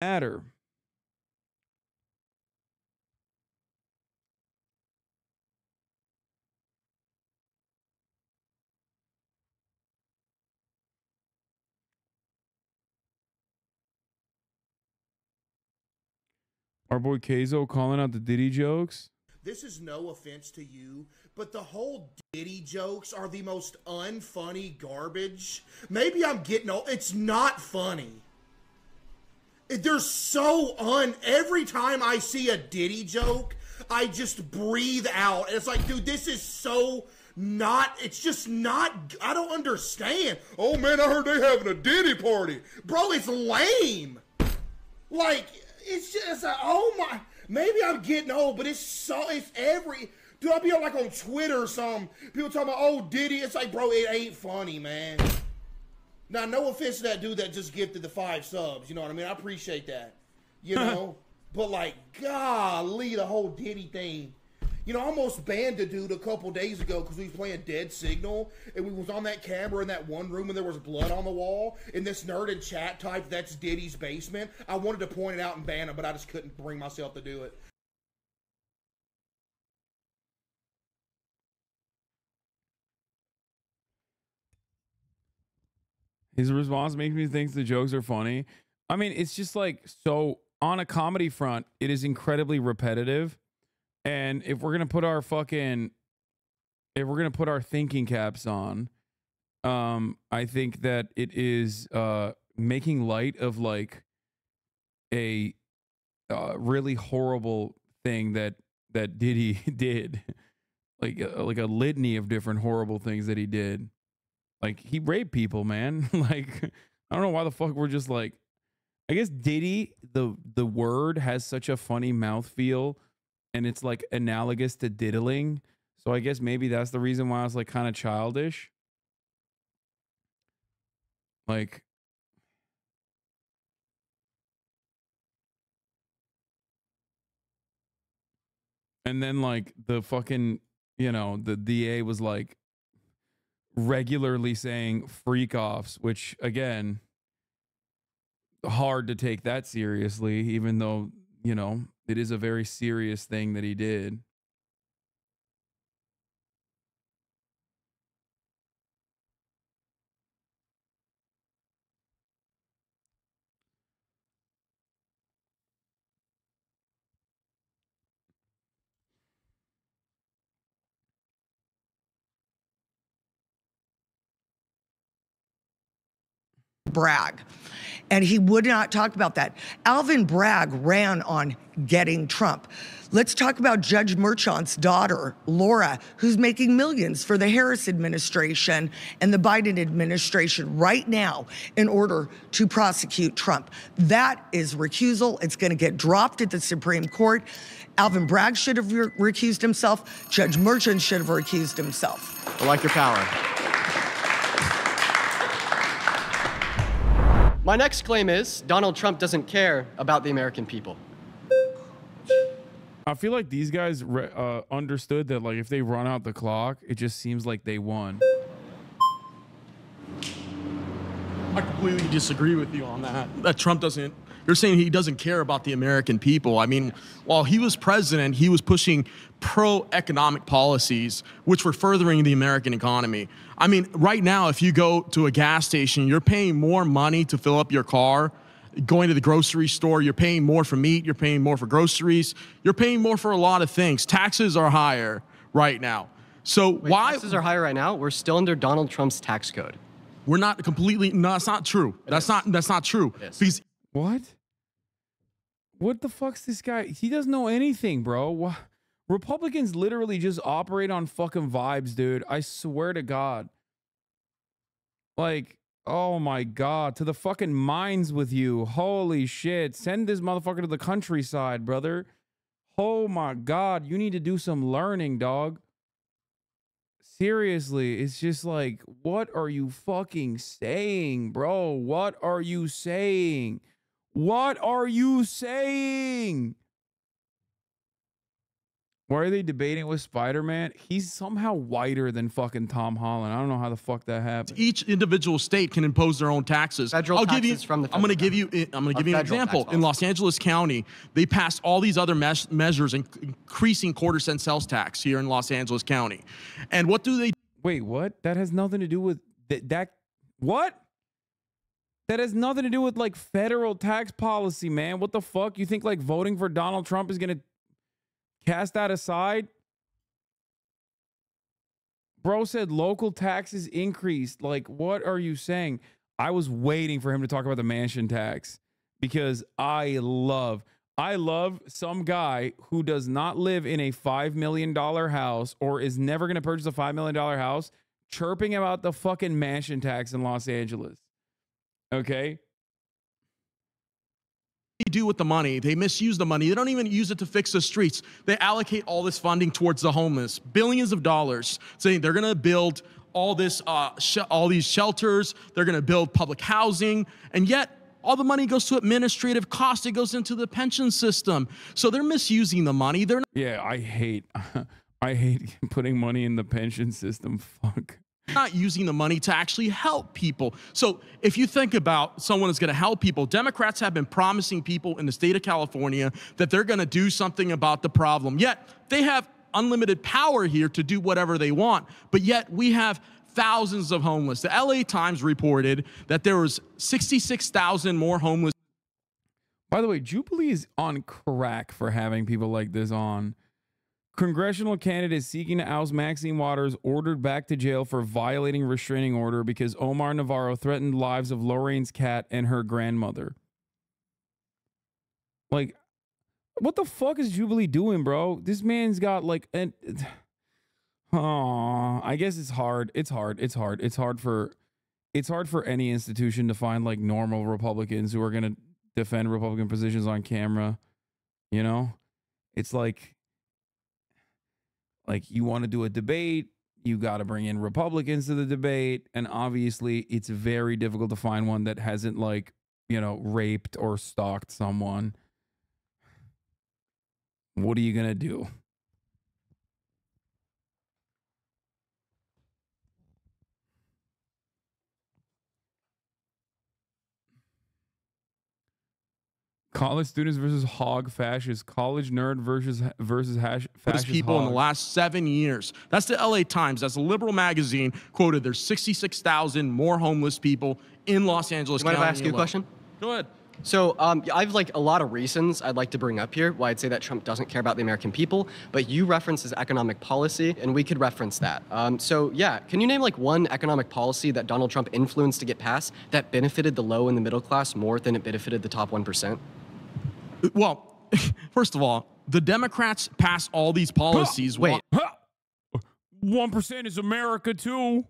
matter. Our boy Keizo calling out the Diddy jokes. This is no offense to you, but the whole Diddy jokes are the most unfunny garbage. Maybe I'm getting old. It's not funny. They're so every time I see a Diddy joke, I just breathe out. It's like, dude, this is so not, it's just not, I don't understand. Oh man, I heard they having a Diddy party. Bro, it's lame. Like, it's just, oh my, maybe I'm getting old, but it's every, dude, I'll be on, like, on Twitter or something, people talking about, oh, Diddy, it's like, bro, it ain't funny, man. Now, no offense to that dude that just gifted the 5 subs, you know what I mean? I appreciate that, you know? But, like, golly, the whole Diddy thing. You know, I almost banned a dude a couple days ago because we was playing Dead Signal, and we was on that camera in that one room, and there was blood on the wall, and this nerd in chat typed, that's Diddy's basement. I wanted to point it out and ban him, but I just couldn't bring myself to do it. His response makes me think the jokes are funny. I mean, it's just like, so on a comedy front, it is incredibly repetitive. And if we're gonna put our thinking caps on, I think that it is making light of like a really horrible thing that Diddy did, like a litany of different horrible things that he did. Like, he raped people, man. Like, I don't know why the fuck we're just like, I guess Diddy, the word has such a funny mouthfeel, and it's like analogous to diddling. So I guess maybe that's the reason why I was like kind of childish. Like, and then like the fucking, you know, the DA was like regularly saying freak offs, which again, hard to take that seriously, even though, you know, it is a very serious thing that he did. Bragg. And he would not talk about that. Alvin Bragg ran on getting Trump. Let's talk about Judge Merchant's daughter, Laura, who's making millions for the Harris administration and the Biden administration right now in order to prosecute Trump. That is recusal. It's going to get dropped at the Supreme Court. Alvin Bragg should have recused himself. Judge Merchant should have recused himself. I like your power. My next claim is Donald Trump doesn't care about the American people. I feel like these guys understood that, like, if they run out the clock, it just seems like they won. I completely disagree with you on that. That Trump doesn't, you're saying he doesn't care about the American people. I mean, while he was president, he was pushing pro-economic policies, which were furthering the American economy. I mean, right now, if you go to a gas station, you're paying more money to fill up your car. Going to the grocery store, you're paying more for meat, you're paying more for groceries, you're paying more for a lot of things. Taxes are higher right now. So why taxes are higher right now? We're still under Donald Trump's tax code. We're not completely, no, that's not true. That's not true. Because what the fuck's this guy? He doesn't know anything, bro. Republicans literally just operate on fucking vibes, dude. I swear to God. Like, oh my God, to the fucking mines with you. Holy shit. Send this motherfucker to the countryside, brother. Oh my God, you need to do some learning, dog. Seriously, it's just like, what are you fucking saying, bro? What are you saying? What are you saying? Why are they debating with Spider-Man? He's somehow whiter than fucking Tom Holland. I don't know how the fuck that happened. Each individual state can impose their own taxes. Federal taxes from the I'm going to give you an example. In Los Angeles County, they passed all these other measures, increasing quarter-cent sales tax here in Los Angeles County. And what do they? Wait, what? That has nothing to do with that. What? That has nothing to do with like federal tax policy, man. What the fuck? You think like voting for Donald Trump is going to cast that aside? Bro said local taxes increased. Like, what are you saying? I was waiting for him to talk about the mansion tax because I love some guy who does not live in a $5 million house or is never going to purchase a $5 million house chirping about the fucking mansion tax in Los Angeles. Okay? Do with the money? They misuse the money. They don't even use it to fix the streets. They allocate all this funding towards the homeless, billions of dollars, saying they're going to build all this, all these shelters. They're going to build public housing, and yet all the money goes to administrative costs. It goes into the pension system. So they're misusing the money. They're not. Yeah, I hate putting money in the pension system. Fuck. Not using the money to actually help people. So if you think about someone that's going to help people, Democrats have been promising people in the state of California that they're going to do something about the problem. Yet they have unlimited power here to do whatever they want. But yet we have thousands of homeless. The LA Times reported that there was 66,000 more homeless. By the way, Jubilee is on crack for having people like this on. Congressional candidate seeking to oust Maxine Waters ordered back to jail for violating restraining order because Omar Navarro threatened lives of Lorraine's cat and her grandmother. Like, what the fuck is Jubilee doing, bro? This man's got like an... Oh, I guess it's hard. It's hard for any institution to find like normal Republicans who are going to defend Republican positions on camera. You know, it's like you want to do a debate, you got to bring in Republicans to the debate. And obviously it's very difficult to find one that hasn't like, you know, raped or stalked someone. What are you going to do? College students versus hog fascists. College nerd versus fascist people hogs. In the last 7 years. That's the LA Times. That's a liberal magazine quoted. There's 66,000 more homeless people in Los Angeles County. Mind if I ask you a question? Go ahead. So I've like a lot of reasons I'd like to bring up here why I'd say that Trump doesn't care about the American people, but you referenced his economic policy, and we could reference that. So yeah, can you name like one economic policy that Donald Trump influenced to get passed that benefited the low and the middle class more than it benefited the top 1%? Well, first of all, the Democrats pass all these policies. Wait. 1% is America too.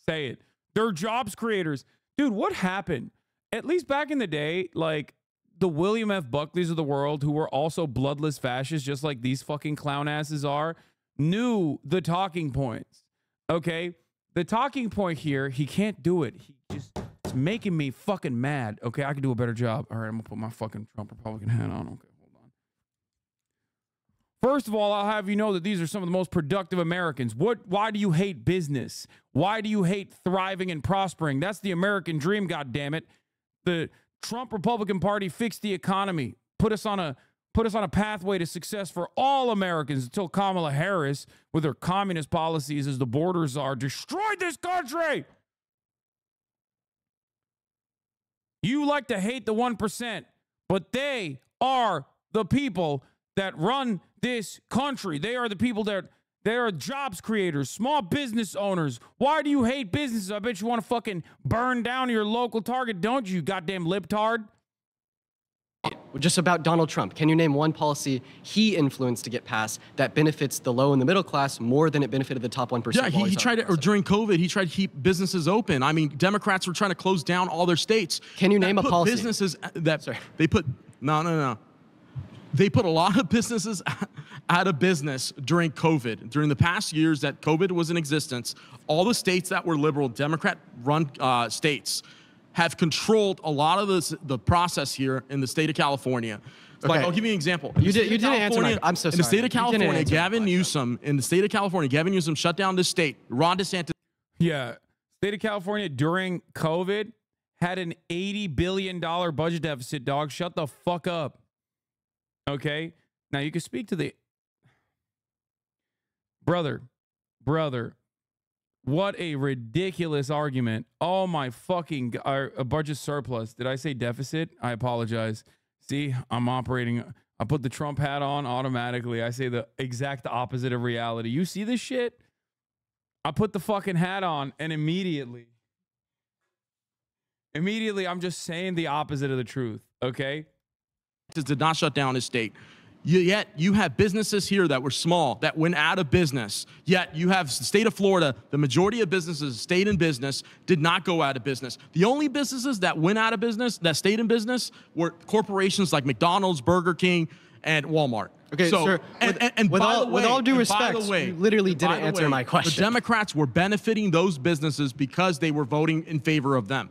Say it. They're jobs creators. Dude, what happened? At least back in the day, like the William F. Buckleys of the world, who were also bloodless fascists, just like these fucking clown asses are, knew the talking points. Okay? The talking point here, he can't do it. It's making me fucking mad. Okay, I can do a better job. All right, I'm gonna put my fucking Trump Republican hat on. Okay, hold on. First of all, I'll have you know that these are some of the most productive Americans. Why do you hate business? Why do you hate thriving and prospering? That's the American dream, goddammit. The Trump Republican Party fixed the economy, put us on a pathway to success for all Americans until Kamala Harris, with her communist policies as the borders are, destroyed this country. You like to hate the 1%, but they are the people that run this country. They are the people that they are jobs creators, small business owners. Why do you hate businesses? I bet you want to fucking burn down your local Target, don't you goddamn libtard? Just about Donald Trump, can you name one policy he influenced to get passed that benefits the low and the middle class more than it benefited the top 1%? Yeah, he tried to, or during COVID, he tried to keep businesses open. I mean, Democrats were trying to close down all their states. Can you name a policy? Businesses that they put, no. They put a lot of businesses out of business during COVID. During the past years that COVID was in existence, all the states that were liberal, Democrat-run states, have controlled a lot of the process here in the state of California. Like, Okay. I'll give you an example. You didn't answer my. I'm so sorry. In the state of You didn't California, answer my Gavin Newsom shut down this state. Ron DeSantis. Yeah. State of California during COVID had an $80 billion budget deficit, dog. Shut the fuck up. Okay? Now you can speak to the brother. What a ridiculous argument. Oh my fucking a budget surplus. Did I say deficit? I apologize. See, I'm operating. I put the Trump hat on automatically. I say the exact opposite of reality. You see this shit? I put the fucking hat on and immediately I'm just saying the opposite of the truth. Okay? Did not shut down his state. Yet you have businesses here that were small, that went out of business. Yet you have the state of Florida, the majority of businesses stayed in business, did not go out of business. The only businesses that went out of business, that stayed in business, were corporations like McDonald's, Burger King, and Walmart. Okay, so, sir, and with all due respect, way, you literally didn't answer my question. The Democrats were benefiting those businesses because they were voting in favor of them.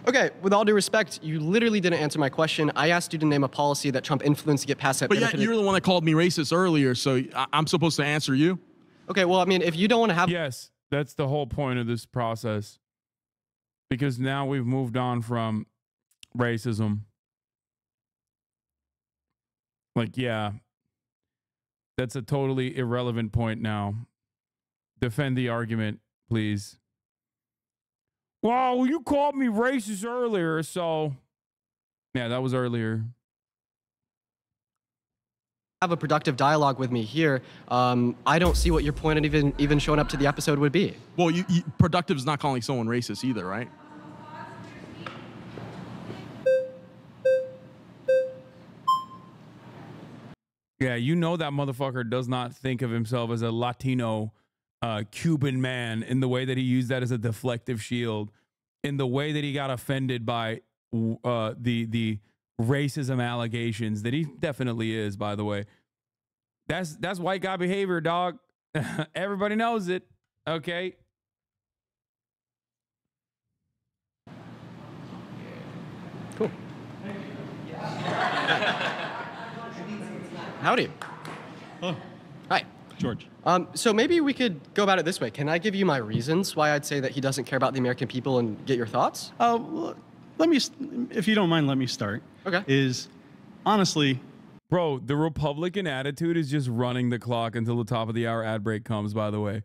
Okay, with all due respect, you literally didn't answer my question. I asked you to name a policy that Trump influenced to get past that. But yet you're the one that called me racist earlier, so I'm supposed to answer you? Okay, well, I mean, if you don't want to have... Yes, that's the whole point of this process. Because now we've moved on from racism. Like, yeah, that's a totally irrelevant point now. Defend the argument, please. Well, you called me racist earlier, so... Yeah, that was earlier. Have a productive dialogue with me here. I don't see what your point of even showing up to the episode would be. Well, productive is not calling someone racist either, right? Yeah, you know that motherfucker does not think of himself as a Latino Cuban man in the way that he used that as a deflective shield, in the way that he got offended by the racism allegations that he definitely is, by the way. That's white guy behavior, dog. Everybody knows it. Okay. Cool. Howdy. Hello. Hi. George. So maybe we could go about it this way. Can I give you my reasons why I'd say that he doesn't care about the American people and get your thoughts? Let me, if you don't mind, let me start. Okay. Is honestly, bro, the Republican attitude is just running the clock until the top of the hour ad break comes, by the way.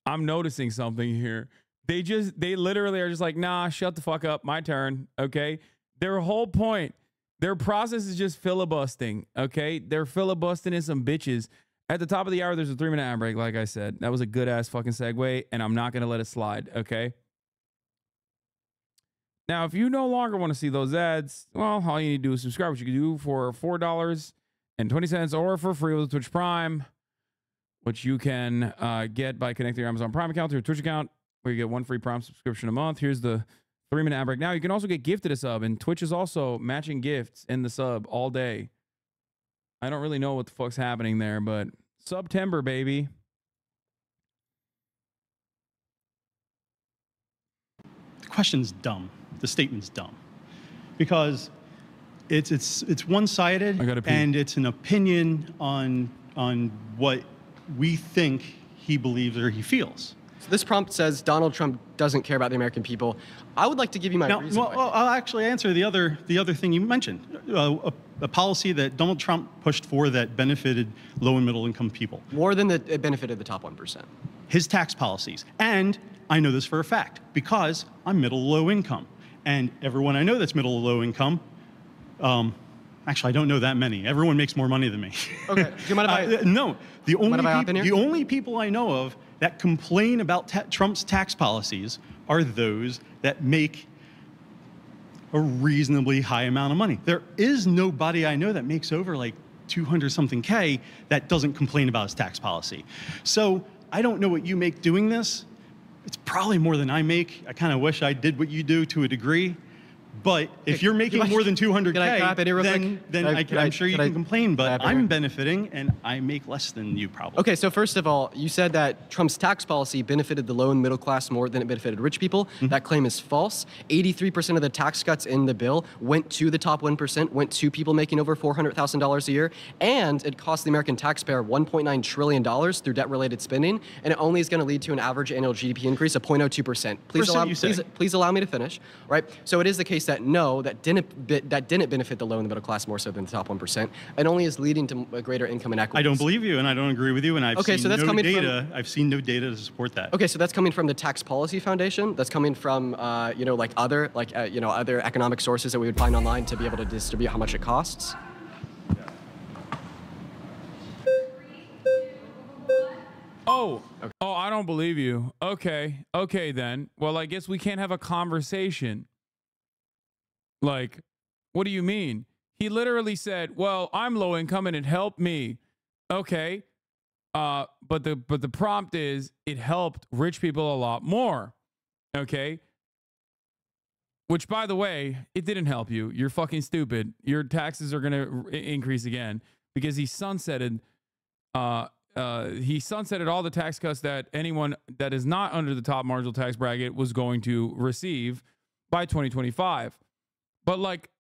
I'm noticing something here. They literally are just like, nah, shut the fuck up. My turn. Okay. Their whole point, their process is just filibustering. Okay. They're filibustering some bitches. At the top of the hour, there's a 3-minute ad break, like I said. That was a good-ass fucking segue, and I'm not going to let it slide, okay? Now, if you no longer want to see those ads, well, all you need to do is subscribe, which you can do for $4.20 or for free with Twitch Prime, which you can get by connecting your Amazon Prime account to your Twitch account, where you get 1 free Prime subscription a month. Here's the 3-minute ad break. Now, you can also get gifted a sub, and Twitch is also matching gifts in the sub all day. I don't really know what the fuck's happening there, but September, baby. the question's dumb. The statement's dumb, because it's one-sided, and it's an opinion on what we think he believes or he feels. So this prompt says Donald Trump doesn't care about the American people. I would like to give you my reason. Well, I'll actually answer the other thing you mentioned. A policy that Donald Trump pushed for that benefited low and middle income people. More than it benefited the top 1%. His tax policies. And I know this for a fact because I'm middle low income. And everyone I know that's middle low income, actually I don't know that many. Everyone makes more money than me. Okay, do you mind if I... No, the only people I know of that complain about Trump's tax policies are those that make a reasonably high amount of money. There is nobody I know that makes over like 200 something K that doesn't complain about his tax policy. So I don't know what you make doing this. It's probably more than I make. I kind of wish I did what you do to a degree, But if you're making more than 200K, then I'm sure you can complain, but I'm benefiting and I make less than you probably. Okay, so first of all, you said that Trump's tax policy benefited the low and middle class more than it benefited rich people. That claim is false. 83% of the tax cuts in the bill went to the top 1%, went to people making over $400,000 a year, and it cost the American taxpayer $1.9 trillion through debt-related spending, and it only is going to lead to an average annual GDP increase of 0.02%. Please allow me to finish. Right? So it is the case that no, that didn't benefit the low and the middle class more so than the top 1%. It only is leading to a greater income inequity. I don't believe you, and I don't agree with you, and I've seen no data to support that. Okay, so that's coming from the Tax Policy Foundation. That's coming from other economic sources that we would find online to be able to distribute how much it costs. Oh, I don't believe you. Okay, then. Well, I guess we can't have a conversation. Like, what do you mean? He literally said, well, I'm low income and it helped me. Okay. But the prompt is it helped rich people a lot more. Okay. Which, by the way, it didn't help you. You're fucking stupid. Your taxes are going to increase again because he sunsetted all the tax cuts that anyone that is not under the top marginal tax bracket was going to receive by 2025. But like,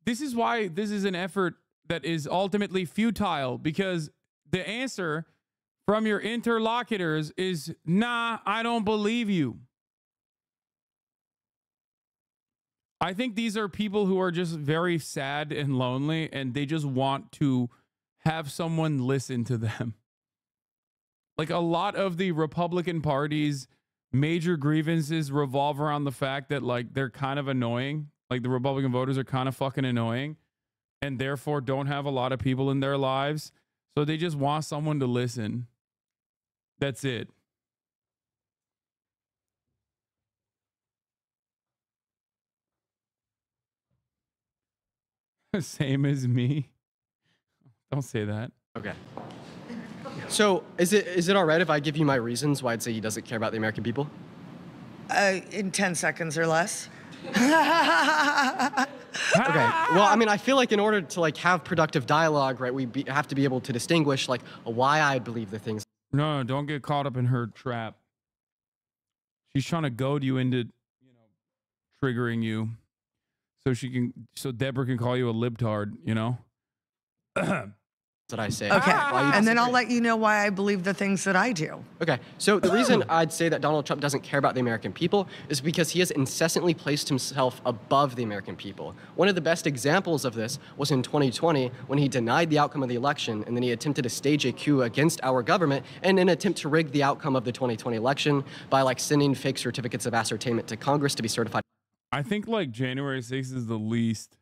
this is why this is an effort that is ultimately futile, because the answer from your interlocutors is, nah, I don't believe you. I think these are people who are just very sad and lonely, and they just want to have someone listen to them. Like, a lot of the Republican Party's major grievances revolve around the fact that, like, they're kind of annoying. Like, the Republican voters are kind of fucking annoying and therefore don't have a lot of people in their lives. So they just want someone to listen. That's it. Same as me. Don't say that. Okay. So is it all right if I give you my reasons why I'd say he doesn't care about the American people? In 10 seconds or less. Okay. Well, I mean, I feel like in order to like have productive dialogue, right, we have to be able to distinguish like why I believe the things. No, don't get caught up in her trap. She's trying to goad you into, triggering you, so Deborah can call you a libtard, That I say. Okay, and then I'll let you know why I believe the things that I do. Okay, so the reason I'd say that Donald Trump doesn't care about the American people is because he has incessantly placed himself above the American people. One of the best examples of this was in 2020 when he denied the outcome of the election, and then he attempted to stage a coup against our government in an attempt to rig the outcome of the 2020 election by like sending fake certificates of ascertainment to Congress to be certified. I think like January 6th is the least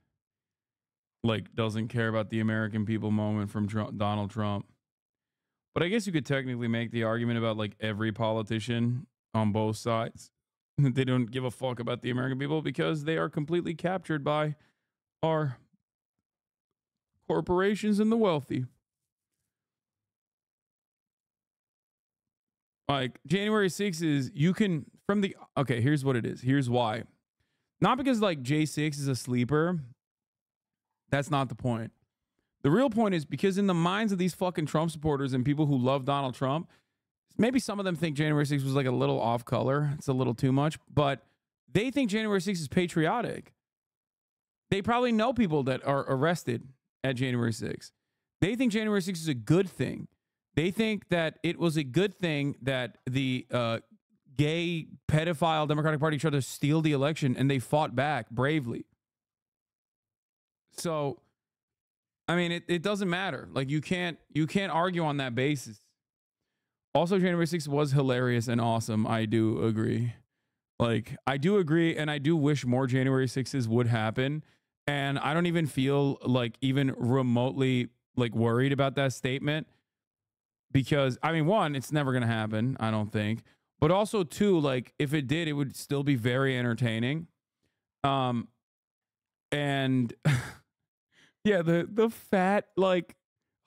doesn't care about the American people moment from Donald Trump. But I guess you could technically make the argument about like every politician on both sides. They don't give a fuck about the American people because they are completely captured by our corporations and the wealthy. Like January 6th is, here's what it is. Here's why. Not because like J6 is a sleeper. That's not the point. The real point is because in the minds of these fucking Trump supporters and people who love Donald Trump, maybe some of them think January 6th was like a little off color. It's a little too much, but they think January 6th is patriotic. They probably know people that are arrested at January 6th. They think January 6th is a good thing. They think that it was a good thing that the gay pedophile Democratic Party tried to steal the election and they fought back bravely. So, I mean, it doesn't matter. Like, you can't argue on that basis. Also, January 6th was hilarious and awesome. I do agree. Like, I do agree, and I do wish more January 6ths would happen. And I don't even feel like even remotely like worried about that statement because, I mean, one, it's never going to happen, I don't think. But also, two, like, if it did, it would still be very entertaining. And yeah, the fat like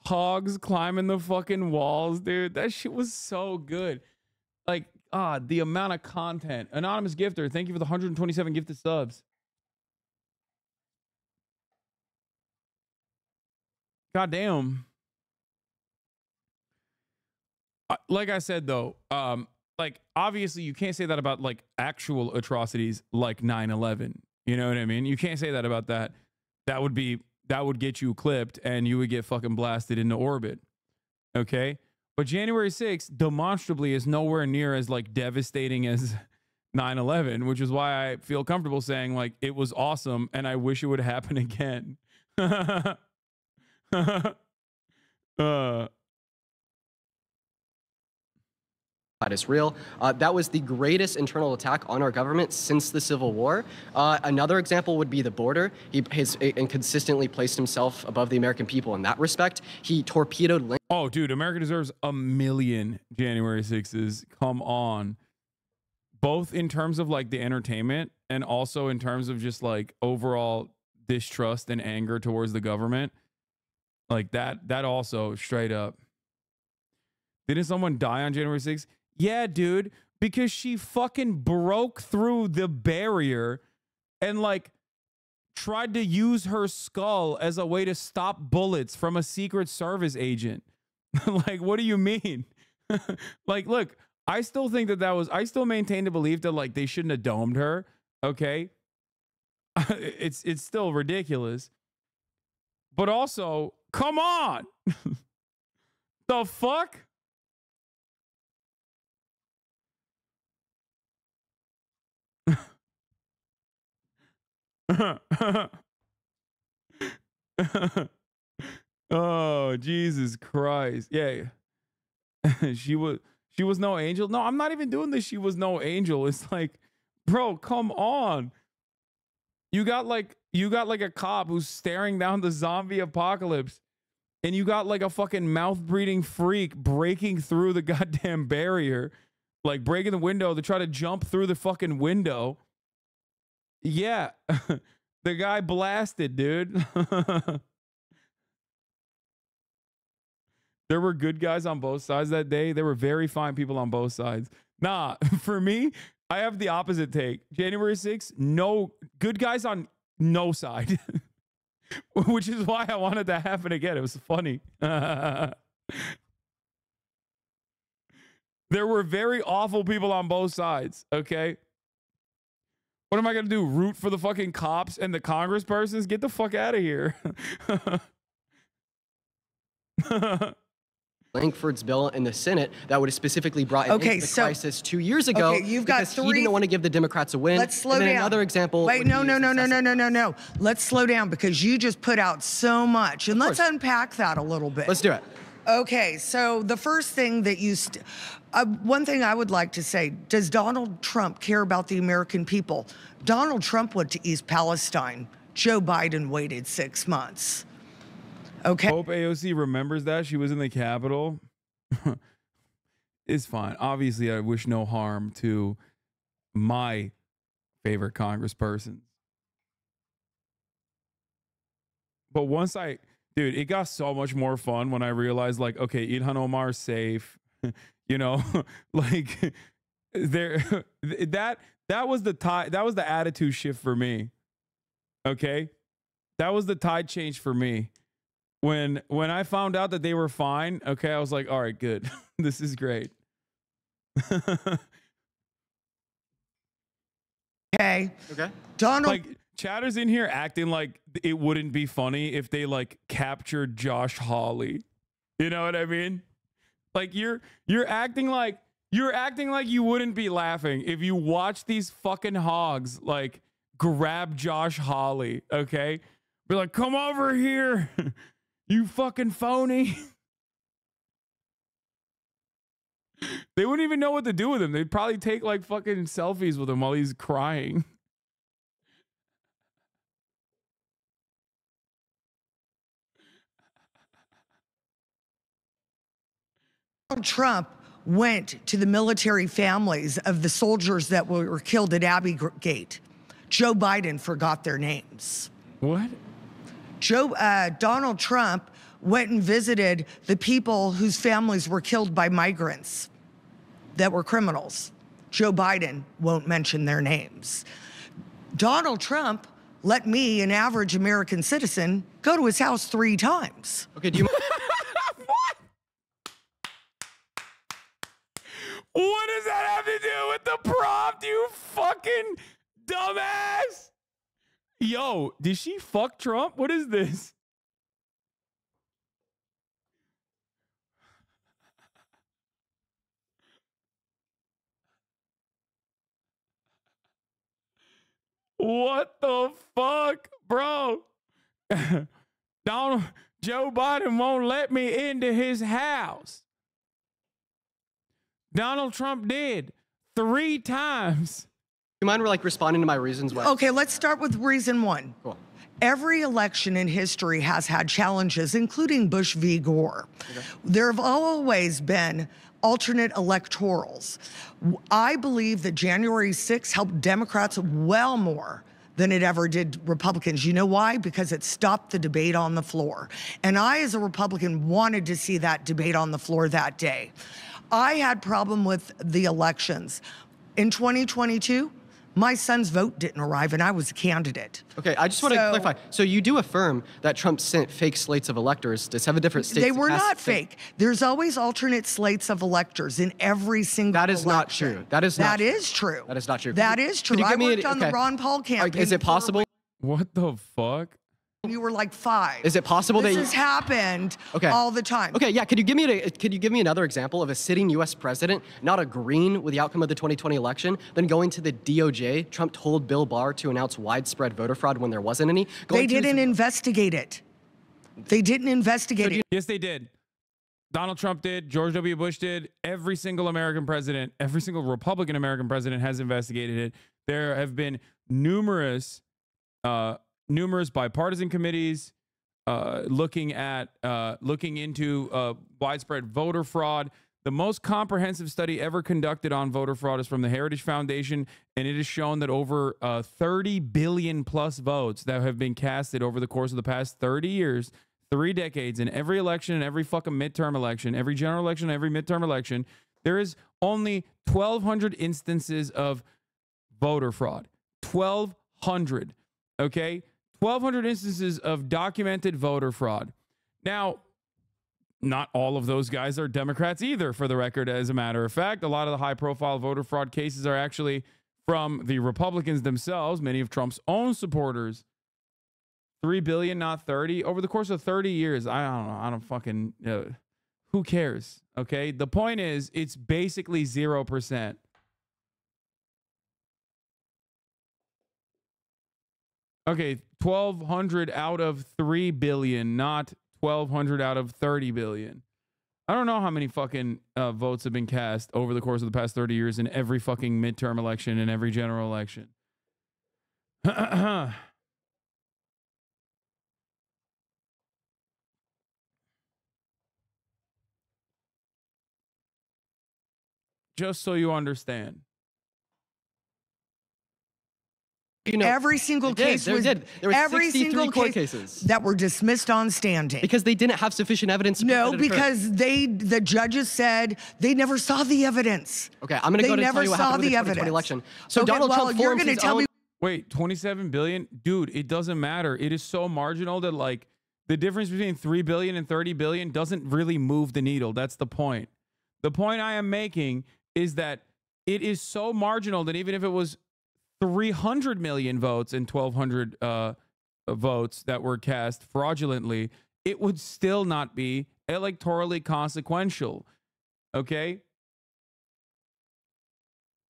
hogs climbing the fucking walls, dude. That shit was so good. Like God, the amount of content. Anonymous gifter, thank you for the 127 gifted subs. God damn. Like I said, though, like, obviously you can't say that about like actual atrocities like 9/11. You know what I mean? You can't say that about that. That would get you clipped and you would get fucking blasted into orbit. Okay? But January 6th demonstrably is nowhere near as like devastating as 9/11, which is why I feel comfortable saying like it was awesome and I wish it would happen again. That is real. That was the greatest internal attack on our government since the Civil War. Another example would be the border. He has consistently placed himself above the American people in that respect. He torpedoed. Oh, dude, America deserves a million January 6s. Come on. Both in terms of like the entertainment and also in terms of just like overall distrust and anger towards the government. Like that also straight up. Didn't someone die on January 6th? Yeah, dude, because she fucking broke through the barrier and like tried to use her skull as a way to stop bullets from a Secret Service agent. Like, what do you mean? Like, look, I still think I still maintain the belief that like they shouldn't have domed her. Okay. It's still ridiculous. But also, come on. The fuck? Oh, Jesus Christ. Yeah. She was no angel. No, I'm not even doing this. She was no angel. It's like, bro, come on. You got like a cop who's staring down the zombie apocalypse, and you got like a fucking mouth-breathing freak breaking through the goddamn barrier, like breaking the window to try to jump through the fucking window. Yeah. The guy blasted, dude. There were good guys on both sides that day. There were very fine people on both sides. Nah, for me, I have the opposite take. January 6th, no good guys on no side. Which is why I wanted that to happen again. It was funny. There were very awful people on both sides, okay? What am I going to do? Root for the fucking cops and the congresspersons? Get the fuck out of here. Langford's bill in the Senate that would have specifically brought into the crisis 2 years ago. Okay, you've got because he didn't want to give the Democrats a win. Let's slow and then down. Another example. Wait, no. Let's slow down because you just put out so much, and let's unpack that a little bit. Let's do it. Okay, so the first thing that one thing I would like to say, does Donald Trump care about the American people? Donald Trump went to East Palestine. Joe Biden waited 6 months. Okay. Hope AOC remembers that. She was in the Capitol. It's fine. Obviously, I wish no harm to my favorite congresspersons. But once dude, it got so much more fun when I realized, like, okay, Ilhan Omar's safe. You know, like that was the attitude shift for me. Okay. That was the tide change for me. When I found out that they were fine, okay, I was like, all right, good. This is great. Okay. Donald, like, Chatter's in here acting like it wouldn't be funny if they like captured Josh Hawley. You know what I mean? Like you're acting like you wouldn't be laughing if you watch these fucking hogs like grab Josh Hawley, okay? Be like, come over here. You fucking phony. They wouldn't even know what to do with him. They'd probably take like fucking selfies with him while he's crying. Donald Trump went to the military families of the soldiers that were killed at Abbey Gate. Joe Biden forgot their names. What? Donald Trump went and visited the people whose families were killed by migrants that were criminals. Joe Biden won't mention their names. Donald Trump let me, an average American citizen, go to his house 3 times. Okay, do you... What? What does that have to do with the prompt, you fucking dumbass? Yo, did she fuck Trump? What is this? What the fuck, bro? Joe Biden won't let me into his house. Donald Trump did 3 times. Do you mind like responding to my reasons why? Okay, let's start with reason 1. Cool. Every election in history has had challenges, including Bush v. Gore. Okay. There have always been alternate electorals. I believe that January 6th helped Democrats well more than it ever did Republicans. You know why? Because it stopped the debate on the floor. And I, as a Republican, wanted to see that debate on the floor that day. I had problem with the elections. In 2022, my son's vote didn't arrive, and I was a candidate. Okay, I just want to clarify. So you do affirm that Trump sent fake slates of electors to 7 different states? They were not fake. There's always alternate slates of electors in every single election. That is not true. That is not true. That is true. That is not true. That is true. I worked on the Ron Paul campaign. Is it possible? What the fuck? You were like 5. Is it possible this has happened all the time? Okay, yeah. Could you give me another example of a sitting U.S. president not agreeing with the outcome of the 2020 election, then going to the DOJ? Trump told Bill Barr to announce widespread voter fraud when there wasn't any. They didn't investigate it. They didn't investigate it. Yes, they did. Donald Trump did. George W. Bush did. Every single American president, every single Republican American president has investigated it. There have been numerous bipartisan committees looking into widespread voter fraud. The most comprehensive study ever conducted on voter fraud is from the Heritage Foundation, and it has shown that over 30 billion plus votes that have been casted over the course of the past 30 years, 3 decades, in every election, and every fucking midterm election, every general election, every midterm election, there is only 1,200 instances of voter fraud. 1,200. Okay? 1,200 instances of documented voter fraud. Now, not all of those guys are Democrats either, for the record, as a matter of fact. A lot of the high-profile voter fraud cases are actually from the Republicans themselves, many of Trump's own supporters. 3 billion, not 30. Over the course of 30 years, I don't know. I don't fucking... who cares? Okay? The point is, it's basically 0%. Okay, 1,200 out of 3 billion, not 1,200 out of 30 billion. I don't know how many fucking votes have been cast over the course of the past 30 years in every fucking midterm election and every general election. Just so you understand. You know, every single case was there were every 63 single court case cases that were dismissed on standing because they didn't have sufficient evidence. No, because the judges said they never saw the evidence. Okay, I'm going to go and tell you what happened with the 2020 election. So okay, Donald Trump you're going to tell me. Wait, 27 billion, dude. It doesn't matter. It is so marginal that like the difference between 3 billion and 30 billion doesn't really move the needle. That's the point. The point I am making is that it is so marginal that even if it was 300 million votes and 1,200 votes that were cast fraudulently, it would still not be electorally consequential. Okay?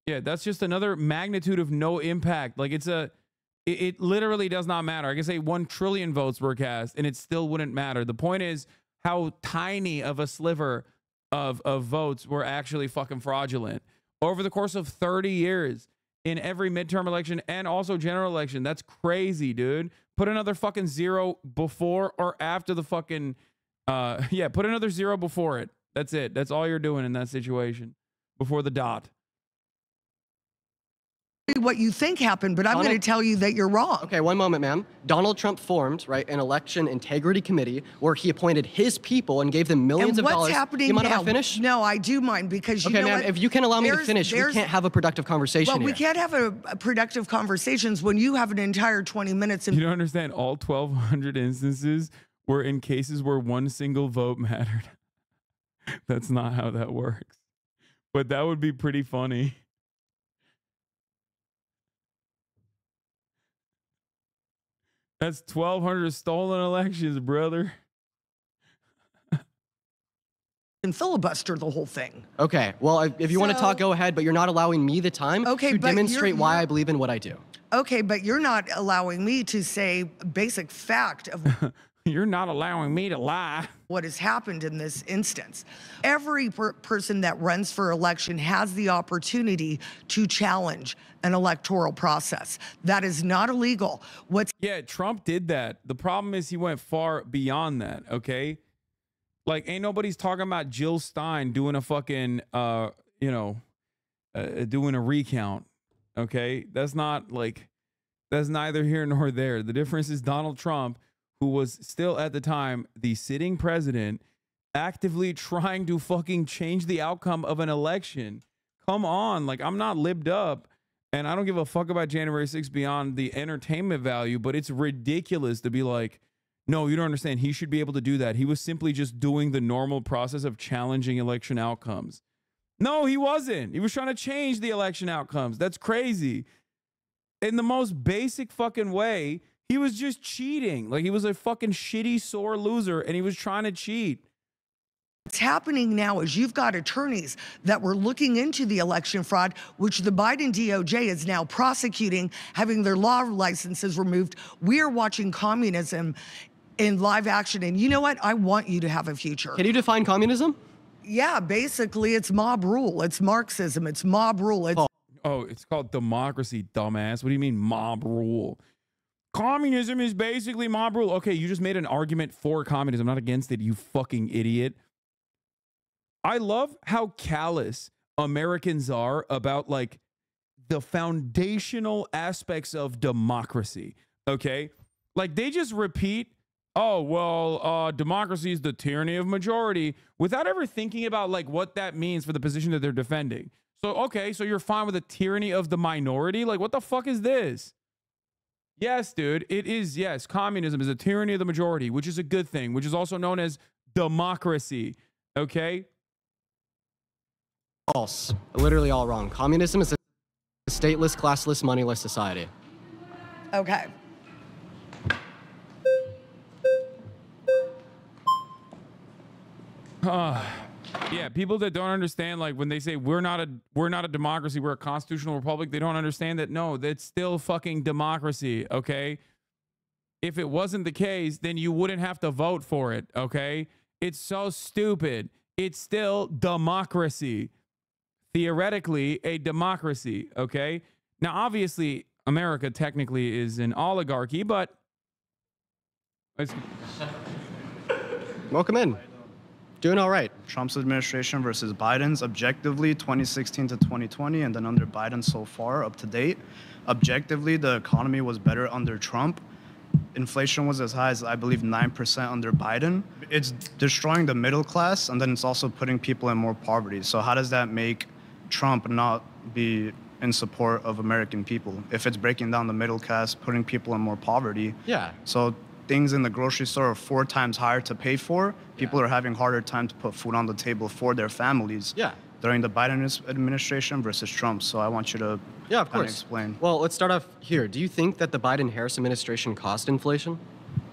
Yeah, that's just another magnitude of no impact. Like it literally does not matter. I can say 1 trillion votes were cast and it still wouldn't matter. The point is how tiny of a sliver of votes were actually fucking fraudulent over the course of 30 years. In every midterm election and also general election. That's crazy, dude. Put another fucking 0 before or after the fucking, yeah, put another 0 before it. That's it. That's all you're doing in that situation. Before the dot. what you think happened, but I'm going to tell you that you're wrong. Okay, one moment, ma'am. Donald Trump formed, right, an election integrity committee where he appointed his people and gave them millions of dollars. And what's happening you mind now? if I finish? No, I do mind, because you know ma'am, what? if you can allow me to finish, we can't have a productive conversation Well, here. we can't have a productive conversations when you have an entire 20 minutes. You don't understand. All 1,200 instances were in cases where one single vote mattered. That's not how that works. But that would be pretty funny. That's 1,200 stolen elections, brother. And filibuster the whole thing. Okay, well, if you want to talk, go ahead, but you're not allowing me the time to demonstrate why I believe in what I do. Okay, but you're not allowing me to say basic fact of You're not allowing me to lie. What has happened in this instance. Every person that runs for election has the opportunity to challenge an electoral process. That is not illegal. Yeah, Trump did that. The problem is he went far beyond that, okay? Like, ain't nobody's talking about Jill Stein doing a fucking, doing a recount, okay? That's not like, that's neither here nor there. The difference is Donald Trump, who was still at the time the sitting president, actively trying to fucking change the outcome of an election. Come on, like, I'm not libbed up, and I don't give a fuck about January 6th beyond the entertainment value, but it's ridiculous to be like, no, you don't understand. He should be able to do that. He was simply just doing the normal process of challenging election outcomes. No, he wasn't. He was trying to change the election outcomes. That's crazy. In the most basic fucking way, he was just cheating. Like, he was a fucking shitty, sore loser, and he was trying to cheat. What's happening now is you've got attorneys that were looking into the election fraud, which the Biden DOJ is now prosecuting, having their law licenses removed. We are watching communism in live action. And you know what? I want you to have a future. Can you define communism? Yeah, basically it's mob rule. It's Marxism. It's mob rule. It's called democracy, dumbass. What do you mean mob rule? Communism is basically mob rule. Okay, you just made an argument for communism, not against it, you fucking idiot. I love how callous Americans are about, like, the foundational aspects of democracy, okay? Like, they just repeat, oh, well, democracy is the tyranny of majority, without ever thinking about, like, what that means for the position that they're defending. So, okay, so you're fine with the tyranny of the minority? Like, what the fuck is this? Yes, dude, it is. Yes, communism is a tyranny of the majority, which is a good thing, which is also known as democracy. Okay? False. Literally all wrong. Communism is a stateless, classless, moneyless society. Okay. Yeah, people that don't understand, like, when they say we're not a democracy, we're a constitutional republic, they don't understand that. No, that's still fucking democracy, okay? If it wasn't the case, then you wouldn't have to vote for it, okay? It's so stupid. It's still democracy. Theoretically, a democracy, okay? Now, obviously, America technically is an oligarchy, but welcome in. Doing all right. Trump's administration versus Biden's, objectively 2016 to 2020, and then under Biden so far, up to date. Objectively, the economy was better under Trump. Inflation was as high as, I believe, 9% under Biden. It's destroying the middle class, and then it's also putting people in more poverty. So how does that make Trump not be in support of American people? If it's breaking down the middle class, putting people in more poverty. Yeah. So things in the grocery store are 4 times higher to pay for. People are having harder time to put food on the table for their families. Yeah. During the Biden administration versus Trump. So I want you to of course. Explain. Well, let's start off here. Do you think that the Biden-Harris administration caused inflation?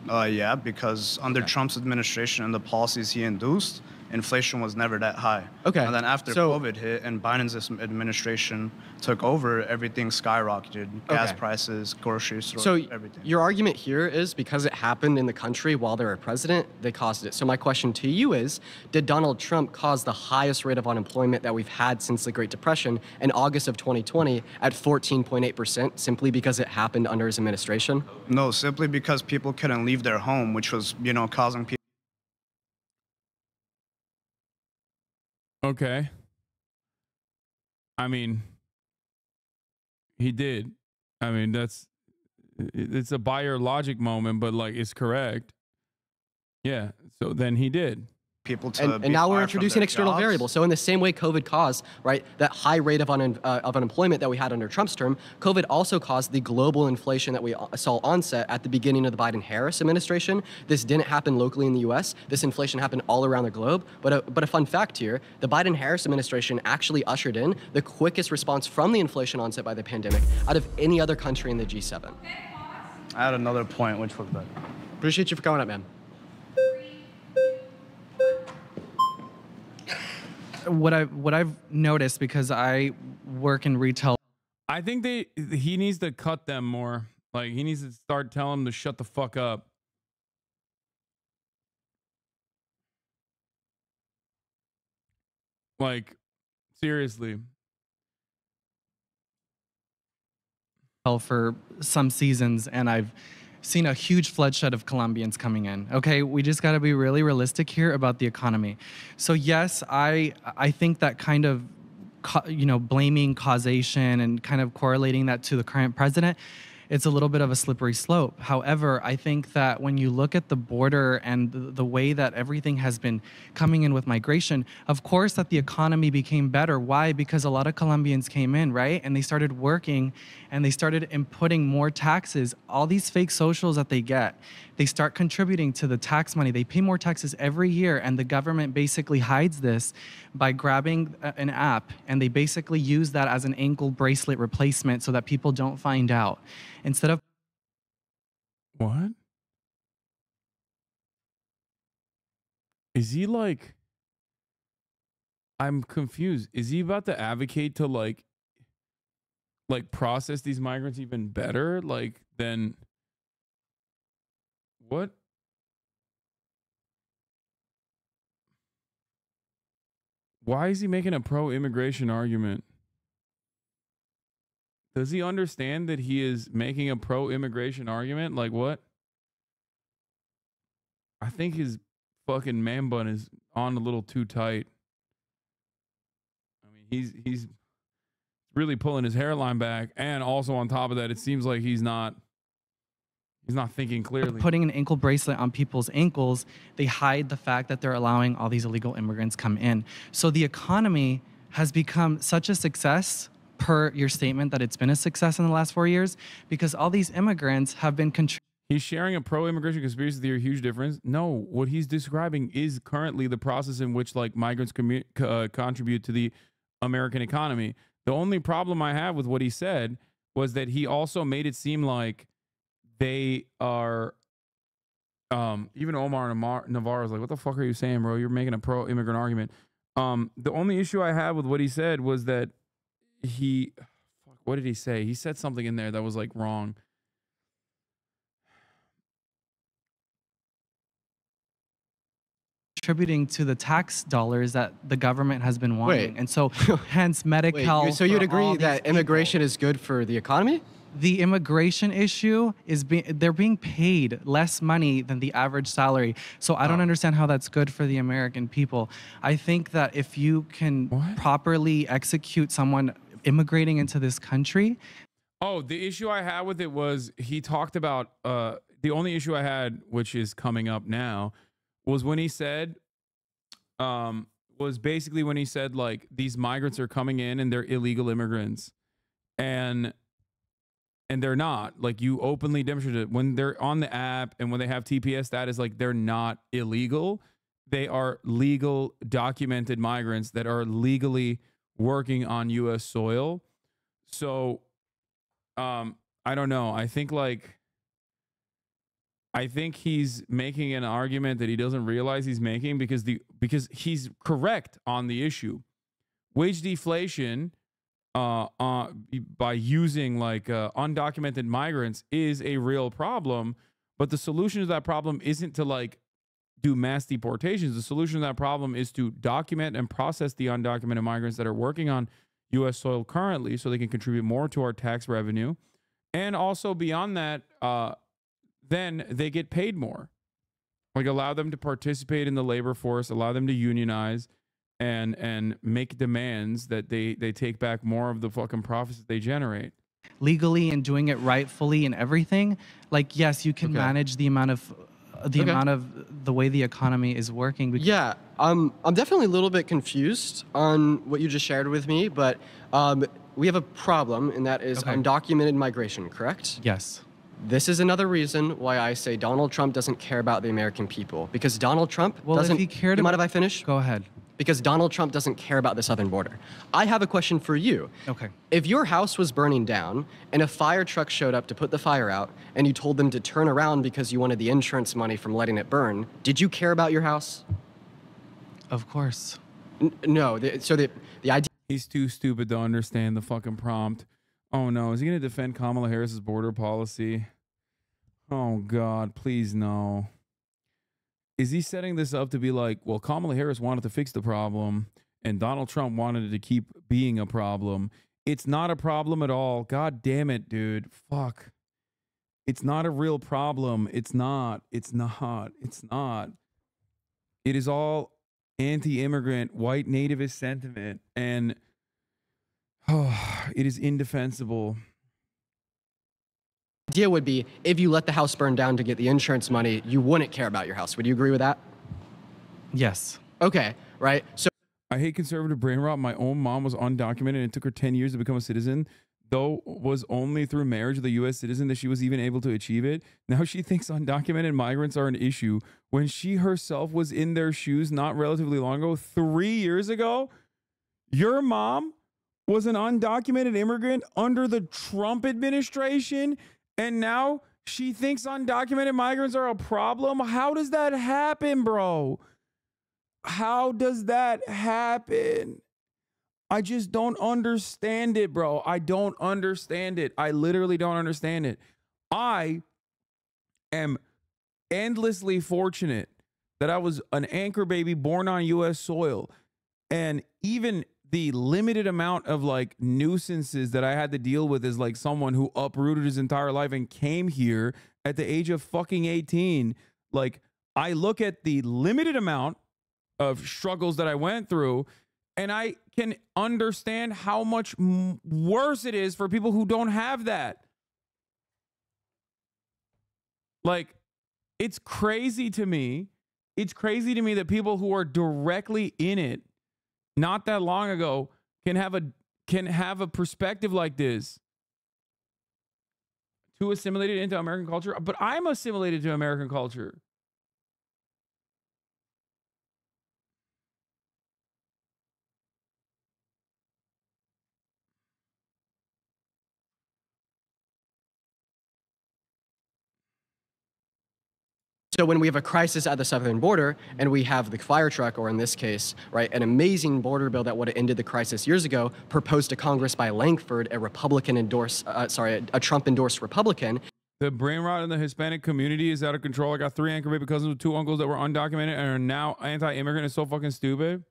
Yeah, because under Trump's administration and the policies he induced, inflation was never that high. Okay. And then after COVID hit and Biden's administration took over, everything skyrocketed. Gas prices, grocery stores, everything. Your argument here is because it happened in the country while they were president, they caused it. So my question to you is, did Donald Trump cause the highest rate of unemployment that we've had since the Great Depression in August of 2020 at 14.8% simply because it happened under his administration? No, simply because people couldn't leave their home, which was, causing people. Okay. I mean, He did. I mean, it's a buyer logic moment, but like it's correct. Yeah. So then he did. People to and now we're introducing external variables. So in the same way COVID caused, right, that high rate of unemployment that we had under Trump's term, COVID also caused the global inflation that we saw onset at the beginning of the Biden-Harris administration. This didn't happen locally in the U.S. This inflation happened all around the globe. But a fun fact here, the Biden-Harris administration actually ushered in the quickest response from the inflation onset by the pandemic out of any other country in the G7. I had another point, which was that. Appreciate you for coming up, man. What I've noticed, because I work in retail, I think he needs to cut them more. Like he needs to start telling them to shut the fuck up. Like seriously. for some seasons, and I've seen a huge floodshot of Colombians coming in. Okay, we just got to be really realistic here about the economy. So yes, I think that kind of blaming causation and kind of correlating that to the current president, it's a little bit of a slippery slope. However, I think that when you look at the border and the way that everything has been coming in with migration, of course that the economy became better. Why? Because a lot of Colombians came in, right? And they started working and they started inputting more taxes. All these fake socials that they get, they start contributing to the tax money. They pay more taxes every year, and the government basically hides this by grabbing an app, and they basically use that as an ankle bracelet replacement so that people don't find out. Instead of what? Is he like, I'm confused. Is he about to advocate to like process these migrants even better? Like then what? Why is he making a pro-immigration argument? Does he understand that he is making a pro-immigration argument? Like what? I think his fucking man bun is on a little too tight. I mean, he's really pulling his hairline back, and also on top of that, it seems like he's not thinking clearly. Putting an ankle bracelet on people's ankles, they hide the fact that they're allowing all these illegal immigrants come in. So the economy has become such a success, per your statement that it's been a success in the last 4 years, because all these immigrants have been He's sharing a pro-immigration conspiracy theory, huge difference. No, what he's describing is currently the process in which like migrants contribute to the American economy. The only problem I have with what he said was that he also made it seem like they are, even Omar Navarro is like, what the fuck are you saying, bro? You're making a pro-immigrant argument. The only issue I have with what he said was that what did he say? He said something in there that was like wrong. Contributing to the tax dollars that the government has been wanting. And so hence Medi-Cal. So you'd agree that immigration is good for the economy? The immigration issue is they're being paid less money than the average salary. So I don't understand how that's good for the American people. I think that if you can properly execute someone immigrating into this country. Oh, the issue I had with it was he talked about, the only issue I had, which is coming up now, was when he said, like, these migrants are coming in and they're illegal immigrants. And they're not. Like, you openly demonstrated it. When they're on the app and when they have TPS status, like, they're not illegal. They are legal, documented migrants that are legally working on U.S. soil. So, I don't know. I think he's making an argument that he doesn't realize he's making because he's correct on the issue. Wage deflation by using like undocumented migrants is a real problem, but the solution to that problem isn't to like do mass deportations. The solution to that problem is to document and process the undocumented migrants that are working on U.S. soil currently so they can contribute more to our tax revenue. And also beyond that, then they get paid more. Like allow them to participate in the labor force, allow them to unionize and make demands that they take back more of the fucking profits that they generate. legally and doing it rightfully and everything, like, yes, you can manage the amount of the way the economy is working. Yeah, I'm definitely a little bit confused on what you just shared with me, but we have a problem, and that is undocumented migration, correct? Yes. This is another reason why I say Donald Trump doesn't care about the American people, because Donald Trump doesn't... if he cared you mind if I finish? Go ahead. Because Donald Trump doesn't care about the southern border. I have a question for you. Okay. If your house was burning down and a fire truck showed up to put the fire out and you told them to turn around because you wanted the insurance money from letting it burn, did you care about your house? Of course. No. So the idea... He's too stupid to understand the fucking prompt. Oh no, is he going to defend Kamala Harris's border policy? Oh God, please no. Is he setting this up to be like, well, Kamala Harris wanted to fix the problem and Donald Trump wanted it to keep being a problem? It's not a problem at all. God damn it, dude. Fuck. It's not a real problem. It's not. It's not. It's not. It is all anti-immigrant, white nativist sentiment, and it is indefensible. Idea would be, if you let the house burn down to get the insurance money, you wouldn't care about your house. Would you agree with that? Yes. Okay, right? So I hate conservative brain rot. My own mom was undocumented and it took her 10 years to become a citizen, though was only through marriage with a U.S. citizen that she was even able to achieve it. Now she thinks undocumented migrants are an issue when she herself was in their shoes not relatively long ago. 3 years ago, your mom was an undocumented immigrant under the Trump administration, and now she thinks undocumented migrants are a problem? How does that happen, bro? How does that happen? I just don't understand it, bro. I don't understand it. I literally don't understand it. I am endlessly fortunate that I was an anchor baby born on U.S. soil, and even the limited amount of like nuisances that I had to deal with is like someone who uprooted his entire life and came here at the age of fucking 18. Like, I look at the limited amount of struggles that I went through, and I can understand how much worse it is for people who don't have that. Like, it's crazy to me. It's crazy to me that people who are directly in it not that long ago can have a perspective like this. Too assimilated into American culture, but I'm assimilated to American culture. So when we have a crisis at the southern border and we have the fire truck, or in this case, right, an amazing border bill that would have ended the crisis years ago, proposed to Congress by Langford, a Trump-endorsed Republican. The brain rot in the Hispanic community is out of control. I got 3 anchor baby cousins with 2 uncles that were undocumented and are now anti-immigrant. It's so fucking stupid.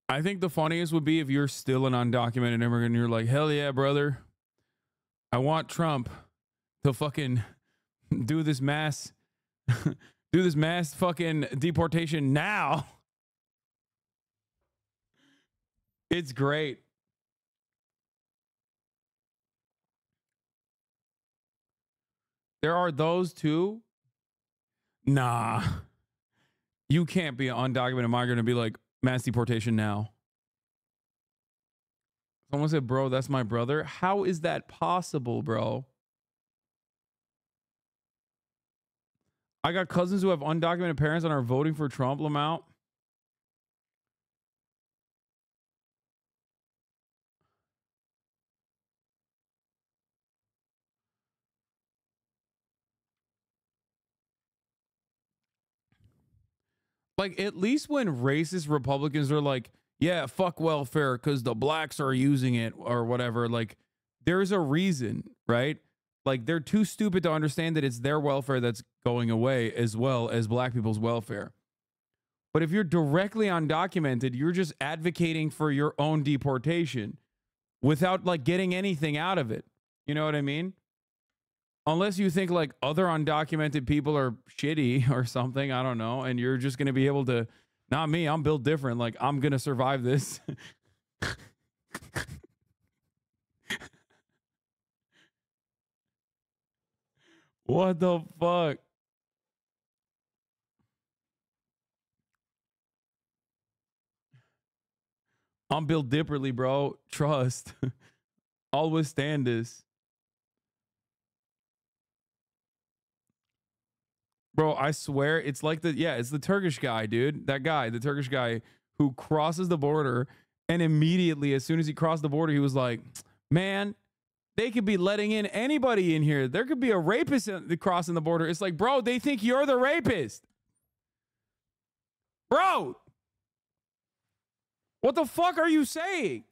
I think the funniest would be if you're still an undocumented immigrant and you're like, hell yeah, brother. I want Trump to fucking do this mass fucking deportation now. It's great. There are those too. Nah. You can't be an undocumented migrant and be like, mass deportation now. Someone said, bro, that's my brother. How is that possible, bro? I got cousins who have undocumented parents and are voting for Trump, Lamount. Like, at least when racist Republicans are like, yeah, fuck welfare because the blacks are using it or whatever, like, there's a reason, right? Like, they're too stupid to understand that it's their welfare that's going away as well as black people's welfare. But if you're directly undocumented, you're just advocating for your own deportation without like getting anything out of it. You know what I mean? Unless you think like other undocumented people are shitty or something, I don't know. And you're just going to be able to, not me, I'm built different. Like, I'm going to survive this. What the fuck? I'm Bill Dipperly, bro. Trust. I'll withstand this. Bro, I swear it's like it's the Turkish guy, dude. That guy, the Turkish guy who crosses the border, and immediately, as soon as he crossed the border, he was like, man, they could be letting in anybody in here. There could be a rapist crossing the border. It's like, bro, they think you're the rapist. Bro, what the fuck are you saying?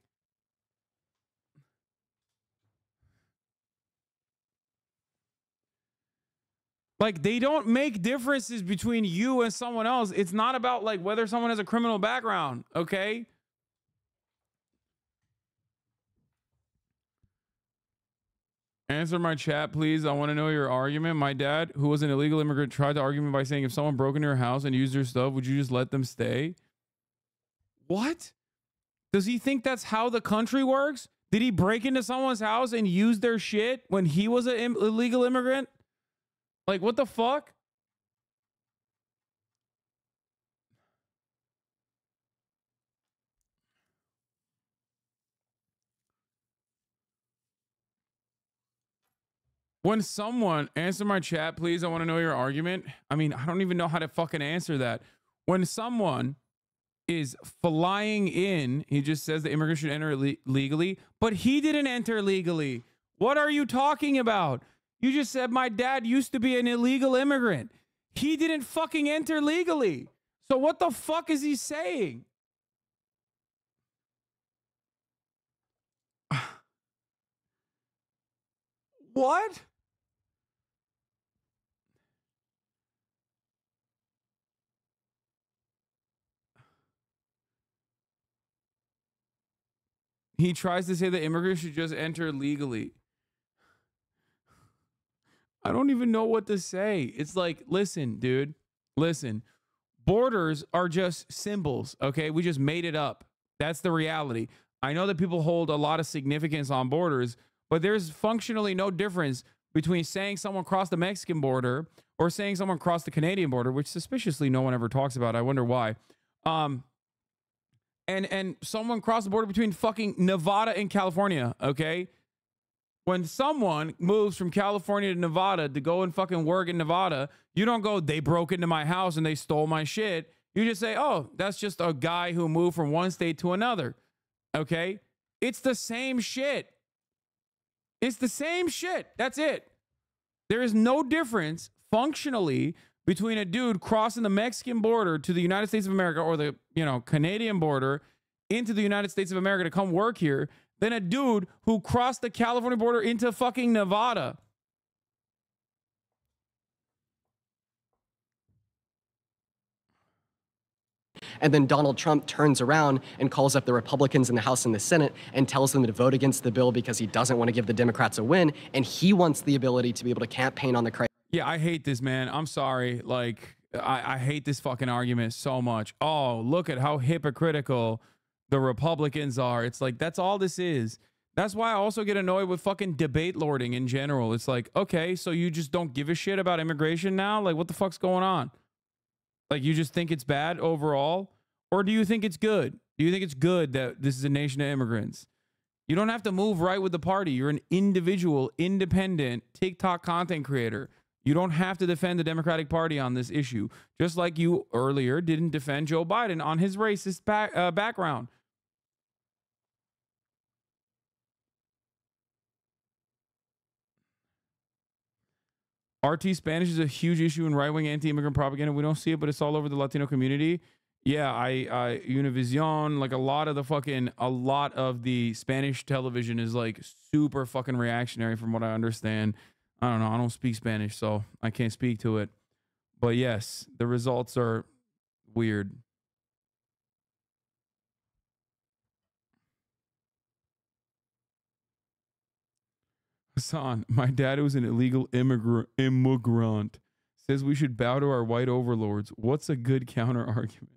Like, they don't make differences between you and someone else. It's not about like whether someone has a criminal background, okay? Answer my chat, please. I want to know your argument. My dad, who was an illegal immigrant, tried to argue me by saying if someone broke into your house and used your stuff, would you just let them stay? What? Does he think that's how the country works? Did he break into someone's house and use their shit when he was an illegal immigrant? Like, what the fuck? When someone, answer my chat, please. I want to know your argument. I mean, I don't even know how to fucking answer that. When someone is flying in, he just says the immigrant should enter legally, but he didn't enter legally. What are you talking about? You just said my dad used to be an illegal immigrant. He didn't fucking enter legally. So what the fuck is he saying? What? He tries to say that immigrants should just enter legally. I don't even know what to say. It's like, listen, dude, listen. Borders are just symbols, okay? We just made it up. That's the reality. I know that people hold a lot of significance on borders, but there's functionally no difference between saying someone crossed the Mexican border or saying someone crossed the Canadian border, which suspiciously no one ever talks about. I wonder why. And someone crossed the border between fucking Nevada and California, okay? When someone moves from California to Nevada to go and fucking work in Nevada, you don't go, they broke into my house and they stole my shit. You just say, oh, that's just a guy who moved from one state to another, okay? It's the same shit. It's the same shit. That's it. There is no difference functionally between a dude crossing the Mexican border to the United States of America or the, Canadian border into the United States of America to come work here than a dude who crossed the California border into fucking Nevada. And then Donald Trump turns around and calls up the Republicans in the House and the Senate and tells them to vote against the bill because he doesn't want to give the Democrats a win. And he wants the ability to be able to campaign on the crisis. Yeah, I hate this, man. I'm sorry. Like, I hate this fucking argument so much. Oh, look at how hypocritical the Republicans are. It's like, that's all this is. That's why I also get annoyed with fucking debate lording in general. It's like, okay, so you just don't give a shit about immigration now? Like, what the fuck's going on? Like, you just think it's bad overall? Or do you think it's good? Do you think it's good that this is a nation of immigrants? You don't have to move right with the party. You're an individual, independent TikTok content creator. You don't have to defend the Democratic Party on this issue, just like you earlier didn't defend Joe Biden on his racist background. RT Spanish is a huge issue in right-wing anti-immigrant propaganda. We don't see it, but it's all over the Latino community. Yeah, Univision, like a lot of the Spanish television is like super fucking reactionary from what I understand. I don't know. I don't speak Spanish, so I can't speak to it. But yes, the results are weird. Hasan, my dad was an illegal immigrant, says we should bow to our white overlords. What's a good counter argument?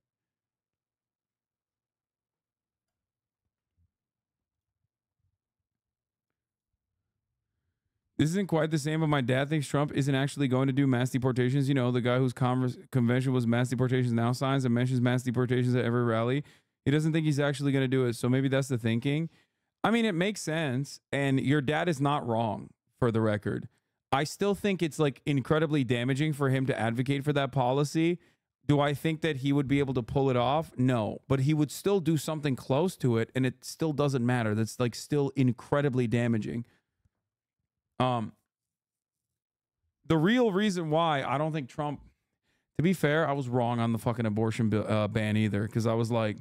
This isn't quite the same, but my dad thinks Trump isn't actually going to do mass deportations. You know, the guy whose convention was mass deportations now signs and mentions mass deportations at every rally. He doesn't think he's actually going to do it. So maybe that's the thinking. I mean, it makes sense. And your dad is not wrong, for the record. I still think it's like incredibly damaging for him to advocate for that policy. Do I think that he would be able to pull it off? No, but he would still do something close to it, and it still doesn't matter. That's like still incredibly damaging. The real reason why I don't think Trump, to be fair, I was wrong on the fucking abortion ban either, because I was like,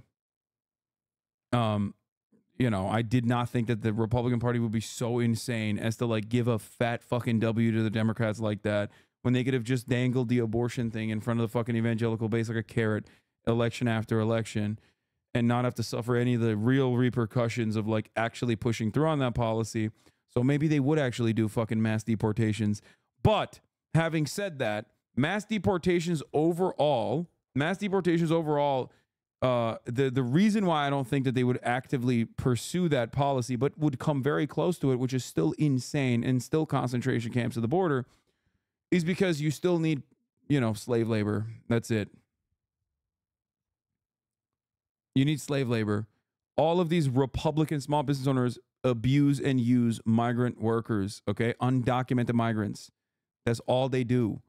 you know, I did not think that the Republican Party would be so insane as to like give a fat fucking W to the Democrats like that when they could have just dangled the abortion thing in front of the fucking evangelical base like a carrot election after election and not have to suffer any of the real repercussions of like actually pushing through on that policy. So maybe they would actually do fucking mass deportations. But having said that, mass deportations overall, the reason why I don't think that they would actively pursue that policy, but would come very close to it, which is still insane and still concentration camps at the border, is because you still need, you know, slave labor. That's it. You need slave labor. All of these Republican small business owners abuse and use migrant workers, okay? Undocumented migrants. That's all they do.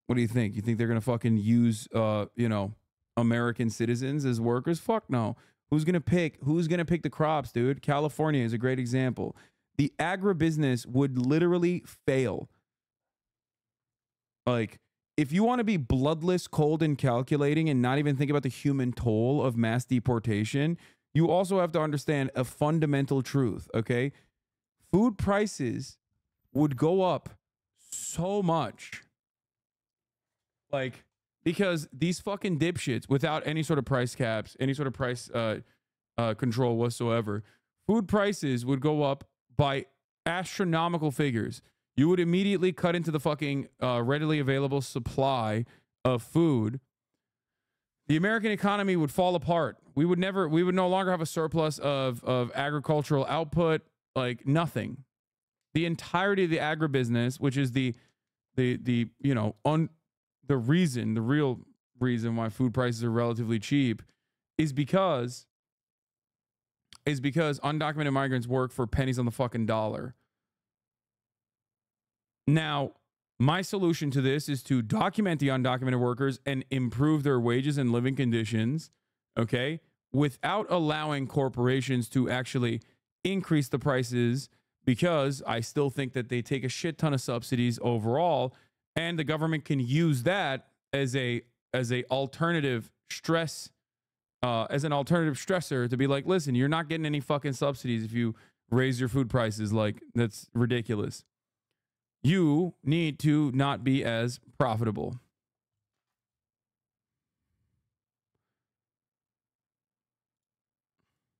What do you think? You think they're going to fucking use, you know, American citizens as workers? Fuck no. Who's going to pick the crops, dude? California is a great example. The agribusiness would literally fail. Like, if you want to be bloodless, cold, and calculating and not even think about the human toll of mass deportation, you also have to understand a fundamental truth, okay? Food prices would go up so much. Like, because these fucking dipshits, without any sort of price caps, any sort of price control whatsoever, food prices would go up by astronomical figures. You would immediately cut into the fucking readily available supply of food. The American economy would fall apart. We would no longer have a surplus of agricultural output, like nothing. The entirety of the agribusiness, which is the you know, the real reason why food prices are relatively cheap is because undocumented migrants work for pennies on the fucking dollar. Now, my solution to this is to document the undocumented workers and improve their wages and living conditions, okay, without allowing corporations to actually increase the prices, because I still think that they take a shit ton of subsidies overall. And the government can use that as an alternative stressor to be like, listen, you're not getting any fucking subsidies if you raise your food prices. Like, that's ridiculous. You need to not be as profitable.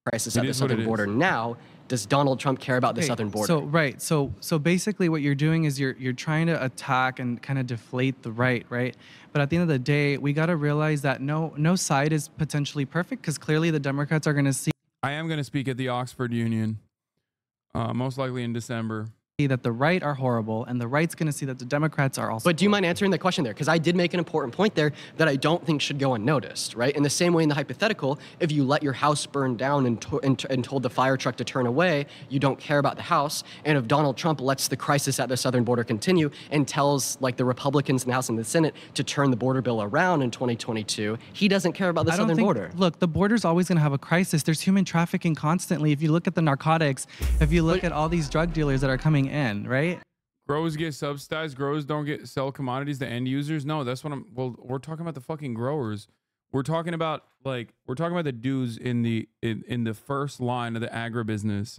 Crisis at the southern border now. Does Donald Trump care about the southern border? So basically what you're doing is you're trying to attack and kind of deflate the right? But at the end of the day, we got to realize that no side is potentially perfect, because clearly the Democrats are going to see. I am going to speak at the Oxford Union, most likely in December. That the right are horrible, and the right's going to see that the Democrats are also. But do you mind answering the question there? Because I did make an important point there that I don't think should go unnoticed, right? In the same way, in the hypothetical, if you let your house burn down and told the fire truck to turn away, you don't care about the house. And if Donald Trump lets the crisis at the southern border continue and tells like the Republicans in the House and the Senate to turn the border bill around in 2022, he doesn't care about the southern border. Look, the border's always going to have a crisis. There's human trafficking constantly. If you look at the narcotics, if you look at all these drug dealers that are coming in, right? Growers get subsidized. Growers don't sell commodities to end users. No, that's what we're talking about the fucking growers. We're talking about the dudes in the first line of the agribusiness.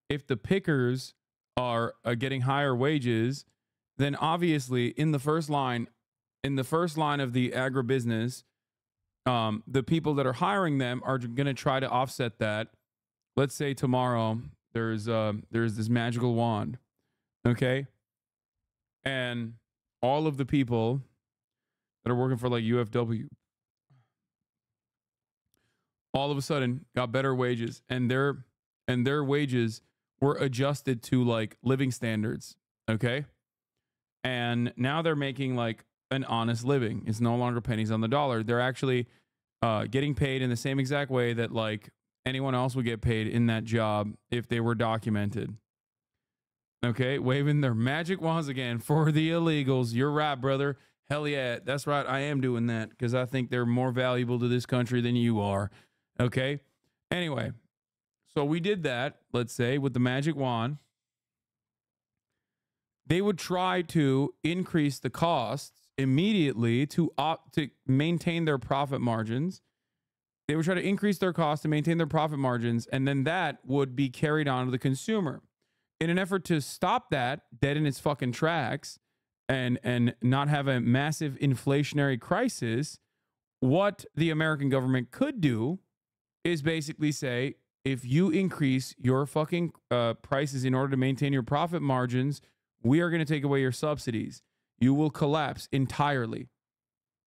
If the pickers are getting higher wages, then obviously in the first line of the agribusiness, the people that are hiring them are going to try to offset that. Let's say tomorrow there's this magical wand, okay? And all of the people that are working for like UFW, all of a sudden got better wages, and their wages were adjusted to like living standards. Okay. And now they're making like an honest living. It's no longer pennies on the dollar. They're actually getting paid in the same exact way that like anyone else would get paid in that job if they were documented. Okay, waving their magic wands again for the illegals. You're right, brother. Hell yeah, that's right. I am doing that because I think they're more valuable to this country than you are. Okay. Anyway, so we did that, let's say, with the magic wand. They would try to increase the costs immediately to maintain their profit margins. They would try to increase their costs to maintain their profit margins, and then that would be carried on to the consumer. In an effort to stop that dead in its fucking tracks and not have a massive inflationary crisis, what the American government could do is basically say, if you increase your fucking prices in order to maintain your profit margins, we are going to take away your subsidies. You will collapse entirely.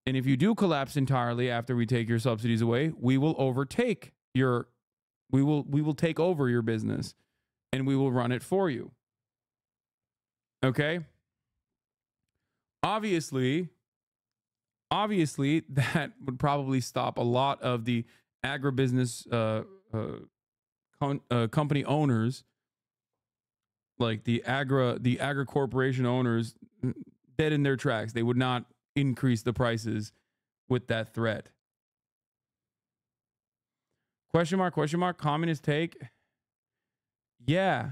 And if you do collapse entirely after we take your subsidies away, we will take over your business and we will run it for you. Okay? Obviously, that would probably stop a lot of the agribusiness company owners, like the agri corporation owners, dead in their tracks. They would not increase the prices with that threat. Question mark, communist take. Yeah.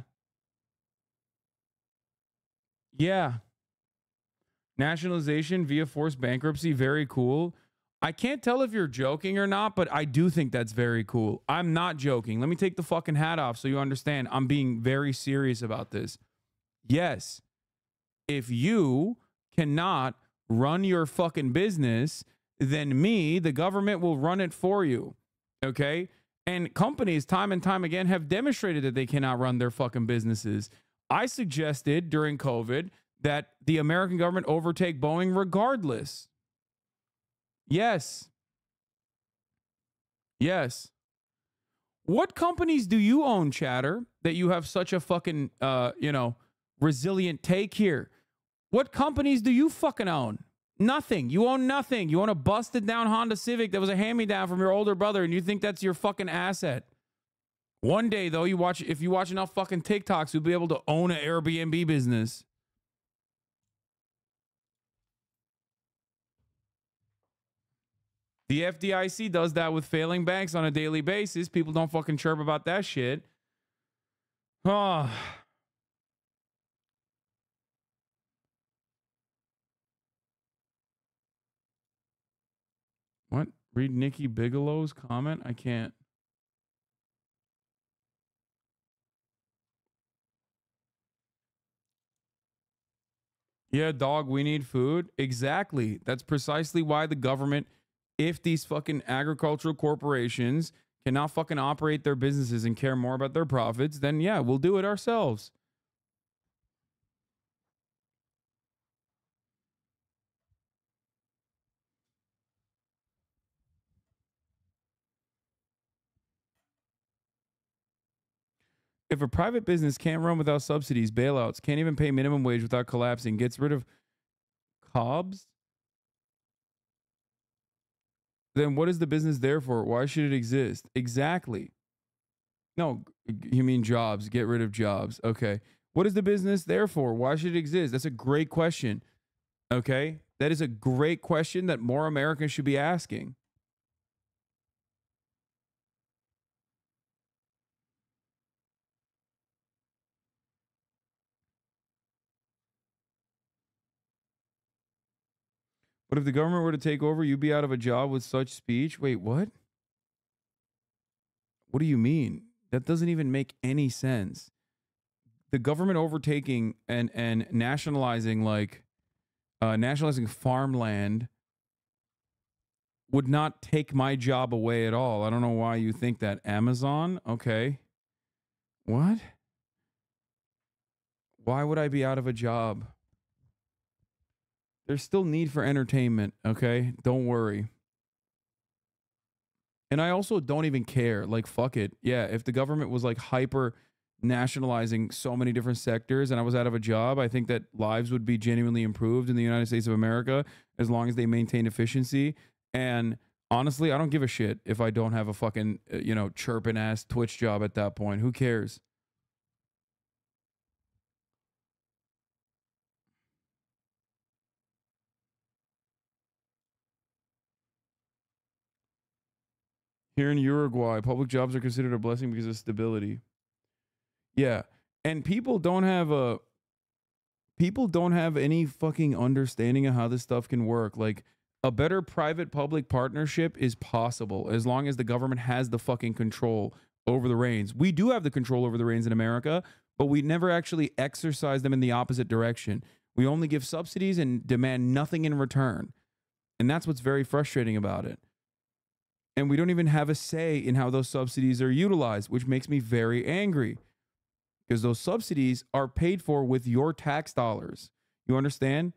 Nationalization via forced bankruptcy, very cool. I can't tell if you're joking or not, but I do think that's very cool. I'm not joking. Let me take the fucking hat off so you understand. I'm being very serious about this. Yes, if you cannot run your fucking business, then me, the government, will run it for you. Okay? And companies, time and time again, have demonstrated that they cannot run their fucking businesses. I suggested during COVID that the American government overtake Boeing regardless. Yes. What companies do you own, chatter, that you have such a fucking, resilient take here? What companies do you fucking own? Nothing. You own nothing. You own a busted down Honda Civic that was a hand-me-down from your older brother, and you think that's your fucking asset. One day, though, if you watch enough fucking TikToks, you'll be able to own an Airbnb business. The FDIC does that with failing banks on a daily basis. People don't fucking chirp about that shit. Oh. What? Read Nikki Bigelow's comment? I can't. Yeah, dog, we need food. Exactly. That's precisely why the government, if these fucking agricultural corporations cannot fucking operate their businesses and care more about their profits, then yeah, we'll do it ourselves. If a private business can't run without subsidies, bailouts, can't even pay minimum wage without collapsing, gets rid of COBS, then what is the business there for? Why should it exist? Exactly. No, you mean jobs. Get rid of jobs. Okay. What is the business there for? Why should it exist? That's a great question. Okay. That is a great question that more Americans should be asking. But if the government were to take over, you'd be out of a job with such speech? Wait, what? What do you mean? That doesn't even make any sense. The government overtaking and nationalizing, like nationalizing farmland would not take my job away at all. I don't know why you think that. Amazon? Okay. What? Why would I be out of a job? There's still need for entertainment, okay? Don't worry. And I also don't even care. Like, fuck it. Yeah, if the government was like hyper nationalizing so many different sectors and I was out of a job, I think that lives would be genuinely improved in the United States of America as long as they maintain efficiency. And honestly, I don't give a shit if I don't have a fucking, you know, chirping ass Twitch job at that point. Who cares? Here in Uruguay, public jobs are considered a blessing because of stability. Yeah. And people don't have any fucking understanding of how this stuff can work. Like, a better private-public partnership is possible as long as the government has the fucking control over the reins. We do have the control over the reins in America, but we never actually exercise them in the opposite direction. We only give subsidies and demand nothing in return. And that's what's very frustrating about it. And we don't even have a say in how those subsidies are utilized, which makes me very angry. Because those subsidies are paid for with your tax dollars. You understand?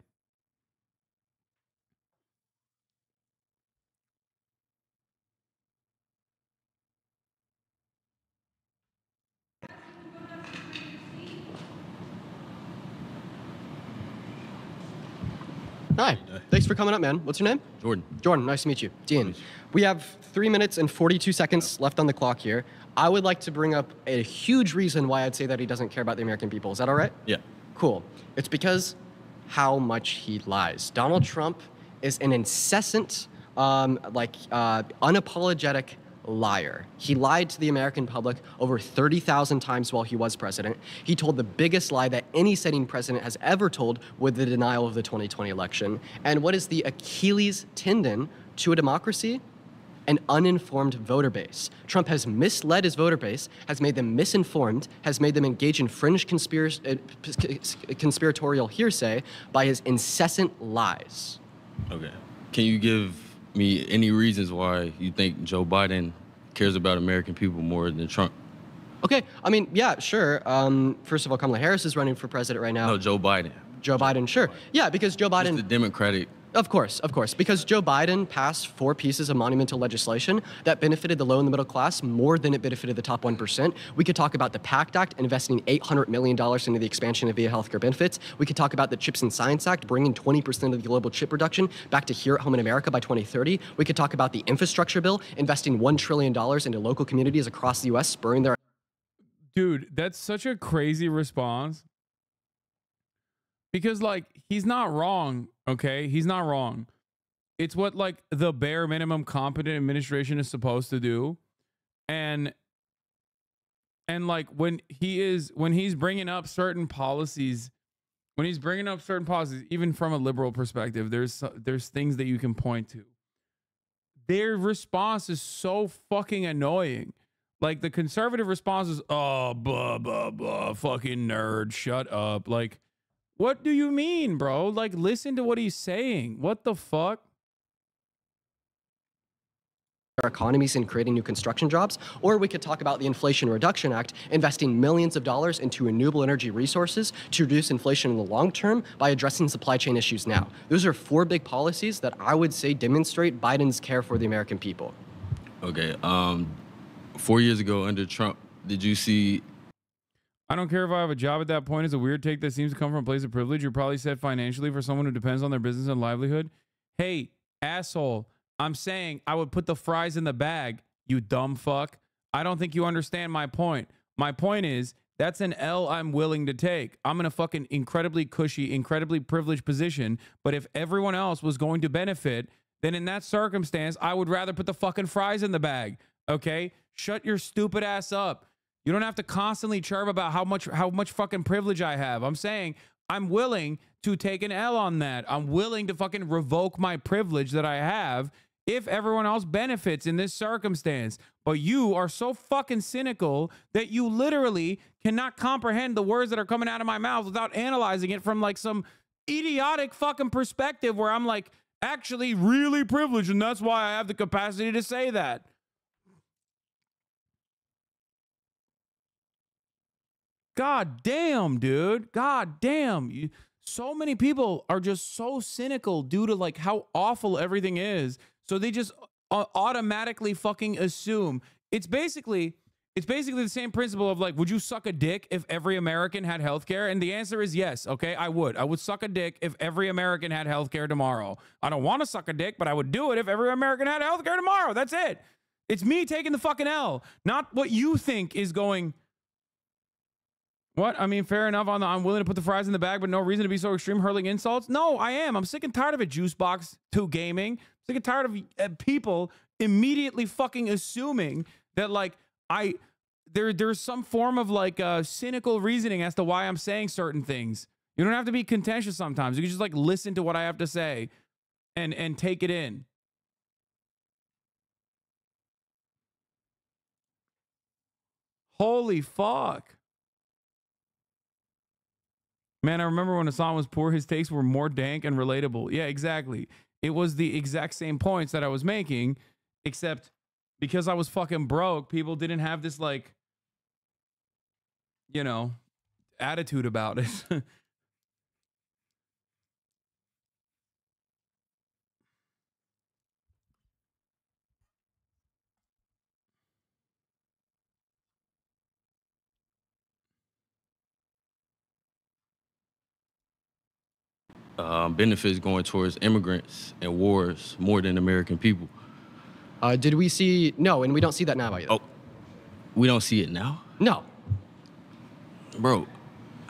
Hi. Thanks for coming up, man. What's your name? Jordan. Jordan, nice to meet you. Dean. We have 3 minutes and 42 seconds left on the clock here. I would like to bring up a huge reason why I'd say that he doesn't care about the American people. Is that all right? Yeah. Cool. It's because how much he lies. Donald Trump is an incessant, unapologetic liar. He lied to the American public over 30,000 times while he was president. He told the biggest lie that any sitting president has ever told with the denial of the 2020 election. And what is the Achilles tendon to a democracy? An uninformed voter base. Trump has misled his voter base, has made them misinformed, has made them engage in fringe conspiratorial hearsay by his incessant lies. Okay. Can you give me any reasons why you think Joe Biden cares about American people more than Trump? Okay, I mean, yeah, sure. First of all, Kamala Harris is running for president right now. No, Joe Biden. Joe Biden, sure. Yeah, because Joe Biden... Just the Democratic... Of course. Because Joe Biden passed 4 pieces of monumental legislation that benefited the low and the middle class more than it benefited the top 1%. We could talk about the PACT Act, investing $800 million into the expansion of VA healthcare benefits. We could talk about the CHIPS and Science Act, bringing 20% of the global chip production back to here at home in America by 2030. We could talk about the infrastructure bill, investing $1 trillion into local communities across the U.S., spurring their... Dude, that's such a crazy response. Because, like, he's not wrong, okay? He's not wrong. It's what, like, the bare minimum competent administration is supposed to do. And like, when he's bringing up certain policies, even from a liberal perspective, there's things that you can point to. Their response is so fucking annoying. Like, the conservative response is, oh, blah, blah, blah, fucking nerd, shut up. Like, what do you mean, bro? Like, listen to what he's saying. What the fuck? Our economies and creating new construction jobs, or we could talk about the Inflation Reduction Act, investing millions of dollars into renewable energy resources to reduce inflation in the long term by addressing supply chain issues now. Those are 4 big policies that I would say demonstrate Biden's care for the American people. Okay, 4 years ago under Trump, did you see... I don't care if I have a job at that point. It's a weird take that seems to come from a place of privilege. You're probably set financially for someone who depends on their business and livelihood. Hey, asshole, I'm saying I would put the fries in the bag, you dumb fuck. I don't think you understand my point. My point is, that's an L I'm willing to take. I'm in a fucking incredibly cushy, incredibly privileged position. But if everyone else was going to benefit, then in that circumstance, I would rather put the fucking fries in the bag. Okay? Shut your stupid ass up. You don't have to constantly chirp about how much fucking privilege I have. I'm saying I'm willing to take an L on that. I'm willing to fucking revoke my privilege that I have if everyone else benefits in this circumstance. But you are so fucking cynical that you literally cannot comprehend the words that are coming out of my mouth without analyzing it from like some idiotic fucking perspective where I'm like actually really privileged and that's why I have the capacity to say that. God damn, dude. God damn. So many people are just so cynical due to like how awful everything is. So they just automatically fucking assume. It's basically the same principle of like, would you suck a dick if every American had healthcare? And the answer is yes. Okay, I would. I would suck a dick if every American had healthcare tomorrow. I don't want to suck a dick, but I would do it if every American had healthcare tomorrow. That's it. It's me taking the fucking L, not what you think is going. What? I mean, fair enough. I'm willing to put the fries in the bag, but no reason to be so extreme hurling insults. No, I am. I'm sick and tired of it, Juicebox 2 Gaming. Sick and tired of people immediately fucking assuming that like there's some form of like cynical reasoning as to why I'm saying certain things. You don't have to be contentious sometimes. You can just like listen to what I have to say and take it in. Holy fuck. Man, I remember when Hasan was poor, his takes were more dank and relatable. Yeah, exactly. It was the exact same points that I was making, except because I was fucking broke, people didn't have this, like, you know, attitude about it. Benefits going towards immigrants and wars more than American people. Did we see? No, and we don't see that now either. Oh, we don't see it now? No. Bro,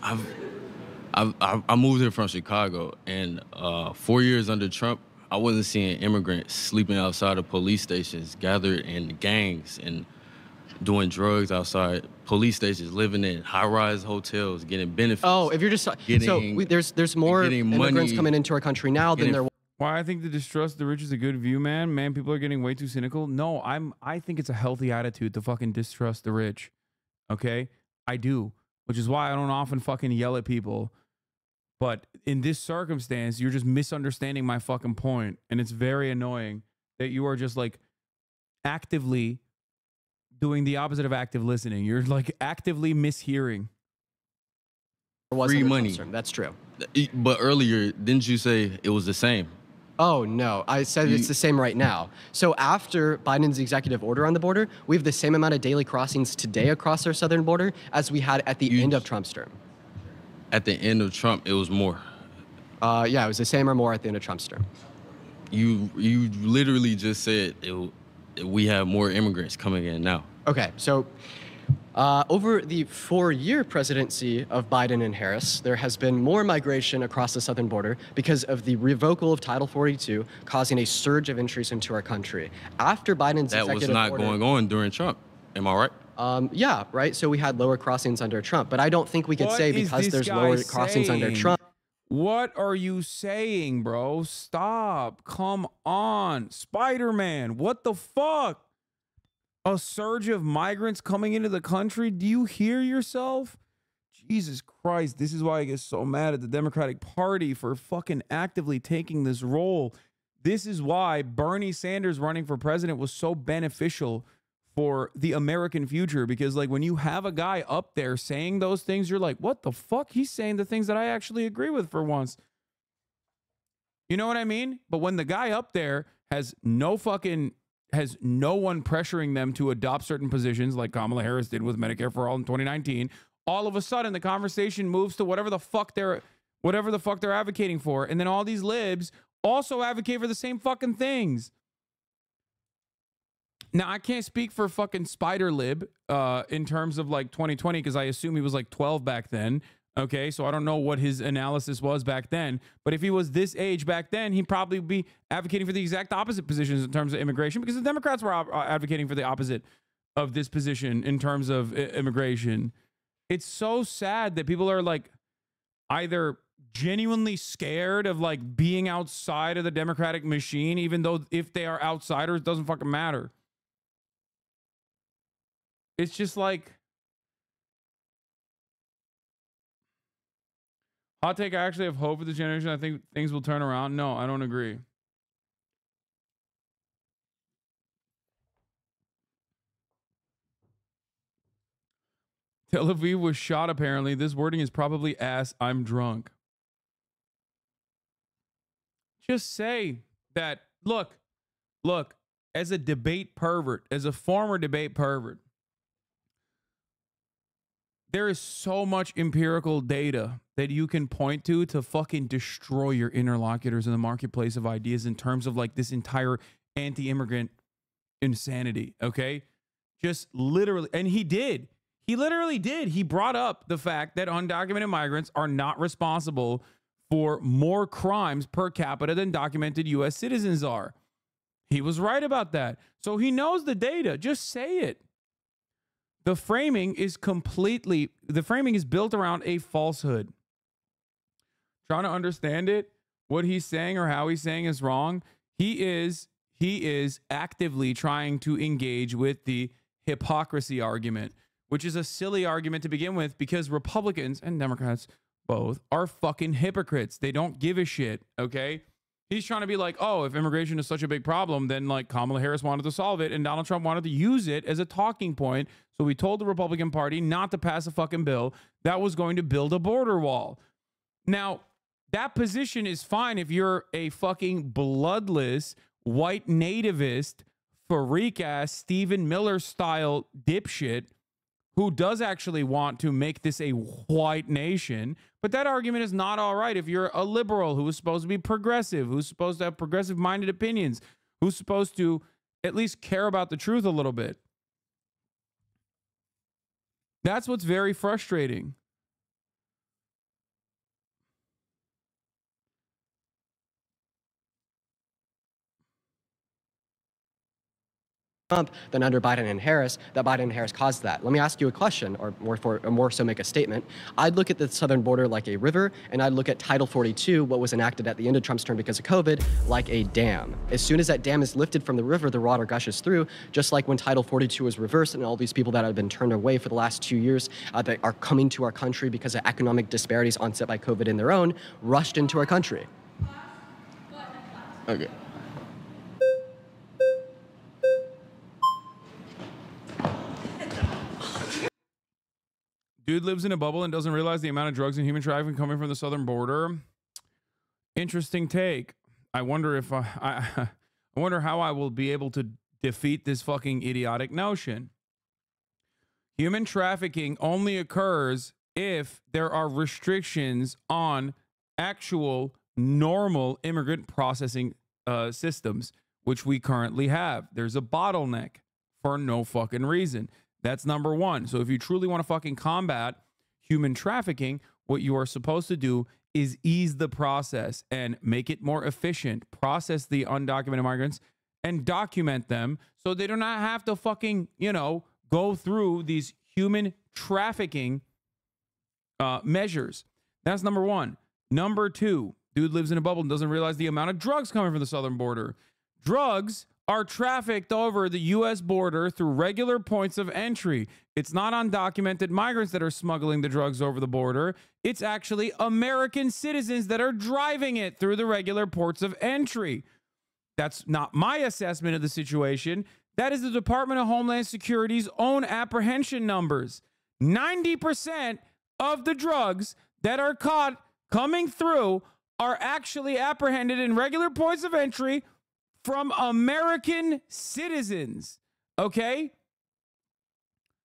I moved here from Chicago, and 4 years under Trump, I wasn't seeing immigrants sleeping outside of police stations, gathered in gangs, and doing drugs outside police stations, living in high-rise hotels, getting benefits. Oh, if you're just there's more immigrants coming into our country now than there were. Why I think the distrust of the rich is a good view, man. Man, people are getting way too cynical. No, I think it's a healthy attitude to fucking distrust the rich. Okay? I do. Which is why I don't often fucking yell at people. But in this circumstance, you're just misunderstanding my fucking point. And it's very annoying that you are just like actively doing the opposite of active listening. You're like actively mishearing. Free money. That's true. But earlier, didn't you say it was the same? Oh, no. I said it's the same right now. So after Biden's executive order on the border, we have the same amount of daily crossings today across our southern border as we had at the end of Trump's term. At the end of Trump, it was more. Yeah, it was the same or more at the end of Trump's term. You literally just said we have more immigrants coming in now. Okay, so over the 4-year presidency of Biden and Harris, there has been more migration across the southern border because of the revocal of Title 42, causing a surge of entries into our country. After Biden's that was not going on during Trump. Am I right? Yeah, right. So we had lower crossings under Trump, but I don't think we could say because there's lower crossings under Trump. What are you saying, bro? Stop. Come on. Spider-Man, what the fuck? A surge of migrants coming into the country? Do you hear yourself? Jesus Christ, this is why I get so mad at the Democratic Party for fucking actively taking this role. This is why Bernie Sanders running for president was so beneficial for the American future, because like when you have a guy up there saying those things, you're like, what the fuck? He's saying the things that I actually agree with for once. You know what I mean? But when the guy up there has no one pressuring them to adopt certain positions like Kamala Harris did with Medicare for All in 2019, all of a sudden the conversation moves to whatever the fuck they're advocating for. And then all these libs also advocate for the same fucking things. Now, I can't speak for fucking Spider Lib in terms of like 2020, because I assume he was like 12 back then. Okay, so I don't know what his analysis was back then. But if he was this age back then, he'd probably be advocating for the exact opposite positions in terms of immigration, because the Democrats were advocating for the opposite of this position in terms of immigration. It's so sad that people are like either genuinely scared of like being outside of the Democratic machine, even though if they are outsiders, it doesn't fucking matter. It's just like, hot take, I actually have hope for this generation. I think things will turn around. No, I don't agree. Tel Aviv was shot, apparently. This wording is probably ass, I'm drunk. Just say that, look, as a debate pervert, as a former debate pervert, there is so much empirical data that you can point to fucking destroy your interlocutors in the marketplace of ideas in terms of like this entire anti-immigrant insanity, okay? Just literally, and he did. He literally did. He brought up the fact that undocumented migrants are not responsible for more crimes per capita than documented U.S. citizens are. He was right about that. So he knows the data. Just say it. The framing is built around a falsehood. Trying to understand it, what he's saying or how he's saying is wrong. He is actively trying to engage with the hypocrisy argument, which is a silly argument to begin with because Republicans and Democrats both are fucking hypocrites. They don't give a shit, okay? He's trying to be like, oh, if immigration is such a big problem, then like Kamala Harris wanted to solve it and Donald Trump wanted to use it as a talking point. So we told the Republican Party not to pass a fucking bill that was going to build a border wall. Now, that position is fine if you're a fucking bloodless, white nativist, freak-ass Stephen Miller style dipshit who does actually want to make this a white nation. But that argument is not all right if you're a liberal who is supposed to be progressive, who's supposed to have progressive-minded opinions, who's supposed to at least care about the truth a little bit. That's what's very frustrating. Trump than under Biden and Harris, that Biden and Harris caused that. Let me ask you a question, or more so make a statement. I'd look at the southern border like a river, and I'd look at Title 42, what was enacted at the end of Trump's term because of COVID, like a dam. As soon as that dam is lifted from the river, the water gushes through, just like when Title 42 was reversed and all these people that have been turned away for the last 2 years that are coming to our country because of economic disparities onset by COVID in their own, rushed into our country. Okay. Dude lives in a bubble and doesn't realize the amount of drugs and human trafficking coming from the southern border. Interesting take. I wonder if I wonder how I will be able to defeat this fucking idiotic notion. Human trafficking only occurs if there are restrictions on actual normal immigrant processing systems, which we currently have. There's a bottleneck for no fucking reason. That's number one. So if you truly want to fucking combat human trafficking, what you are supposed to do is ease the process and make it more efficient, process the undocumented migrants and document them so they do not have to fucking, go through these human trafficking measures. That's number one. Number two, dude lives in a bubble and doesn't realize the amount of drugs coming from the southern border. Drugs are trafficked over the U.S. border through regular points of entry. It's not undocumented migrants that are smuggling the drugs over the border. It's actually American citizens that are driving it through the regular ports of entry. That's not my assessment of the situation. That is the Department of Homeland Security's own apprehension numbers. 90% of the drugs that are caught coming through are actually apprehended in regular points of entry from American citizens, okay?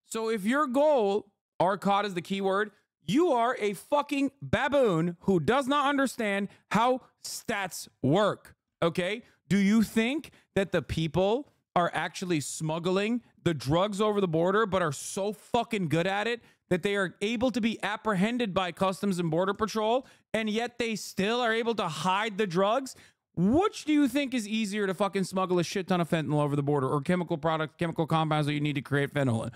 So if your goal, are caught is the key word, you are a fucking baboon who does not understand how stats work, okay? Do you think that the people are actually smuggling the drugs over the border but are so fucking good at it that they are able to be apprehended by Customs and Border Patrol and yet they still are able to hide the drugs? Which do you think is easier to fucking smuggle a shit ton of fentanyl over the border or chemical products, chemical compounds that you need to create fentanyl?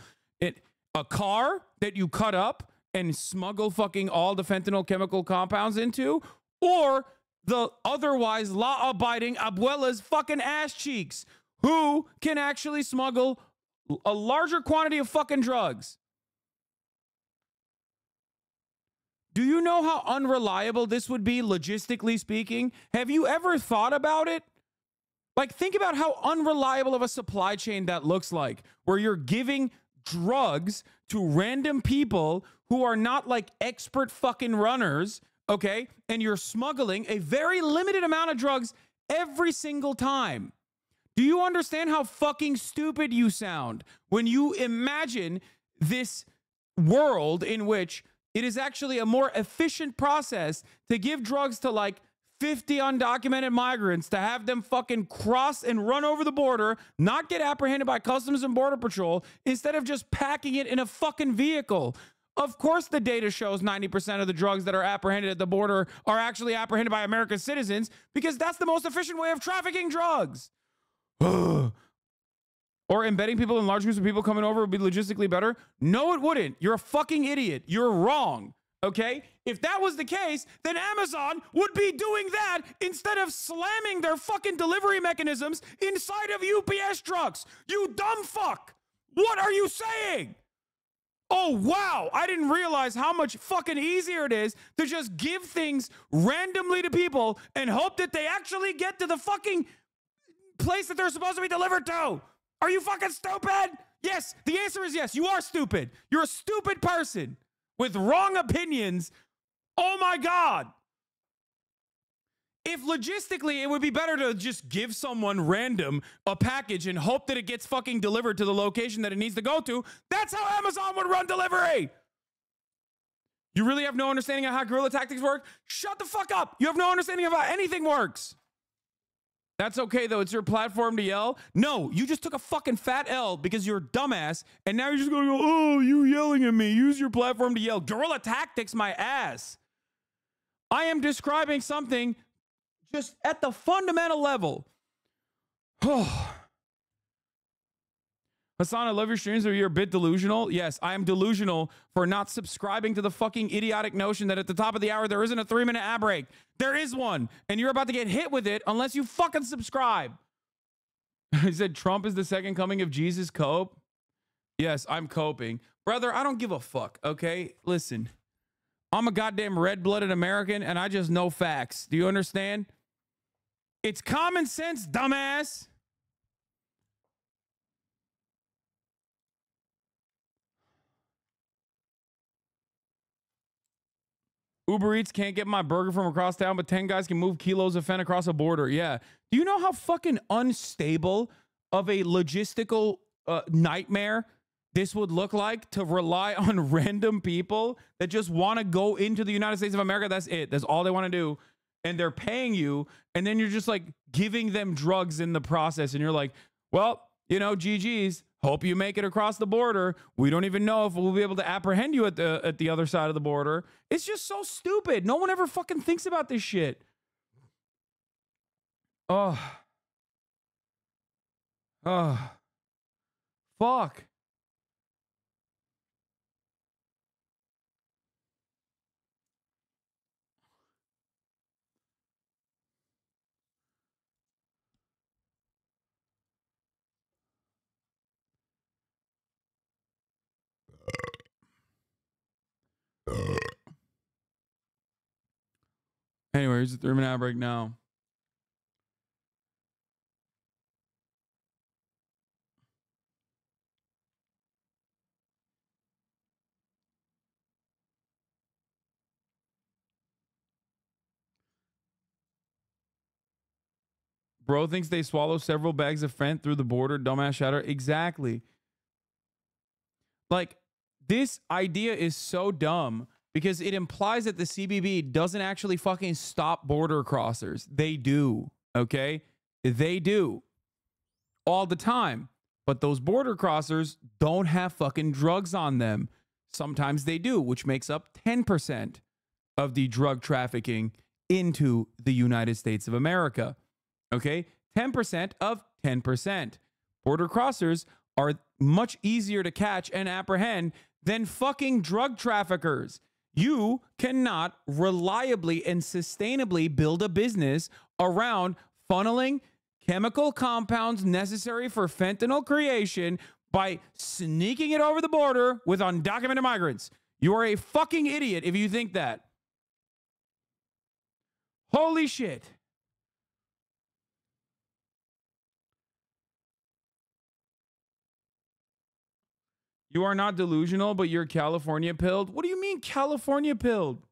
A car that you cut up and smuggle fucking all the fentanyl chemical compounds into, or the otherwise law-abiding abuela's fucking ass cheeks who can actually smuggle a larger quantity of fucking drugs? Do you know how unreliable this would be, logistically speaking? Have you ever thought about it? Like, think about how unreliable of a supply chain that looks like, where you're giving drugs to random people who are not like expert fucking runners, okay? And you're smuggling a very limited amount of drugs every single time. Do you understand how fucking stupid you sound when you imagine this world in which it is actually a more efficient process to give drugs to like 50 undocumented migrants, to have them fucking cross and run over the border, not get apprehended by Customs and Border Patrol, instead of just packing it in a fucking vehicle? Of course, the data shows 90% of the drugs that are apprehended at the border are actually apprehended by American citizens, because that's the most efficient way of trafficking drugs. Or embedding people in large groups of people coming over would be logistically better? No, it wouldn't. You're a fucking idiot. You're wrong. Okay? If that was the case, then Amazon would be doing that instead of slamming their fucking delivery mechanisms inside of UPS trucks. You dumb fuck. What are you saying? Oh, wow. I didn't realize how much fucking easier it is to just give things randomly to people and hope that they actually get to the fucking place that they're supposed to be delivered to. Are you fucking stupid? Yes, the answer is yes. You are stupid. You're a stupid person with wrong opinions. Oh my God. If logistically it would be better to just give someone random a package and hope that it gets fucking delivered to the location that it needs to go to, that's how Amazon would run delivery. You really have no understanding of how guerrilla tactics work? Shut the fuck up. You have no understanding of how anything works. That's okay, though. It's your platform to yell. No, you just took a fucking fat L because you're a dumbass, and now you're just going to go, oh, you yelling at me. Use your platform to yell. Guerrilla tactics, my ass. I am describing something just at the fundamental level. Hasan, I love your streams. Are you a bit delusional? Yes, I am delusional for not subscribing to the fucking idiotic notion that at the top of the hour there isn't a 3-minute ad break. There is one, and you're about to get hit with it unless you fucking subscribe. He said Trump is the second coming of Jesus. Cope. Yes, I'm coping. Brother, I don't give a fuck, okay? Listen, I'm a goddamn red-blooded American, and I just know facts. Do you understand? It's common sense, dumbass. Uber Eats can't get my burger from across town, but 10 guys can move kilos of fent across a border. Yeah. Do you know how fucking unstable of a logistical nightmare this would look like, to rely on random people that just want to go into the United States of America? That's it. That's all they want to do. And they're paying you. And then you're just like giving them drugs in the process. And you're like, well, you know, GG's. Hope you make it across the border. We don't even know if we'll be able to apprehend you at the other side of the border. It's just so stupid. No one ever fucking thinks about this shit. Oh. Fuck. Anyway, here's a 3-minute ad break now. Bro thinks they swallow several bags of fent through the border. Dumbass shatter. Exactly. Like, this idea is so dumb because it implies that the CBP doesn't actually fucking stop border crossers. They do. Okay? They do. All the time. But those border crossers don't have fucking drugs on them. Sometimes they do, which makes up 10% of the drug trafficking into the United States of America. Okay? 10% of 10%. Border crossers are much easier to catch and apprehend than fucking drug traffickers. You cannot reliably and sustainably build a business around funneling chemical compounds necessary for fentanyl creation by sneaking it over the border with undocumented migrants. You are a fucking idiot if you think that. Holy shit. You are not delusional, but you're California pilled. What do you mean California pilled?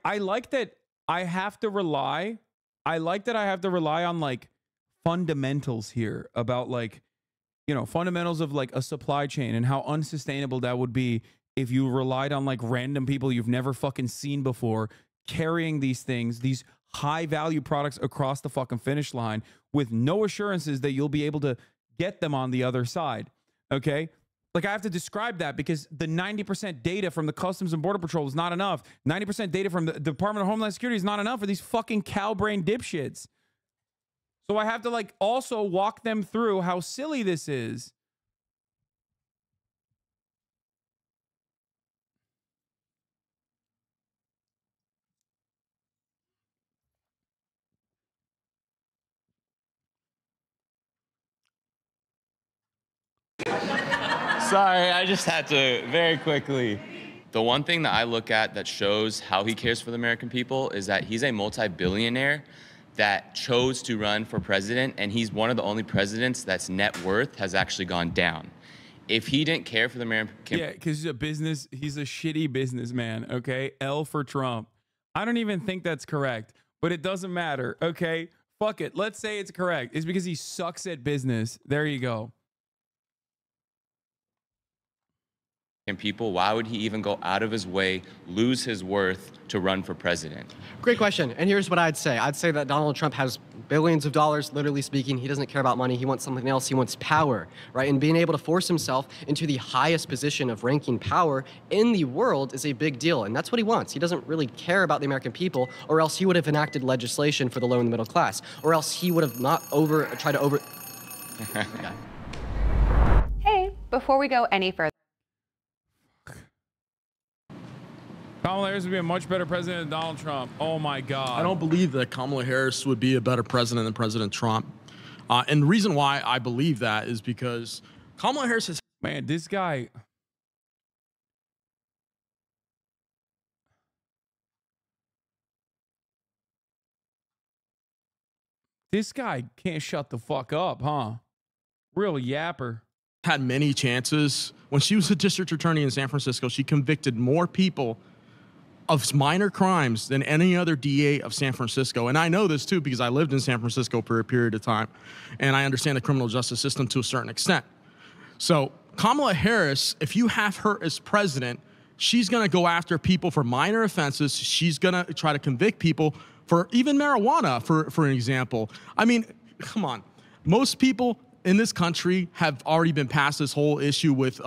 I like that I have to rely. I like that I have to rely on like fundamentals here about like, you know, fundamentals of like a supply chain and how unsustainable that would be if you relied on like random people you've never fucking seen before carrying these things, these high value products across the fucking finish line with no assurances that you'll be able to get them on the other side. Okay. Like I have to describe that because the 90% data from the Customs and Border Patrol is not enough. 90% data from the Department of Homeland Security is not enough for these fucking cow brain dipshits. So I have to like also walk them through how silly this is. Sorry, I just had to very quickly. The one thing that I look at that shows how he cares for the American people is that he's a multi-billionaire that chose to run for president, and he's one of the only presidents that's net worth has actually gone down. If he didn't care for the American... Yeah, because he's a shitty businessman, okay? L for Trump. I don't even think that's correct, but it doesn't matter, okay? Fuck it. Let's say it's correct. It's because he sucks at business. There you go. And people, why would he even go out of his way, lose his worth to run for president? Great question. And here's what I'd say. I'd say that Donald Trump has billions of dollars, literally speaking. He doesn't care about money. He wants something else. He wants power, right? And being able to force himself into the highest position of ranking power in the world is a big deal. And that's what he wants. He doesn't really care about the American people, or else he would have enacted legislation for the low and the middle class, or else he would have not tried to over... Okay. Hey, before we go any further, Kamala Harris would be a much better president than Donald Trump. Oh my God. I don't believe that Kamala Harris would be a better president than President Trump. And the reason why I believe that is because Kamala Harris has... Man, this guy... This guy can't shut the fuck up, huh? Real yapper. Had many chances. When she was a district attorney in San Francisco, she convicted more people of minor crimes than any other DA of San Francisco. And I know this too because I lived in San Francisco for a period of time, and I understand the criminal justice system to a certain extent. So Kamala Harris, if you have her as president, she's gonna go after people for minor offenses. She's gonna try to convict people for even marijuana, for an example. I mean, come on. Most people in this country have already been past this whole issue with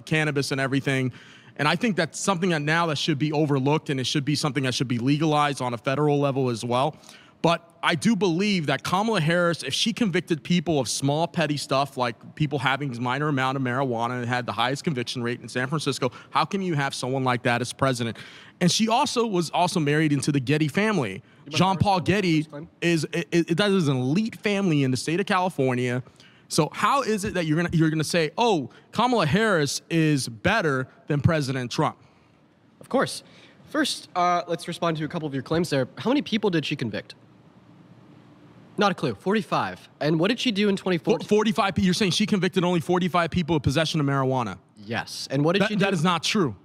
cannabis and everything. And I think that's something that now that should be overlooked, and it should be something that should be legalized on a federal level as well. But I do believe that Kamala Harris, if she convicted people of small, petty stuff like people having a minor amount of marijuana and had the highest conviction rate in San Francisco, how can you have someone like that as president? And she also was married into the Getty family. John Paul Getty is an elite family in the state of California. So how is it that you're gonna say, oh, Kamala Harris is better than President Trump? Of course. First, let's respond to a couple of your claims there. How many people did she convict? Not a clue. 45. And what did she do in 2014? 45. You're saying she convicted only 45 people of possession of marijuana? Yes. And what did she do? That is not true.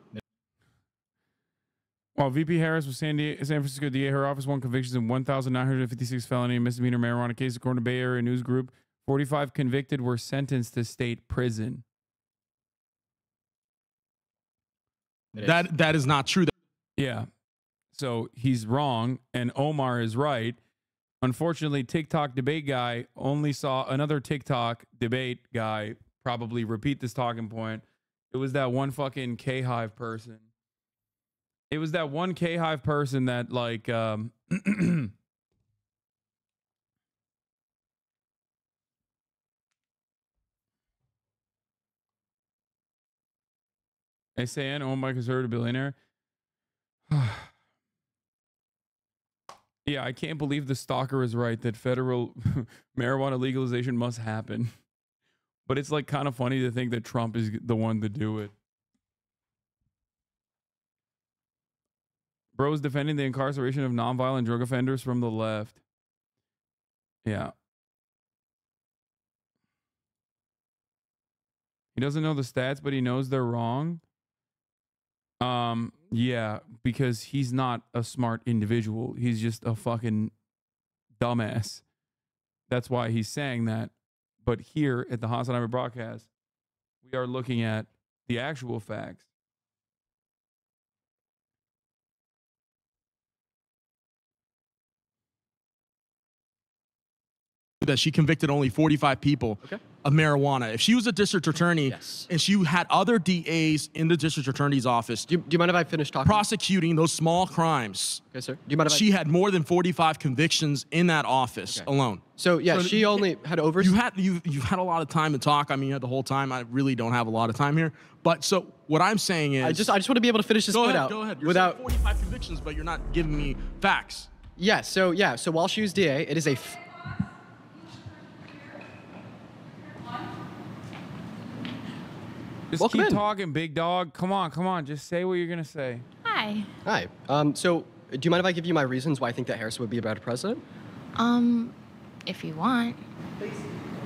While VP Harris was San Francisco DA, her office won convictions in 1,956 felony and misdemeanor marijuana cases, according to Bay Area News Group. 45 convicted were sentenced to state prison. That is not true. Yeah. So he's wrong and Omar is right. Unfortunately, TikTok debate guy only saw another TikTok debate guy probably repeat this talking point. It was that one fucking K-Hive person. It was that one K-Hive person that like SAN owned by conservative billionaire. Yeah, I can't believe the stalker is right that federal marijuana legalization must happen. But it's like kind of funny to think that Trump is the one to do it. Bros defending the incarceration of nonviolent drug offenders from the left. Yeah. doesn't know the stats, but he knows they're wrong. Yeah, because he's not a smart individual. He's just a fucking dumbass. That's why he's saying that. But here at the Hasanabi broadcast, we are looking at the actual facts. That she convicted only 45 people of marijuana. If she was a district attorney and she had other DAs in the district attorney's office, do you mind if I finish talking? Prosecuting those small crimes. Okay, sir. Do you mind if she had more than 45 convictions in that office alone. So yeah, she only had over. You've had a lot of time to talk. I mean, you had the whole time. I really don't have a lot of time here. But so what I'm saying is, I just want to be able to finish this point out. Go ahead. You're saying 45 convictions, but you're not giving me facts. Yeah. So while she was DA, it is a. Just keep talking, big dog. Come on. Just say what you're going to say. Hi. Hi. So do you mind if I give you my reasons why I think that Harris would be a better president? If you want.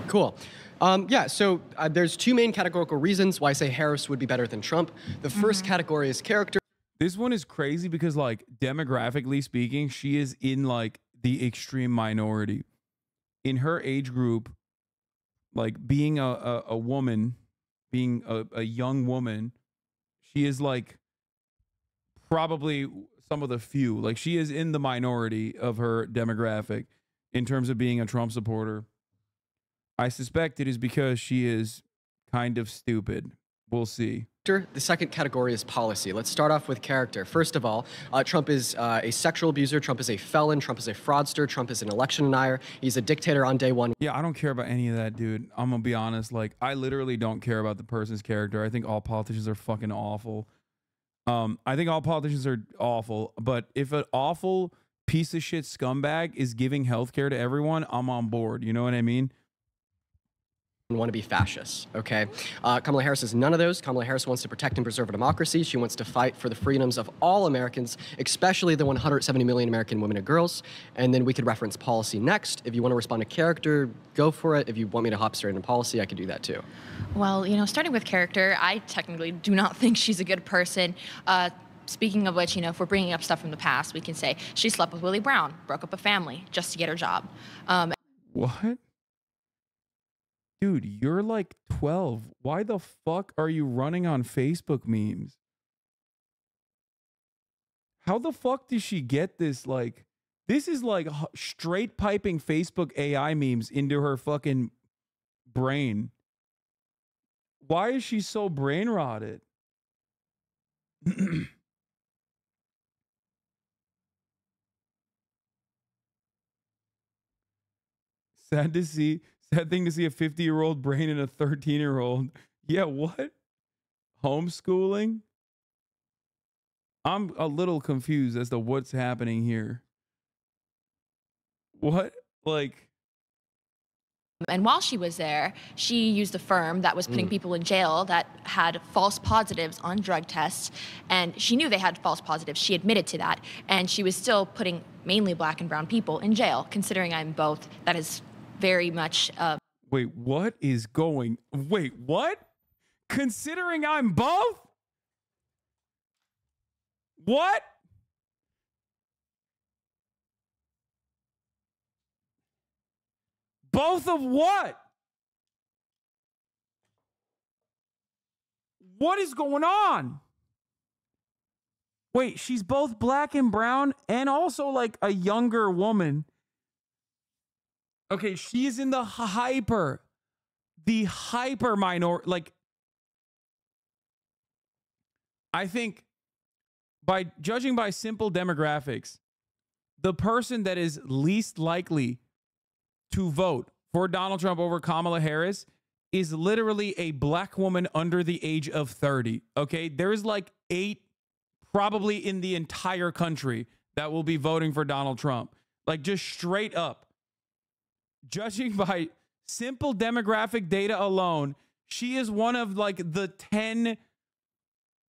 Cool. Yeah, so there's two main categorical reasons why I say Harris would be better than Trump. The first category is character. This one is crazy because, like, demographically speaking, she is in, like, the extreme minority. In her age group, like, being a woman... being a young woman, she is like probably some of the few. Like, she is in the minority of her demographic in terms of being a Trump supporter. I suspect it is because she is kind of stupid. We'll see. The second category is policy. Let's start off with character. First of all, Trump is a sexual abuser. Trump is a felon. Trump is a fraudster. Trump is an election denier. He's a dictator on day one. Yeah, I don't care about any of that, dude. I'm gonna be honest. Like, I literally don't care about the person's character. I think all politicians are fucking awful. I think all politicians are awful. But if an awful piece of shit scumbag is giving healthcare to everyone, I'm on board. You know what I mean? Want to be fascists, okay? Kamala Harris is none of those. Kamala Harris wants to protect and preserve a democracy. She wants to fight for the freedoms of all Americans, especially the 170 million American women and girls. And then we could reference policy next. If you want to respond to character, go for it. If you want me to hop straight into policy, I could do that too. Well, starting with character, I technically do not think she's a good person. Speaking of which, if we're bringing up stuff from the past, we can say she slept with Willie Brown, broke up a family just to get her job. What? Dude, you're like 12. Why the fuck are you running on Facebook memes? How the fuck did she get this? Like, this is like straight piping Facebook AI memes into her fucking brain. Why is she so brain rotted? Sad thing to see a 50-year-old brain in a 13-year-old. Yeah, what? Homeschooling? I'm a little confused as to what's happening here. What? Like... And while she was there, she used a firm that was putting people in jail that had false positives on drug tests. And she knew they had false positives. She admitted to that. And she was still putting mainly black and brown people in jail, considering I'm both. That is very much... Wait, what is going... Wait, what? Considering I'm both? What? Both of what? What is going on? Wait, she's both black and brown and also like a younger woman. Okay, she is in the hyper minor. Like, I think by judging by simple demographics, the person that is least likely to vote for Donald Trump over Kamala Harris is literally a black woman under the age of 30. Okay, there's like 8 probably in the entire country that will be voting for Donald Trump. Like, just straight up. Judging by simple demographic data alone, she is one of like the 10,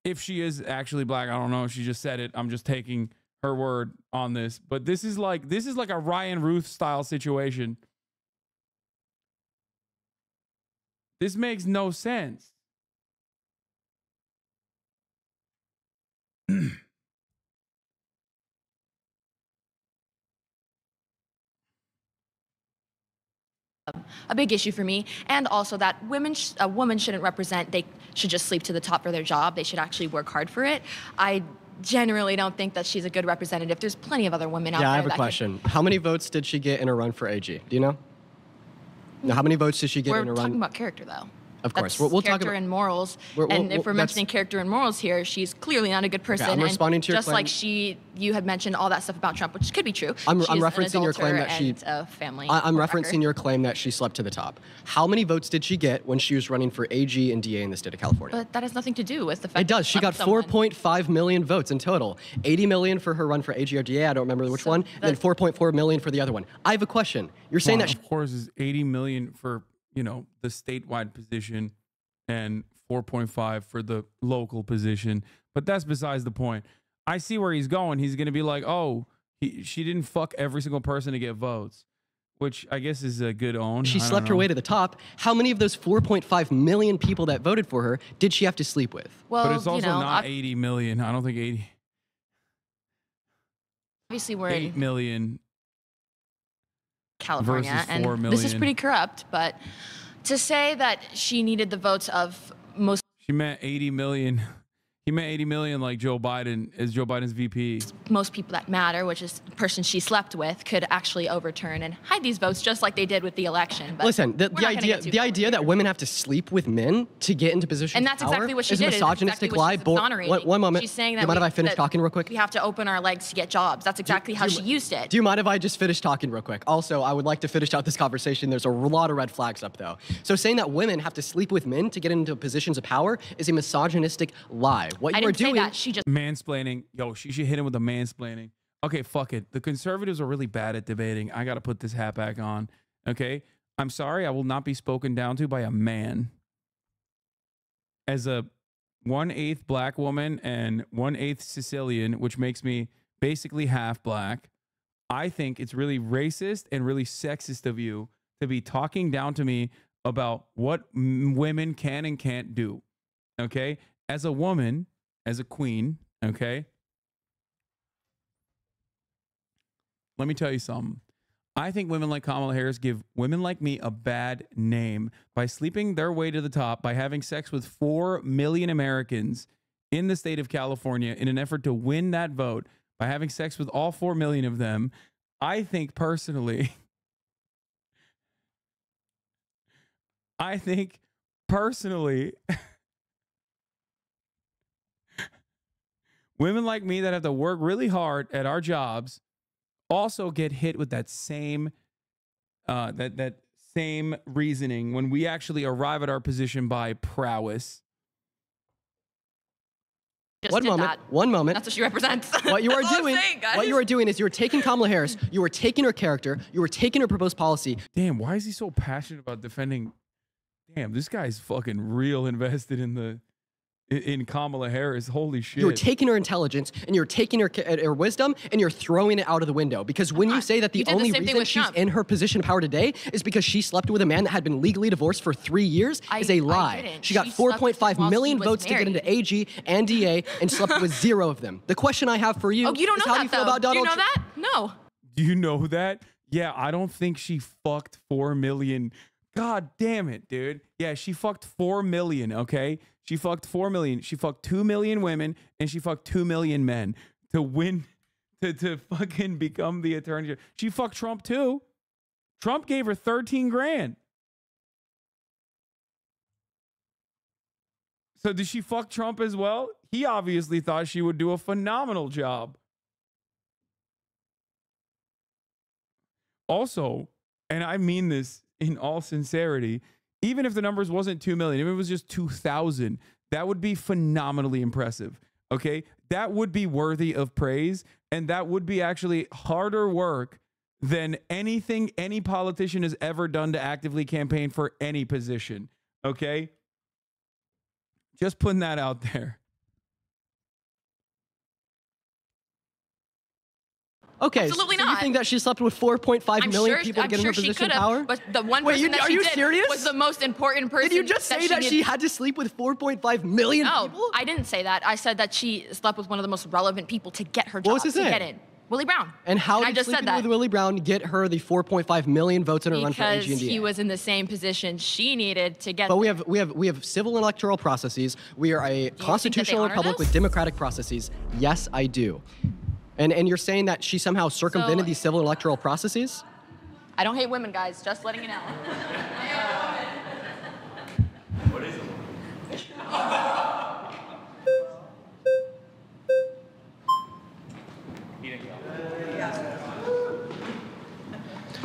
if she is actually black, I don't know. She just said it. I'm just taking her word on this. But this is like a Ryan Ruth style situation. This makes no sense. A big issue for me, and also that a woman shouldn't represent, they should just sleep to the top for their job. They should actually work hard for it. I generally don't think that she's a good representative. There's plenty of other women out there. Yeah, I have a question. How many votes did she get in a run for AG? Do you know? Now, how many votes did she get in a run? We're talking about character, though. Of course. That's We'll character talk about and morals. And if we're mentioning character and morals here, she's clearly not a good person. Okay, I'm responding to your just claim. like you had mentioned all that stuff about Trump, which could be true. I'm She's referencing your claim that she. and a family. I'm referencing record. your claim that she slept to the top. How many votes did she get when she was running for AG and DA in the state of California? But that has nothing to do with the fact. It does. that She got someone- 4.5 million votes in total. 80 million for her run for AG or DA. I don't remember which one. And then 4.4 million for the other one. I have a question. You're saying that. Of course, is 80 million for the statewide position, and 4.5 for the local position. But that's besides the point. I see where he's going. He's going to be like, oh, she didn't fuck every single person to get votes, which I guess is a good own. She slept her way to the top. How many of those 4.5 million people that voted for her did she have to sleep with? Well, but it's also not 80 million. I don't think 80. Obviously, we're 8 in million California, versus and 4 million. this is pretty corrupt. But to say that she needed the votes of most. She meant 80 million. He meant 80 million like Joe Biden as Joe Biden's VP. Most people that matter, which is the person she slept with, could actually overturn and hide these votes just like they did with the election. But listen, the idea that women have to sleep with men to get into positions and that's of power exactly what she is did. a misogynistic lie. One moment. She's saying that do you mind if I finish talking real quick? We have to open our legs to get jobs. That's exactly how she used it. Do you mind if I just finish talking real quick? Also, I would like to finish out this conversation. There's a lot of red flags up, though. So saying that women have to sleep with men to get into positions of power is a misogynistic lie. What you are doing. She just mansplaining. Yo, she should hit him with a mansplaining. Okay, fuck it. The conservatives are really bad at debating. I got to put this hat back on. Okay? I'm sorry. I will not be spoken down to by a man. As a 1/8 black woman and 1/8 Sicilian, which makes me basically half black, I think it's really racist and really sexist of you to be talking down to me about what women can and can't do. Okay? As a woman, as a queen, okay? Let me tell you something. I think women like Kamala Harris give women like me a bad name by sleeping their way to the top, by having sex with 4 million Americans in the state of California in an effort to win that vote, by having sex with all 4 million of them. I think personally, women like me that have to work really hard at our jobs also get hit with that same that same reasoning when we actually arrive at our position by prowess. One moment. That's what she represents. What you are doing, what you are doing is you're taking Kamala Harris, you are taking her character, you are taking her proposed policy. Damn, why is he so passionate about defending? Damn, this guy's fucking real invested in Kamala Harris. Holy shit. You're taking her intelligence and you're taking her wisdom and you're throwing it out of the window. Because when you say that the only reason she's in her position of power today is because she slept with a man that had been legally divorced for 3 years is a lie. She got 4.5 million votes to get into AG and DA and slept with 0 of them. The question I have for you, you don't is know how that, do you feel though. about Donald Do you know Trump? that? No. Do you know that? Yeah, I don't think she fucked 4 million. God damn it, dude. Yeah, she fucked 4 million, okay? She fucked 4 million. She fucked 2 million women and she fucked 2 million men to win, to fucking become the attorney general. She fucked Trump too. Trump gave her 13 grand. So did she fuck Trump as well? He obviously thought she would do a phenomenal job. Also, and I mean this in all sincerity, even if the numbers wasn't 2 million, if it was just 2,000, that would be phenomenally impressive. Okay? That would be worthy of praise. And that would be actually harder work than anything any politician has ever done to actively campaign for any position. Okay? Just putting that out there. Okay, Absolutely so not. you think that she slept with 4.5 million sure, people to I'm get in sure her she position could of have, power? but the one Wait, person that are she you did serious? was the most important person. Did you just say that she had to sleep with 4.5 million people? No, I didn't say that. I said that she slept with one of the most relevant people to get her job, What was his to name? get in. Willie Brown. And how I did just sleeping said that. with Willie Brown get her the 4.5 million votes in her run for Because AG&DA? he was in the same position she needed to get But there. we have civil and electoral processes. We are a constitutional honor republic this? with democratic processes. Yes, I do. And you're saying that she somehow circumvented these civil and electoral processes? I don't hate women, guys. Just letting you know. What is it?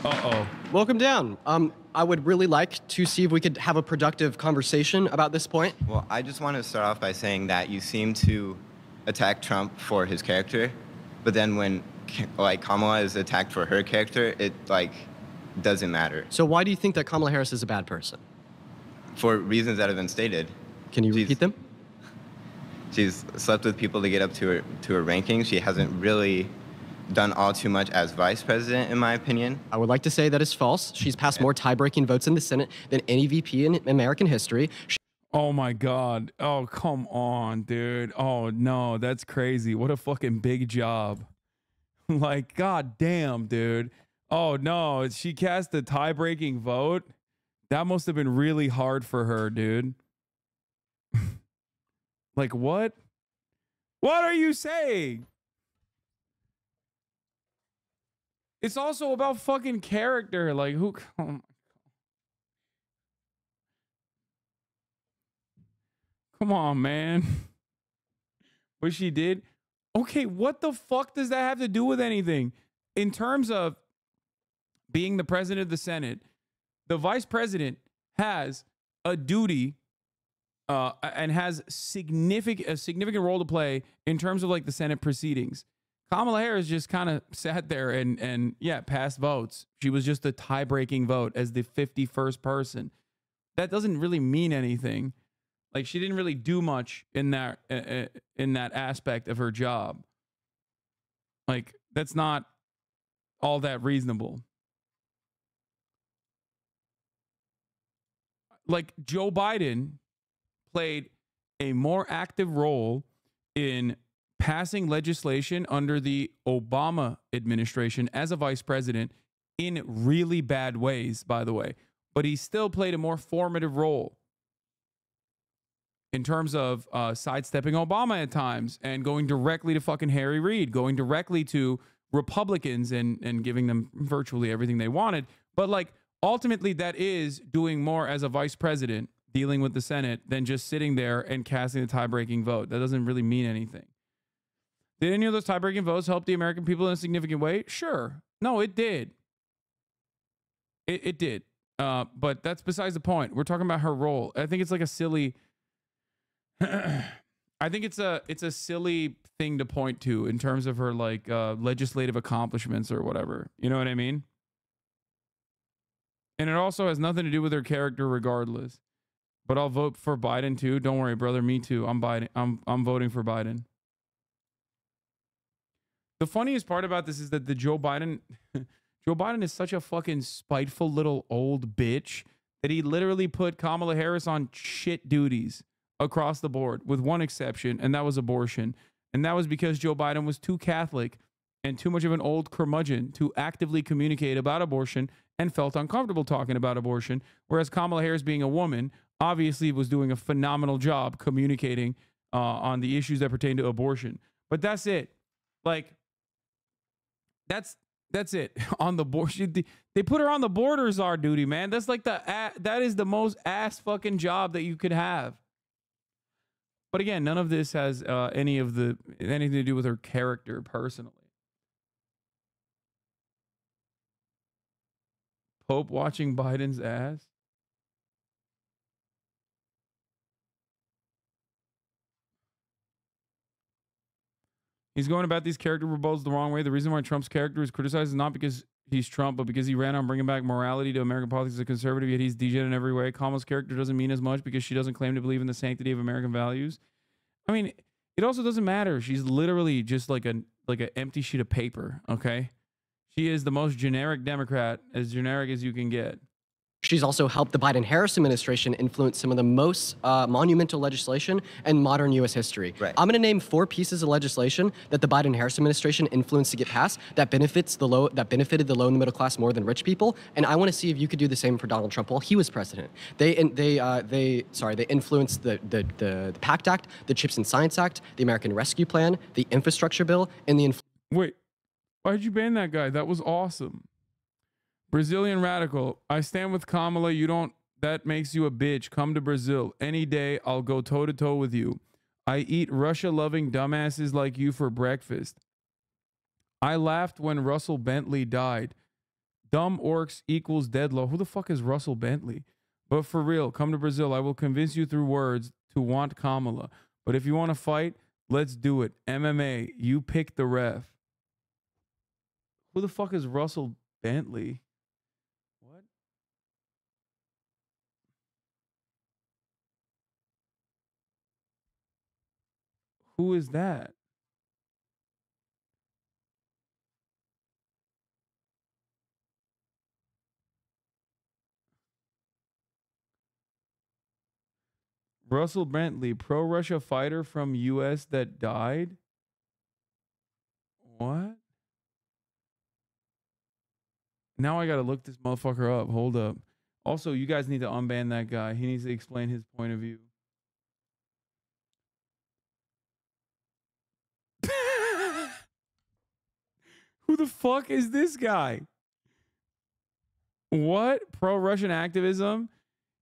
Uh-oh. Welcome down. I would really like to see if we could have a productive conversation about this point. Well, I just want to start off by saying that you seem to attack Trump for his character, but then when like Kamala is attacked for her character, it like doesn't matter. So why do you think that Kamala Harris is a bad person? For reasons that have been stated. Can you repeat them? She's slept with people to get up to her ranking. She hasn't really done all too much as vice president, in my opinion. I would like to say that is false. She's passed more tie-breaking votes in the Senate than any VP in American history. Oh my God. Oh, come on, dude. Oh no, that's crazy. What a fucking big job. Like, god damn, dude. Oh no, she cast a tie-breaking vote. That must have been really hard for her, dude. Like, what? What are you saying? It's also about fucking character. Like, who? Oh my. Come on, man. What she did? Okay, what the fuck does that have to do with anything? In terms of being the president of the Senate, the vice president has a duty and has a significant role to play in terms of like the Senate proceedings. Kamala Harris just kind of sat there and yeah, passed votes. She was just a tie-breaking vote as the 51st person. That doesn't really mean anything. Like, she didn't really do much in that aspect of her job. Like, that's not all that reasonable. Like, Joe Biden played a more active role in passing legislation under the Obama administration as a vice president in really bad ways, by the way. But he still played a more formative role in terms of sidestepping Obama at times and going directly to fucking Harry Reid, going directly to Republicans and giving them virtually everything they wanted. But like, ultimately, that is doing more as a vice president dealing with the Senate than just sitting there and casting a tie-breaking vote. That doesn't really mean anything. Did any of those tie-breaking votes help the American people in a significant way? Sure. No, it did. It did. But that's besides the point. We're talking about her role. I think it's like a silly... I think it's a silly thing to point to in terms of her like legislative accomplishments or whatever. You know what I mean? And it also has nothing to do with her character regardless. But I'll vote for Biden too. Don't worry, brother. Me too. I'm Biden. I'm voting for Biden. The funniest part about this is that the Joe Biden is such a fucking spiteful little old bitch that he literally put Kamala Harris on shit duties across the board, with one exception, and that was abortion. And that was because Joe Biden was too Catholic and too much of an old curmudgeon to actively communicate about abortion and felt uncomfortable talking about abortion, whereas Kamala Harris, being a woman, obviously was doing a phenomenal job communicating on the issues that pertain to abortion. But that's it. Like, that's it. On the board, they put her on the border czar duty, man. That's like that is the most ass fucking job that you could have. But again, none of this has anything to do with her character personally. Pope watching Biden's ass. He's going about these character rebutals the wrong way. The reason why Trump's character is criticized is not because he's Trump, but because he ran on bringing back morality to American politics as a conservative, yet he's degenerate in every way. Kamala's character doesn't mean as much because she doesn't claim to believe in the sanctity of American values. I mean, it also doesn't matter. She's literally just like like an empty sheet of paper. Okay, she is the most generic Democrat, as generic as you can get. She's also helped the Biden-Harris administration influence some of the most monumental legislation in modern U.S. history. Right. I'm going to name 4 pieces of legislation that the Biden-Harris administration influenced to get passed that benefited the low and the middle class more than rich people. And I want to see if you could do the same for Donald Trump while he was president. They influenced the PACT Act, the Chips and Science Act, the American Rescue Plan, the Infrastructure Bill, and the. Wait, why'd you ban that guy? That was awesome. Brazilian radical. I stand with Kamala. You don't. That makes you a bitch. Come to Brazil. Any day, I'll go toe to toe with you. I eat Russia-loving dumbasses like you for breakfast. I laughed when Russell Bentley died. Dumb orcs equals dead low. Who the fuck is Russell Bentley? But for real, come to Brazil. I will convince you through words to want Kamala. But if you want to fight, let's do it. MMA. You pick the ref. Who the fuck is Russell Bentley? Who is that? Russell Bentley, pro-Russia fighter from U.S. that died? What? Now I gotta look this motherfucker up. Hold up. Also, you guys need to unban that guy. He needs to explain his point of view. Who the fuck is this guy? What? Pro-Russian activism?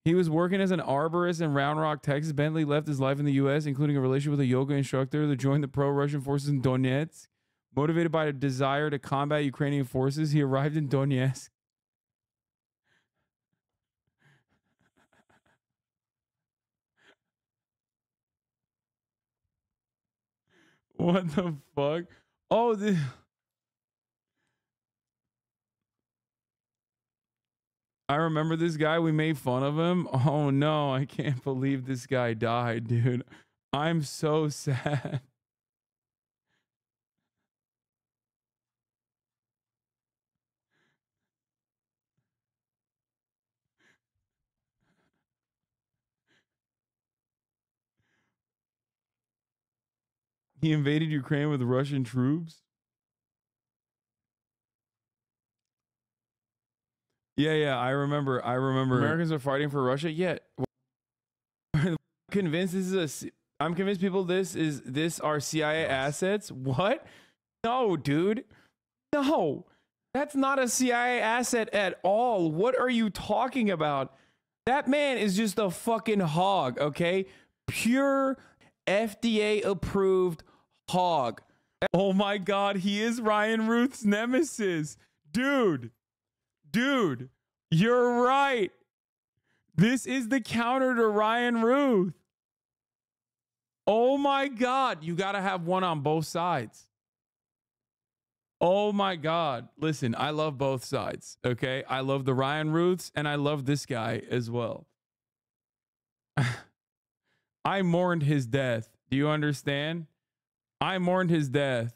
He was working as an arborist in Round Rock, Texas. Bentley left his life in the U.S., including a relationship with a yoga instructor, to join the pro-Russian forces in Donetsk. Motivated by a desire to combat Ukrainian forces, he arrived in Donetsk. What the fuck? Oh, this... I remember this guy. We made fun of him. Oh no, I can't believe this guy died, dude. I'm so sad. He invaded Ukraine with Russian troops. Yeah, I remember. Americans are fighting for Russia. Yeah. Convinced this is I'm convinced people this are CIA assets. What? No, dude. No. That's not a CIA asset at all. What are you talking about? That man is just a fucking hog, okay? Pure FDA approved hog. Oh my God, he is Ryan Ruth's nemesis. Dude, you're right. This is the counter to Ryan Ruth. Oh my God, you got to have one on both sides. Oh my God. Listen, I love both sides, okay? I love the Ryan Ruths and I love this guy as well. I mourned his death. Do you understand? I mourned his death.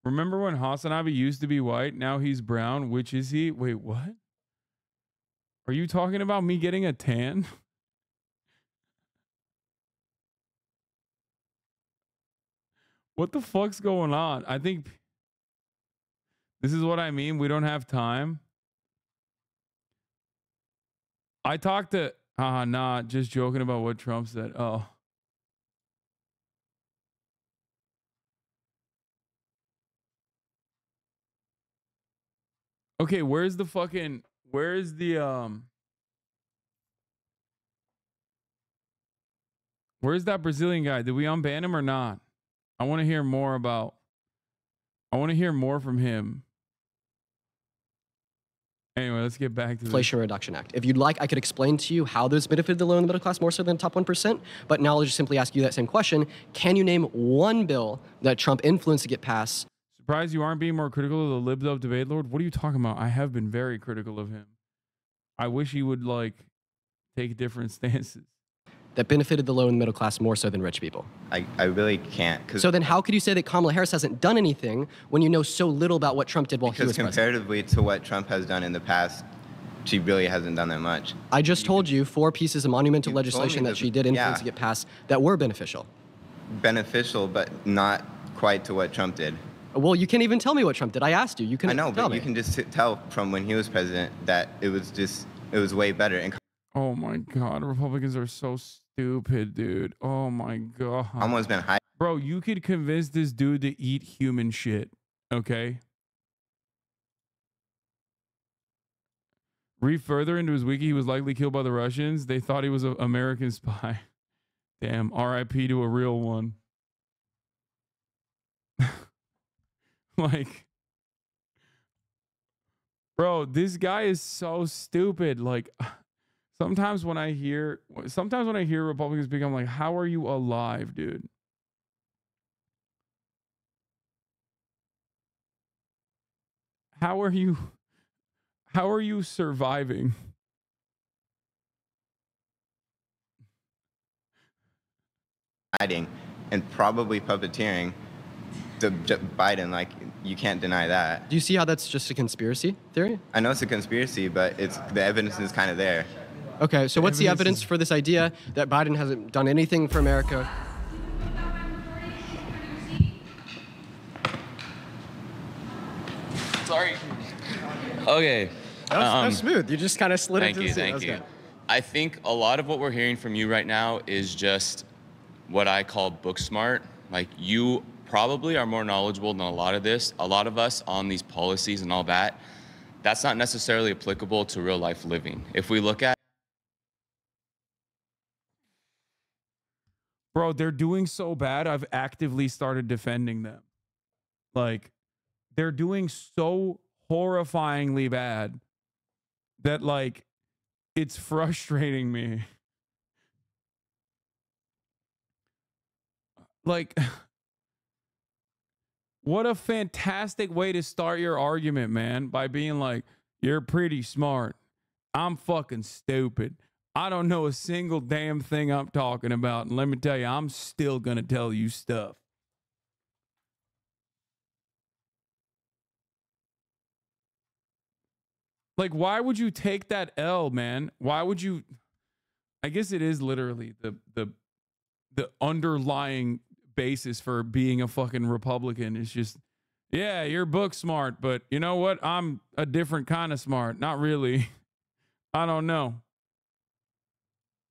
Remember when Hasanabi used to be white? Now he's brown. Which is he? Wait, what? Are you talking about me getting a tan? What the fuck's going on? I think this is what I mean. We don't have time. I talked to, nah, just joking about what Trump said. Oh. Okay, where's the where's that Brazilian guy? Did we unban him or not? I want to hear more from him. Anyway, let's get back to the Inflation Reduction Act. If you'd like, I could explain to you how those benefited the low and the middle class more so than the top 1%. But now I'll just simply ask you that same question. Can you name one bill that Trump influenced to get passed? Surprised you aren't being more critical of the libs of debate lord. What are you talking about? I have been very critical of him. I wish he would like take different stances. That benefited the low and middle class more so than rich people. I really can't. So then how could you say that Kamala Harris hasn't done anything when you know so little about what Trump did while he was president? Because comparatively to what Trump has done in the past, she really hasn't done that much. I just told you 4 pieces of monumental legislation that she did influence to get passed that were beneficial. Beneficial, but not quite to what Trump did. Well, you can't even tell me what Trump did. I asked you. You can I know, tell but me. you can just tell from when he was president that it was way better. And Oh my God, Republicans are so stupid, dude. Oh my God. Almost been high. Bro, you could convince this dude to eat human shit, okay? Read further into his wiki, he was likely killed by the Russians. They thought he was an American spy. Damn, RIP to a real one. Like, bro, this guy is so stupid. Like, sometimes when I hear Republicans speak, I'm like, how are you alive, dude? How are you surviving? Hiding and probably puppeteering to Biden, like, you can't deny that. Do you see how that's just a conspiracy theory? I know it's a conspiracy, but the evidence is kind of there. Okay, so what's the evidence for this idea that Biden hasn't done anything for America? Sorry. Okay. That was smooth. You just kind of slid into the scene. Thank you. I think a lot of what we're hearing from you right now is just what I call book smart. Like, you probably are more knowledgeable than a lot of us on these policies and all that. That's not necessarily applicable to real life living. If we look at Bro, they're doing so bad, I've actively started defending them. Like, they're doing so horrifyingly bad that, like, it's frustrating me. Like, what a fantastic way to start your argument, man, by being like, you're pretty smart. I'm fucking stupid. I don't know a single damn thing I'm talking about. And let me tell you, I'm still going to tell you stuff. Like, why would you take that L, man? Why would you? I guess it is literally the underlying basis for being a fucking Republican. It's just, yeah, you're book smart, but you know what? I'm a different kind of smart. Not really. I don't know.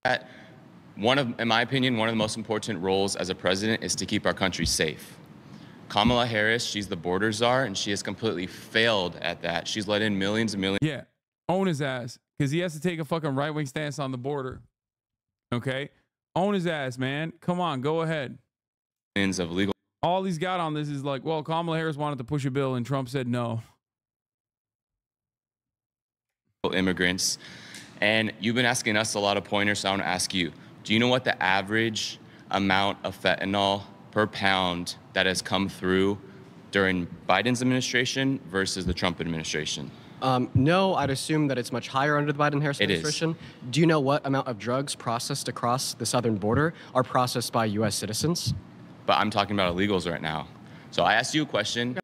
in my opinion, one of the most important roles as a president is to keep our country safe. Kamala Harris, she's the border czar, and she has completely failed at that. She's let in millions and millions. Yeah, own his ass, because he has to take a fucking right-wing stance on the border. Okay? Own his ass, man. Come on, go ahead. Of legal. All he's got on this is like, well, Kamala Harris wanted to push a bill, and Trump said no. Immigrants. And you've been asking us a lot of pointers, so I want to ask you, do you know what the average amount of fentanyl per pound that has come through during Biden's administration versus the Trump administration? No, I'd assume that it's much higher under the Biden-Harris administration. Do you know what amount of drugs processed across the southern border are processed by U.S. citizens? But I'm talking about illegals right now. So I asked you a question.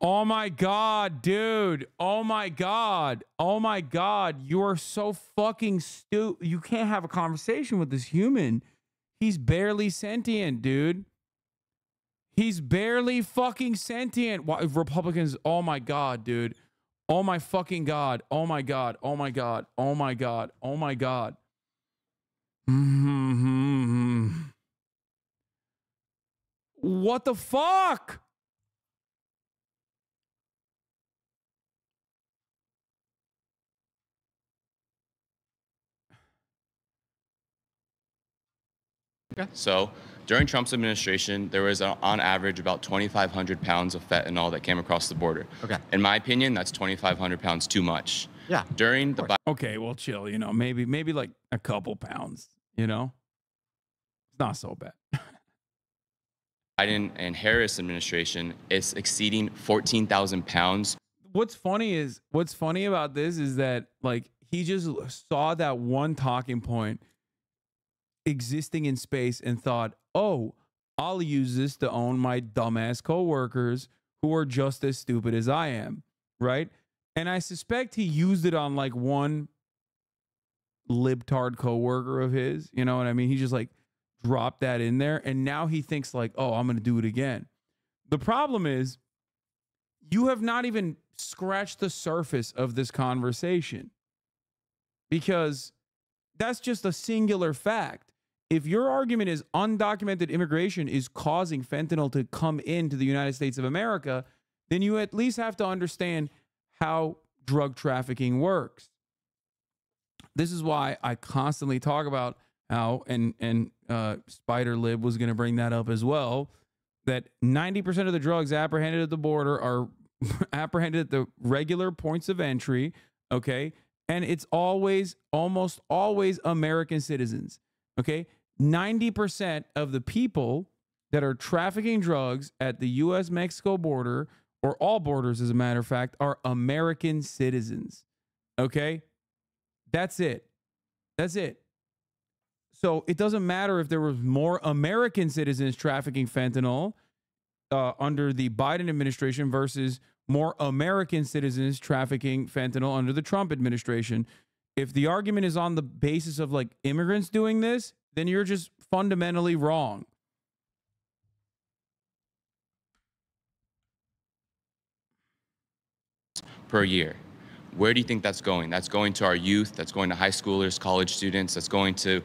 Oh my God, dude. Oh my God. Oh my God. You are so fucking stupid. You can't have a conversation with this human. He's barely sentient, dude. He's barely fucking sentient. Why, Republicans, oh my God, dude. Oh my fucking God. Oh my God. Oh my God. Oh my God. Oh my God. What the fuck? So during Trump's administration, there was on average about 2,500 pounds of fentanyl that came across the border. Okay. In my opinion, that's 2,500 pounds too much. Yeah. During the Okay, well, chill. You know, maybe like a couple pounds. You know, it's not so bad. Biden and Harris administration, it's exceeding 14,000 pounds. What's funny about this is that like he just saw that one talking point existing in space and thought, oh, I'll use this to own my dumbass coworkers who are just as stupid as I am, right? And I suspect he used it on like one libtard coworker of his, you know what I mean? He just like dropped that in there, and now he thinks like, oh, I'm going to do it again. The problem is you have not even scratched the surface of this conversation, because that's just a singular fact. If your argument is undocumented immigration is causing fentanyl to come into the United States of America, then you at least have to understand how drug trafficking works. This is why I constantly talk about how, and Spider Lib was going to bring that up as well, that 90% of the drugs apprehended at the border are apprehended at the regular points of entry, okay? And it's almost always American citizens, okay? 90% of the people that are trafficking drugs at the U.S.-Mexico border, or all borders as a matter of fact, are American citizens, okay? That's it. That's it. So it doesn't matter if there was more American citizens trafficking fentanyl under the Biden administration versus more American citizens trafficking fentanyl under the Trump administration. If the argument is on the basis of like immigrants doing this, then you're just fundamentally wrong. Per year. Where do you think that's going? That's going to our youth. That's going to high schoolers, college students. That's going to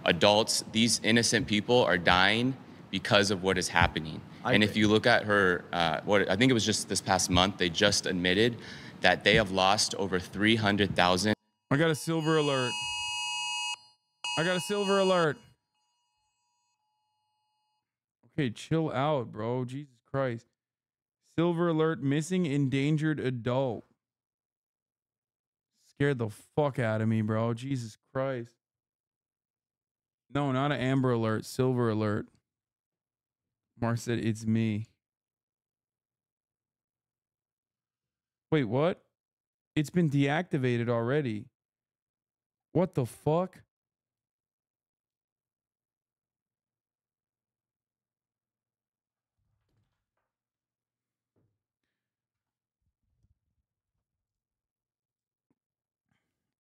adults. These innocent people are dying because of what is happening. And if you look at her, I think it was just this past month, they just admitted that they have lost over 300,000. I got a silver alert. I got a silver alert. Okay, chill out, bro. Jesus Christ. Silver alert, missing endangered adult. Scared the fuck out of me, bro. Jesus Christ. No, not an amber alert. Silver alert. Mark said, it's me. Wait, what? It's been deactivated already. What the fuck?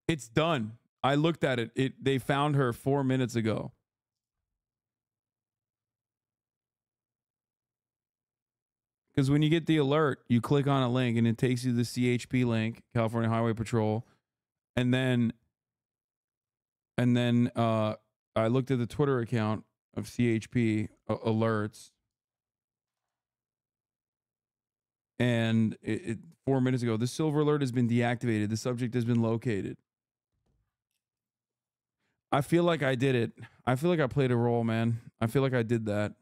It's done. I looked at it. They found her 4 minutes ago. Because when you get the alert, you click on a link and it takes you to the CHP link, California Highway Patrol. And then I looked at the Twitter account of CHP alerts. And 4 minutes ago, the silver alert has been deactivated. The subject has been located. I feel like I did it. I feel like I played a role, man. I feel like I did that.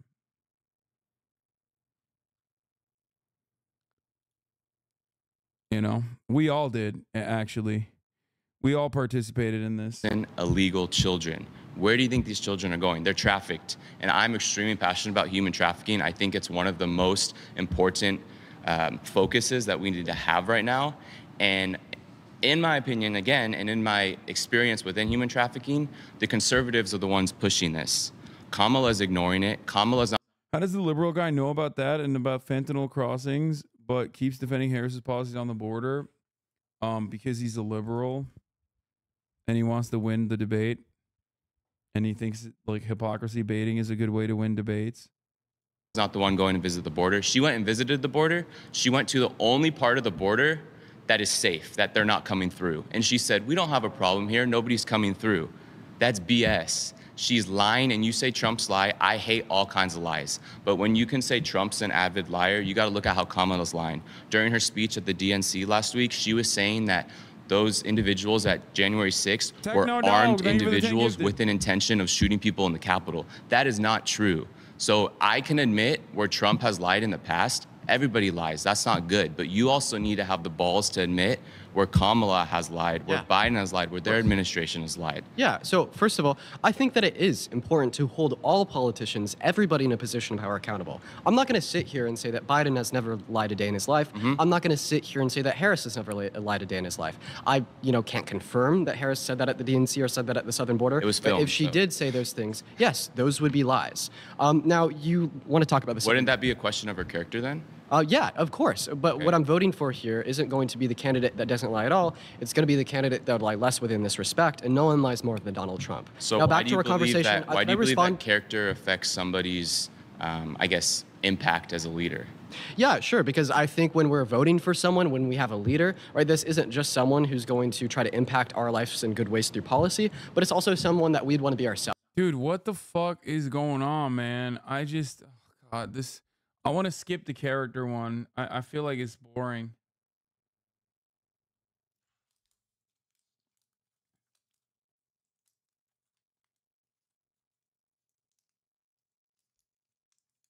You know, we all did, actually. We all participated in this. And illegal children. Where do you think these children are going? They're trafficked. And I'm extremely passionate about human trafficking. I think it's one of the most important focuses that we need to have right now. And in my opinion, again, and in my experience within human trafficking, the conservatives are the ones pushing this. Kamala's ignoring it. Kamala's not. How does the liberal guy know about that and about fentanyl crossings, but keeps defending Harris's policies on the border? Because he's a liberal and he wants to win the debate. And he thinks like hypocrisy baiting is a good way to win debates. Not the one going to visit the border. She went and visited the border. She went to the only part of the border that is safe, that they're not coming through. And she said, we don't have a problem here. Nobody's coming through. That's BS. She's lying, and you say Trump's lie. I hate all kinds of lies. But when you can say Trump's an avid liar, you got to look at how Kamala's lying. During her speech at the DNC last week, she was saying that those individuals at January 6th were armed individuals with an intention of shooting people in the Capitol. That is not true. So I can admit where Trump has lied in the past. Everybody lies. That's not good. But you also need to have the balls to admit where Kamala has lied, where Biden has lied, where their administration has lied. Yeah, so first of all, I think that it is important to hold all politicians, everybody in a position of power accountable. I'm not going to sit here and say that Biden has never lied a day in his life. I'm not going to sit here and say that Harris has never lied a day in his life. I, can't confirm that Harris said that at the DNC or said that at the southern border. It was but filmed, if she did say those things, yes, those would be lies. Now, you want to talk about this. Wouldn't that be a question of her character then? Yeah, of course. But what I'm voting for here isn't going to be the candidate that doesn't lie at all. It's going to be the candidate that would lie less within this respect, and no one lies more than Donald Trump. So now, why back do to you our believe conversation. that? Why do you believe that character affects somebody's, I guess, impact as a leader? Yeah, sure, because I think when we're voting for someone, when we have a leader, right, this isn't just someone who's going to try to impact our lives in good ways through policy, but it's also someone that we'd want to be ourselves. Dude, what the fuck is going on, man? I just, God, I want to skip the character one. I feel like it's boring.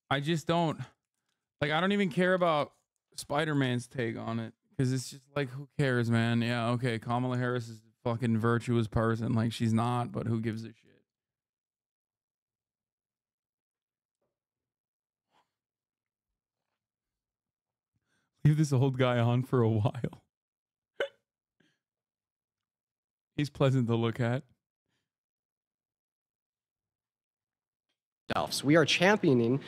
I just don't, I don't even care about Spider-Man's take on it. Because it's just like, who cares, man? Yeah, okay, Kamala Harris is a fucking virtuous person. Like, she's not, but who gives a shit? Leave this old guy on for a while. He's pleasant to look at. We are championing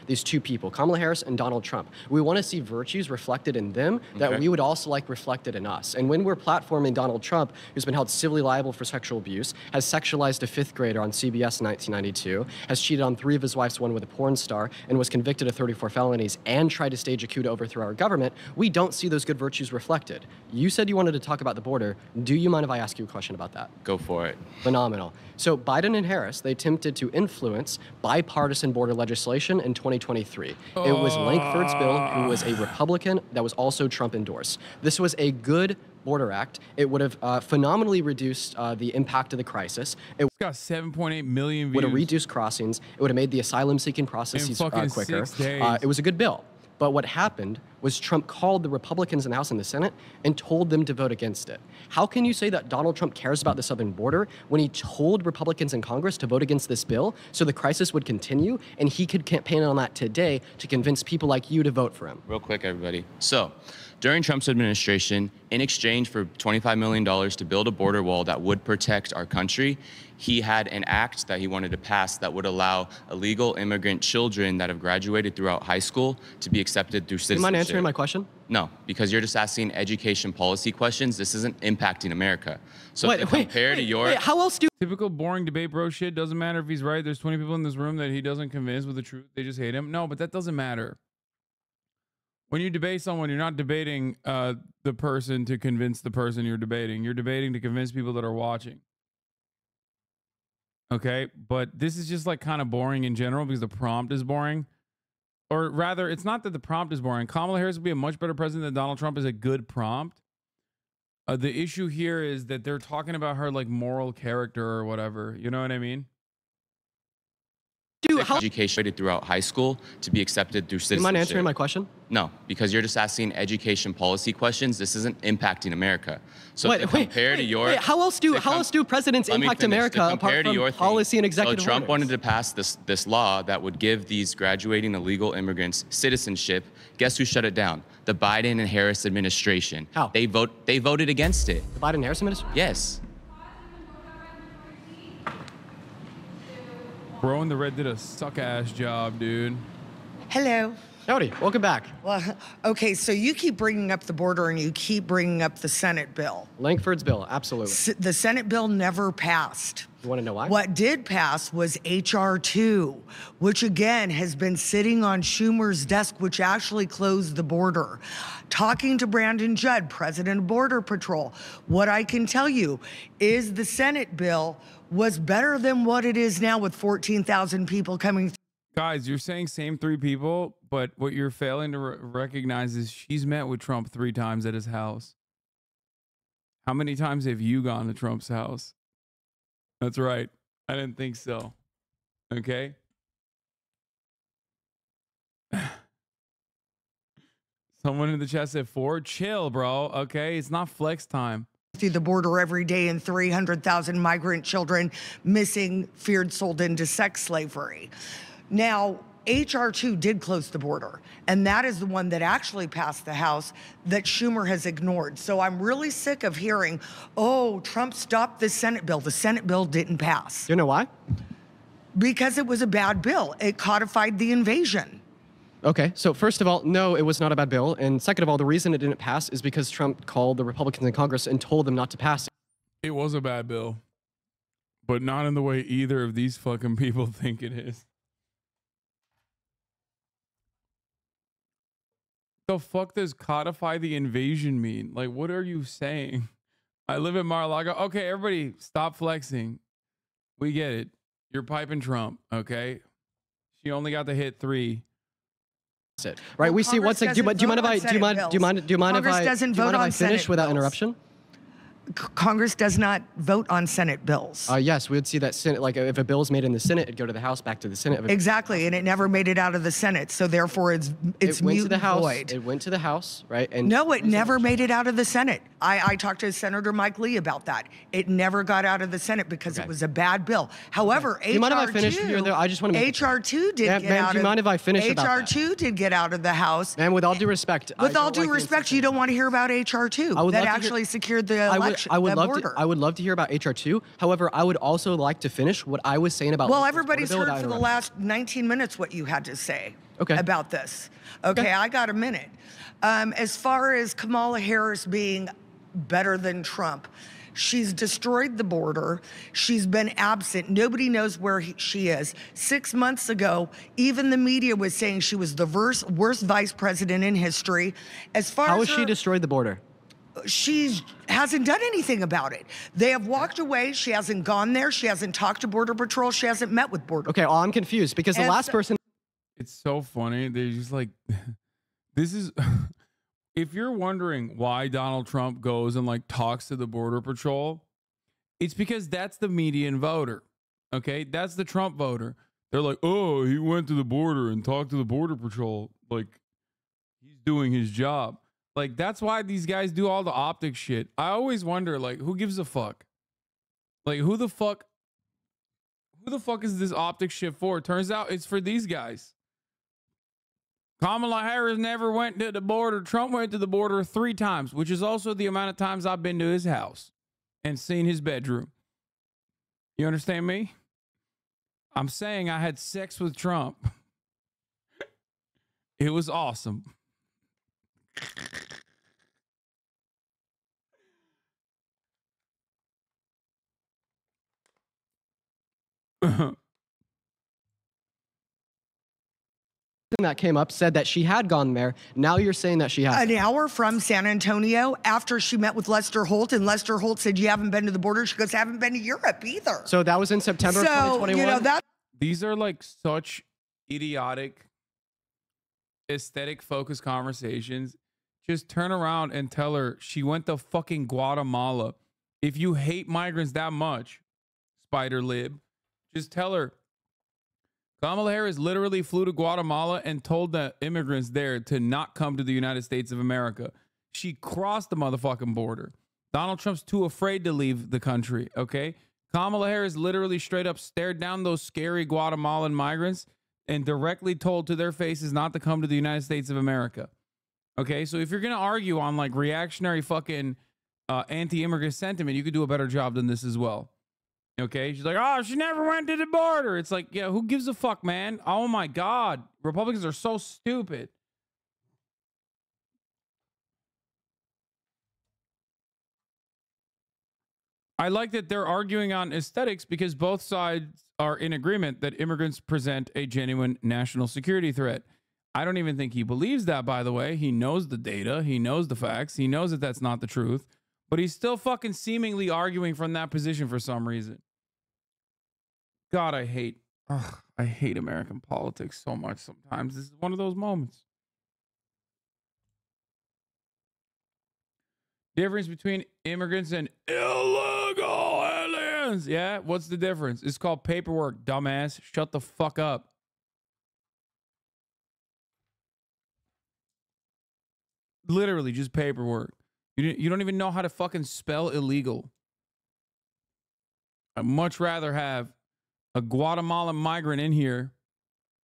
these two people, Kamala Harris and Donald Trump. We want to see virtues reflected in them that we would also like reflected in us. And when we're platforming Donald Trump, who's been held civilly liable for sexual abuse, has sexualized a 5th grader on CBS in 1992, has cheated on 3 of his wives, 1 with a porn star, and was convicted of 34 felonies, and tried to stage a coup to overthrow our government, we don't see those good virtues reflected. You said you wanted to talk about the border. Do you mind if I ask you a question about that? Go for it. Phenomenal. So Biden and Harris, they attempted to influence bipartisan border legislation in 2023. It was Lankford's bill, who was a Republican that was also Trump endorsed. This was a good border act. It would have phenomenally reduced the impact of the crisis. It got 7.8 million views. Would have reduced crossings. It would have made the asylum-seeking processes quicker. 6 days. It was a good bill. But what happened was Trump called the Republicans in the House and the Senate and told them to vote against it. How can you say that Donald Trump cares about the southern border when he told Republicans in Congress to vote against this bill so the crisis would continue, and he could campaign on that today to convince people like you to vote for him? Real quick, everybody. So, during Trump's administration, in exchange for $25 million to build a border wall that would protect our country, he had an act that he wanted to pass that would allow illegal immigrant children that have graduated throughout high school to be accepted through citizenship. Do you mind answering my question? No, because you're just asking education policy questions. This isn't impacting America. So compared to your... how else do... Typical boring debate bro shit. Doesn't matter if he's right. There's 20 people in this room that he doesn't convince with the truth. They just hate him. No, but that doesn't matter. When you debate someone, you're not debating the person to convince the person you're debating. You're debating to convince people that are watching. Okay, but this is just like kind of boring in general because the prompt is boring. Or rather, it's not that the prompt is boring. Kamala Harris would be a much better president than Donald Trump is a good prompt. The issue here is that they're talking about her like moral character or whatever. You know what I mean? Education throughout high school to be accepted through citizenship. Do you mind answering my question? No, because you're just asking education policy questions. This isn't impacting America. So compared to your... how else do presidents impact America apart from policy and executive So Trump orders? wanted to pass this law that would give these graduating illegal immigrants citizenship. Guess who shut it down? The Biden and Harris administration. How? They voted against it. The Biden and Harris administration? Yes. Bro in the red did a suck-ass job, dude. Hello. Howdy. Welcome back. Well, okay, so you keep bringing up the border and you keep bringing up the Senate bill. Lankford's bill, absolutely. The Senate bill never passed. You want to know why? What did pass was H.R. 2, which again has been sitting on Schumer's desk, which actually closed the border. Talking to Brandon Judd, president of Border Patrol, what I can tell you is the Senate bill was better than what it is now with 14,000 people coming through. Guys, you're saying same 3 people, but what you're failing to recognize is she's met with Trump 3 times at his house. How many times have you gone to Trump's house? That's right. I didn't think so. Okay? Someone in the chat said 4. Chill, bro. Okay, it's not flex time. Through the border every day, and 300,000 migrant children missing, feared sold into sex slavery. Now, H.R. 2 did close the border, and that is the one that actually passed the House that Schumer has ignored. So I'm really sick of hearing, oh, Trump stopped the Senate bill. The Senate bill didn't pass. You know why? Because it was a bad bill. It codified the invasion. Okay, so first of all, no, it was not a bad bill. And second of all, the reason it didn't pass is because Trump called the Republicans in Congress and told them not to pass it. It was a bad bill, but not in the way either of these fucking people think it is. The fuck does codify the invasion mean? Like, what are you saying? I live in Mar-a-Lago. Okay, everybody stop flexing. We get it. You're piping Trump, okay? She only got to hit 3. It. Right, we see what's like. Do you mind if I finish without interruption? Congress does not vote on Senate bills. Yes, we would see that Senate, like if a bill is made in the Senate, it'd go to the House, back to the Senate. Exactly, and it never made it out of the Senate, so therefore it's went to the House. Void. It went to the House, right? And no, it never made it out of the Senate. I talked to Senator Mike Lee about that. It never got out of the Senate because it was a bad bill. However, do you mind if I finish here? Though I just want to make HR 2 did get out. Do you mind if I finish HR 2 did get out of the House. And with all due respect, with all due respect, you don't want to hear about HR 2 that actually secured the election. I would love to hear about HR 2. However, I would also like to finish what I was saying about. Well, everybody's heard for the last 19 minutes what you had to say about this. Okay, I got a minute. As far as Kamala Harris being better than Trump, she's destroyed the border. She's been absent. Nobody knows where she is. 6 months ago, even the media was saying she was the worst vice president in history. As far how as has she destroyed the border? She hasn't done anything about it. They have walked away. She hasn't gone there. She hasn't talked to Border Patrol. She hasn't met with Border Okay, well, I'm confused because the last person. It's so funny. They're just like, this is. If you're wondering why Donald Trump goes and like talks to the Border Patrol, it's because that's the median voter. Okay, that's the Trump voter. They're like, oh, he went to the border and talked to the Border Patrol. Like, he's doing his job. Like, that's why these guys do all the optics shit. I always wonder, like, who gives a fuck? Like, who the fuck is this optics shit for? Turns out it's for these guys. Kamala Harris never went to the border. Trump went to the border 3 times, which is also the amount of times I've been to his house and seen his bedroom. You understand me? I'm saying I had sex with Trump. It was awesome. That came up said that she had gone there. Now you're saying that she has. An hour from San Antonio after she met with Lester Holt, and Lester Holt said, you haven't been to the border? She goes, I haven't been to Europe either. So that was in September of 2021? You know, these are like such idiotic, aesthetic focused conversations. Just turn around and tell her she went to fucking Guatemala. If you hate migrants that much, spider lib, just tell her Kamala Harris literally flew to Guatemala and told the immigrants there to not come to the United States of America. She crossed the motherfucking border. Donald Trump's too afraid to leave the country, okay? Kamala Harris literally straight up stared down those scary Guatemalan migrants and directly told to their faces not to come to the United States of America. Okay, so if you're going to argue on like reactionary fucking anti-immigrant sentiment, you could do a better job than this as well. Okay, she's like, oh, she never went to the border. It's like, yeah, who gives a fuck, man? Oh my God, Republicans are so stupid. I like that they're arguing on aesthetics because both sides are in agreement that immigrants present a genuine national security threat. I don't even think he believes that, by the way. He knows the data. He knows the facts. He knows that that's not the truth. But he's still fucking seemingly arguing from that position for some reason. God, I hate American politics so much sometimes. This is one of those moments. Difference between immigrants and illegal aliens. Yeah, what's the difference? It's called paperwork, dumbass. Shut the fuck up. Literally just paperwork. You don't even know how to fucking spell illegal. I'd much rather have a Guatemalan migrant in here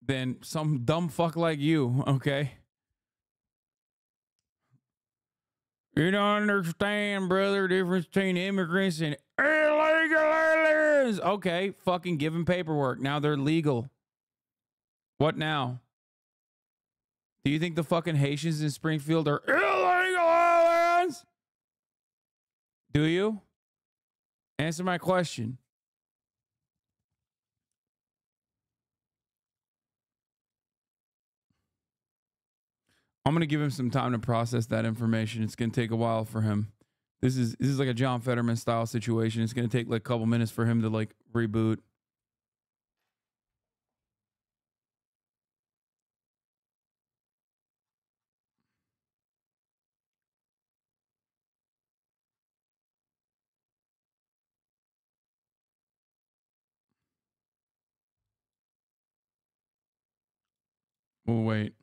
than some dumb fuck like you, okay? You don't understand, brother, the difference between immigrants and illegal aliens. Okay, fucking give them paperwork. Now they're legal. What now? Do you think the fucking Haitians in Springfield are illegal aliens? Do you? Answer my question. I'm going to give him some time to process that information. It's going to take a while for him. This is like a John Fetterman style situation. It's going to take like a couple minutes for him to like reboot. We'll wait.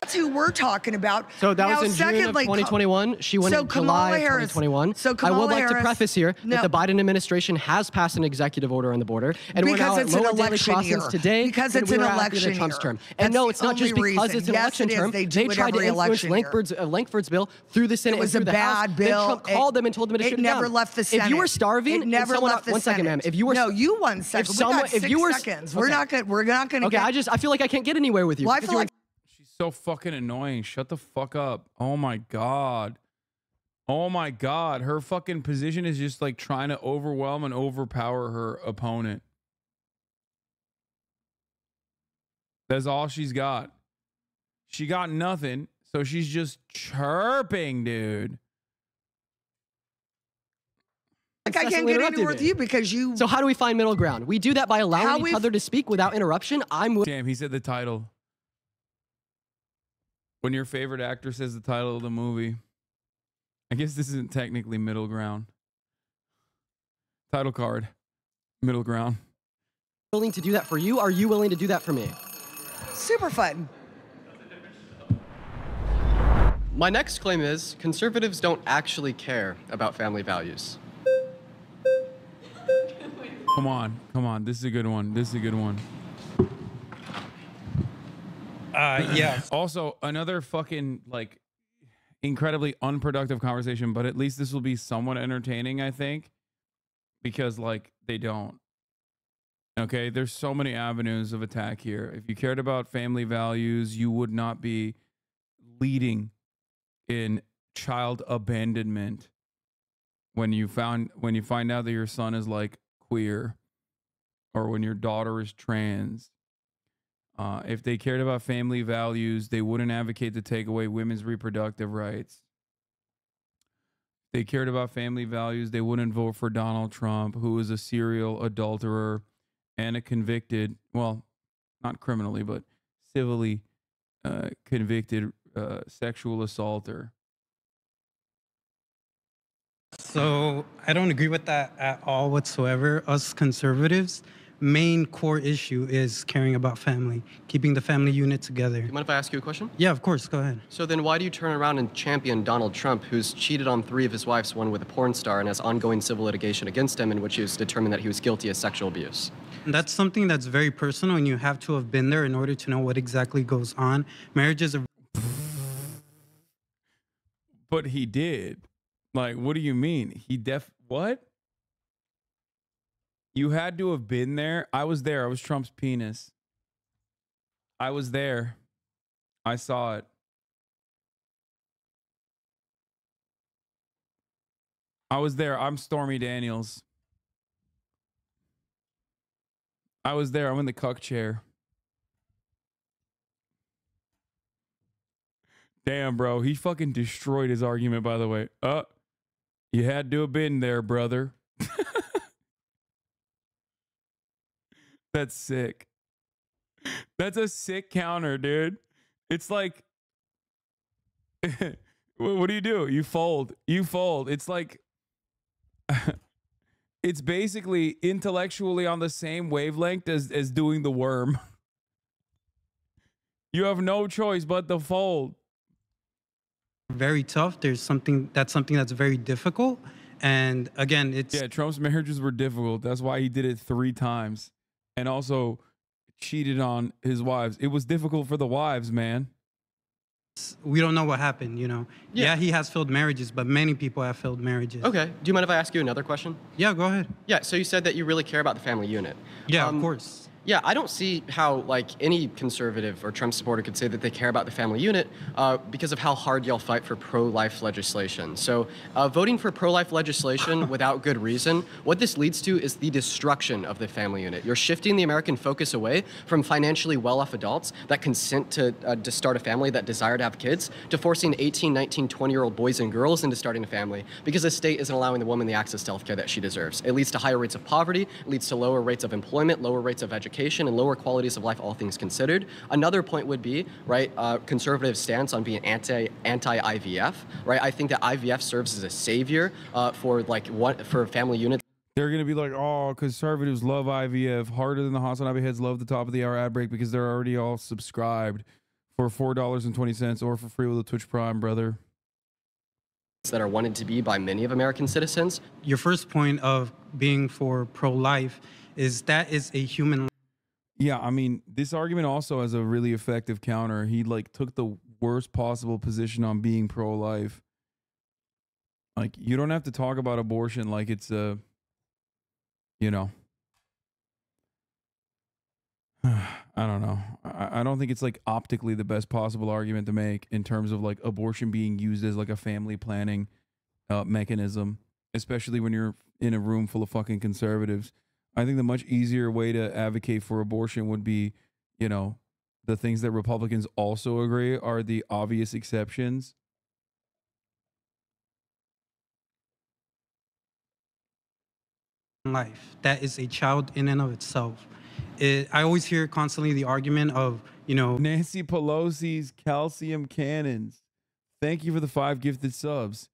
That's who we're talking about. So that was in June of 2021. She went in July of 2021. I would like to preface here that the Biden administration has passed an executive order on the border, and we're now at lower daily crossings today because it's an election Trump's year. term. And no, it's not just because it's an election term. They tried to influence Lankford's bill through the Senate. It was a bad bill. Then Trump called them and told them to shoot it down. It never left the Senate. If you were starving, it never left the Senate. 1 second, ma'am. If you were no, you 1 second. We got 6 seconds. We're not gonna. Okay, I feel like I can't get anywhere with you. Well, I feel like. So fucking annoying. Shut the fuck up. Oh my God. Oh my God. Her fucking position is just like trying to overwhelm and overpower her opponent. That's all she's got. She got nothing. So she's just chirping, dude. Like I can't get anywhere with you because you. So how do we find middle ground? We do that by allowing each other to speak without interruption. Damn, he said the title. When your favorite actor says the title of the movie, I guess this isn't technically middle ground. Title card, middle ground. Willing to do that for you? Are you willing to do that for me? Super fun. My next claim is conservatives don't actually care about family values. Come on. This is a good one. Yeah. Also, another fucking like incredibly unproductive conversation, but at least this will be somewhat entertaining, I think, because like they don't. Okay, there's so many avenues of attack here. If you cared about family values, you would not be leading in child abandonment when you find out that your son is like queer or when your daughter is trans. If they cared about family values, they wouldn't advocate to take away women's reproductive rights. If they cared about family values, they wouldn't vote for Donald Trump, who is a serial adulterer and a convicted, well, not criminally, but civilly convicted sexual assaulter. So I don't agree with that at all whatsoever. Us conservatives, main core issue is caring about family, keeping the family unit together. You mind if I ask you a question? Yeah, of course, go ahead. So then why do you turn around and champion Donald Trump, who's cheated on 3 of his wives, one with a porn star, and has ongoing civil litigation against him in which he was determined that he was guilty of sexual abuse? That's something that's very personal, and you have to have been there in order to know what exactly goes on. Marriage is a... But he did. Like, what do you mean? What? You had to have been there. I was there. I was Trump's penis. I was there. I saw it. I was there. I'm Stormy Daniels. I was there. I'm in the cuck chair. Damn, bro. He fucking destroyed his argument, by the way. You had to have been there, brother. That's sick. That's a sick counter, dude. It's like, what do? You fold. It's like, it's basically intellectually on the same wavelength as doing the worm. You have no choice but to fold. very tough. There's something that's very difficult. And again, it's Yeah, Trump's marriages were difficult. That's why he did it 3 times. And also cheated on his wives. It was difficult for the wives, man. we don't know what happened, you know. Yeah, he has failed marriages, but many people have failed marriages. Okay. Do you mind if I ask you another question? Yeah, go ahead. Yeah, so you said that you really care about the family unit. Yeah, of course. Yeah, I don't see how like any conservative or Trump supporter could say that they care about the family unit because of how hard y'all fight for pro-life legislation. So voting for pro-life legislation without good reason, what this leads to is the destruction of the family unit. You're shifting the American focus away from financially well-off adults that consent to start a family, that desire to have kids, to forcing 18, 19, 20-year-old boys and girls into starting a family because the state isn't allowing the woman the access to health care that she deserves. It leads to higher rates of poverty, it leads to lower rates of employment, lower rates of education, and lower qualities of life, all things considered. Another point would be, right, conservative stance on being anti-IVF, right? I think that IVF serves as a savior for family units. They're going to be like, oh, conservatives love IVF harder than the Hasanabi heads love the top of the hour ad break because they're already all subscribed for $4.20 or for free with a Twitch Prime, brother. That are wanted to be by many of American citizens. Your first point of being for pro-life is that is a human. Yeah, I mean, this argument also has a really effective counter. He like took the worst possible position on being pro-life. Like, you don't have to talk about abortion like it's a, you know, I don't know. I don't think it's like optically the best possible argument to make in terms of like abortion being used as like a family planning mechanism, especially when you're in a room full of fucking conservatives. I think the much easier way to advocate for abortion would be, you know, the things that Republicans also agree are the obvious exceptions. Life. That is a child in and of itself. I always hear constantly the argument of, you know, Nancy Pelosi's calcium cannons. Thank you for the 5 gifted subs.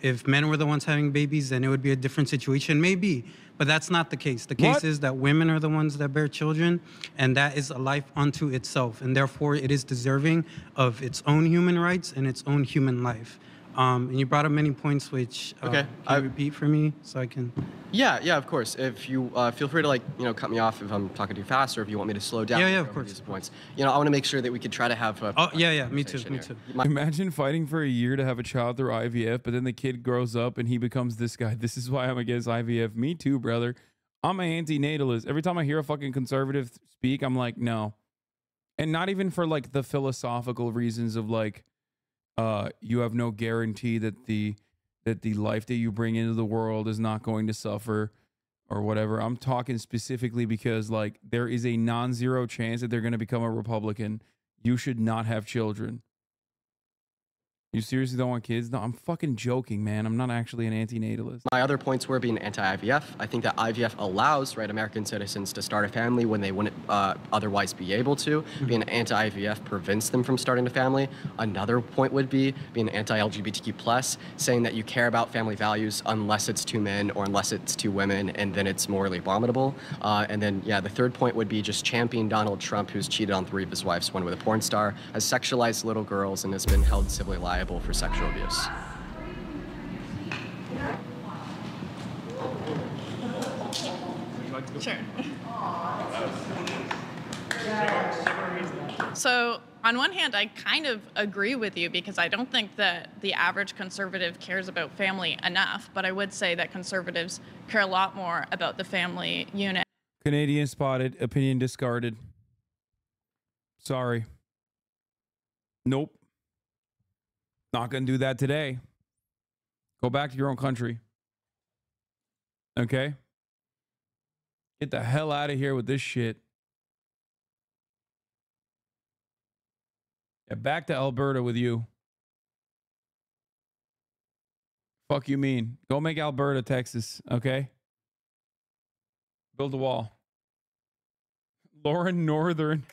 If men were the ones having babies, then it would be a different situation, maybe. But that's not the case. The case is that women are the ones that bear children, and that is a life unto itself. And therefore, it is deserving of its own human rights and its own human life. And you brought up many points, which can you repeat for me so I can. Yeah, of course. If you feel free to cut me off if I'm talking too fast, or if you want me to slow down. Yeah, of course. These points. I want to make sure that we could try to have. Me too. Imagine fighting for a year to have a child through IVF, but then the kid grows up and he becomes this guy. This is why I'm against IVF. Me too, brother. I'm an anti-natalist. Every time I hear a fucking conservative speak, I'm like, no. And not even for like the philosophical reasons of like, you have no guarantee that the life that you bring into the world is not going to suffer or whatever. I'm talking specifically because like there is a non-zero chance that they're going to become a Republican. You should not have children. You seriously don't want kids? No, I'm fucking joking, man. I'm not actually an anti-natalist. My other points were being anti-IVF. I think that IVF allows American citizens to start a family when they wouldn't otherwise be able to. Being anti-IVF prevents them from starting a family. Another point would be being anti-LGBTQ+, saying that you care about family values unless it's 2 men or unless it's 2 women, and then it's morally abominable. And then, the third point would be just championing Donald Trump, who's cheated on 3 of his wives, 1 with a porn star, has sexualized little girls, and has been held civilly liable for sexual abuse. Sure. So on one hand, I kind of agree with you because I don't think that the average conservative cares about family enough, but I would say that conservatives care a lot more about the family unit. Canadian spotted, opinion discarded. Sorry. Nope. Not going to do that today. Go back to your own country. Okay? Get the hell out of here with this shit. Yeah, back to Alberta with you. Fuck you mean? Go make Alberta, Texas, okay? Build a wall. Lauren Northern.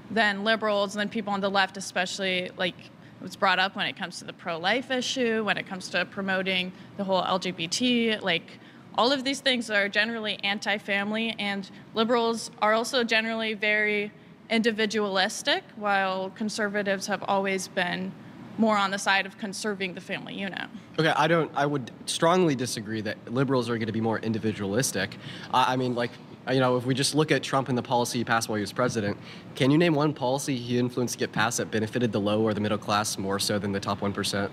Then liberals and then people on the left, especially like was brought up when it comes to the pro-life issue, when it comes to promoting the whole LGBT, like all of these things are generally anti-family, and liberals are also generally very individualistic, while conservatives have always been more on the side of conserving the family unit. Okay, I would strongly disagree that liberals are going to be more individualistic. I mean, like, you know, if we just look at Trump and the policy he passed while he was president, can you name one policy he influenced to get passed that benefited the low or the middle class more so than the top 1%?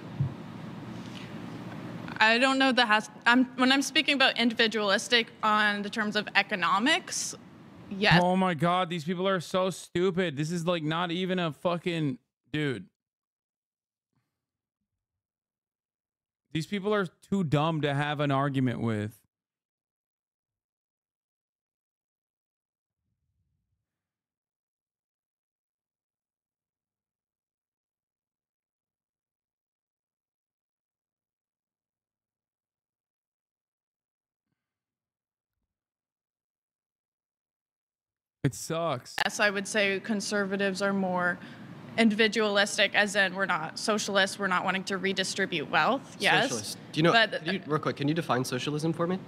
I don't know when I'm speaking about individualistic on the terms of economics, yes. Oh my God, these people are so stupid. This is like not even a fucking dude. These people are too dumb to have an argument with. It sucks. Yes, I would say conservatives are more individualistic, as in we're not socialists, we're not wanting to redistribute wealth. Yes. Socialist. Do you know, real quick, can you define socialism for me?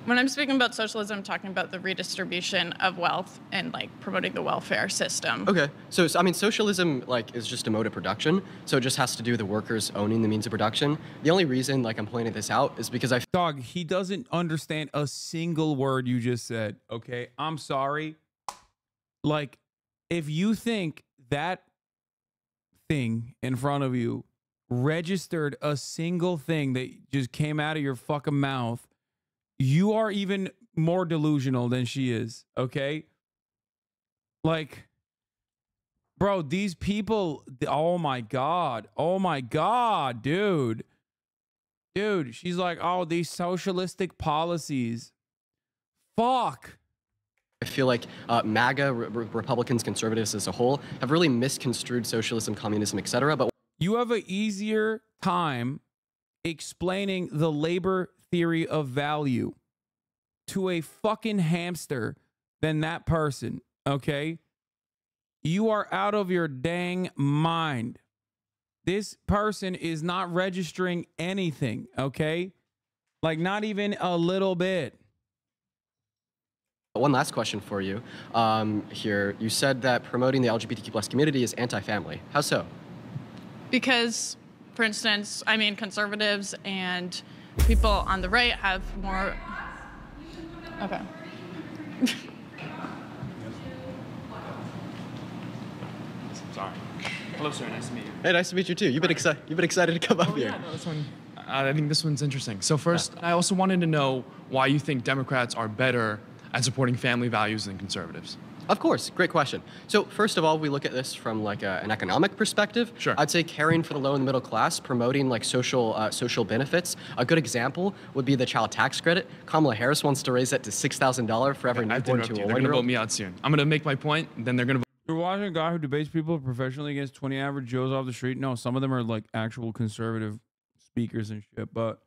When I'm speaking about socialism, I'm talking about the redistribution of wealth and like promoting the welfare system. Okay, so I mean, socialism like is just a mode of production, so it just has to do with the workers owning the means of production. The only reason like I'm pointing this out is because Dog, he doesn't understand a single word you just said. Okay, I'm sorry. Like, if you think that thing in front of you registered a single thing that just came out of your fucking mouth, you are even more delusional than she is, okay? Like, bro, these people, oh my God, dude. Dude, she's like, oh, these socialistic policies. Fuck. I feel like MAGA, Republicans, conservatives as a whole, have really misconstrued socialism, communism, etc. But you have an easier time explaining the labor theory of value to a fucking hamster than that person, okay? You are out of your dang mind. This person is not registering anything, okay? Like, not even a little bit. One last question for you here. You said that promoting the LGBTQ+ community is anti-family. How so? Because, for instance, I mean, conservatives and people on the right have more... Okay. Sorry. Hello, sir. Nice to meet you. Hey, nice to meet you too. You've been excited to come up here. Yeah, no, this one. I think this one's interesting. So first, I also wanted to know why you think Democrats are better at supporting family values than conservatives. Of course, great question. So first of all, we look at this from like an economic perspective. Sure. I'd say caring for the low and middle class, promoting like social benefits. A good example would be the child tax credit. Kamala Harris wants to raise that to $6,000 for every newborn to a 1-year-old. They're going to vote me out soon. I'm going to make my point, then they're going to vote. You're watching a guy who debates people professionally against 20 average Joes off the street. No, some of them are like actual conservative speakers and shit, but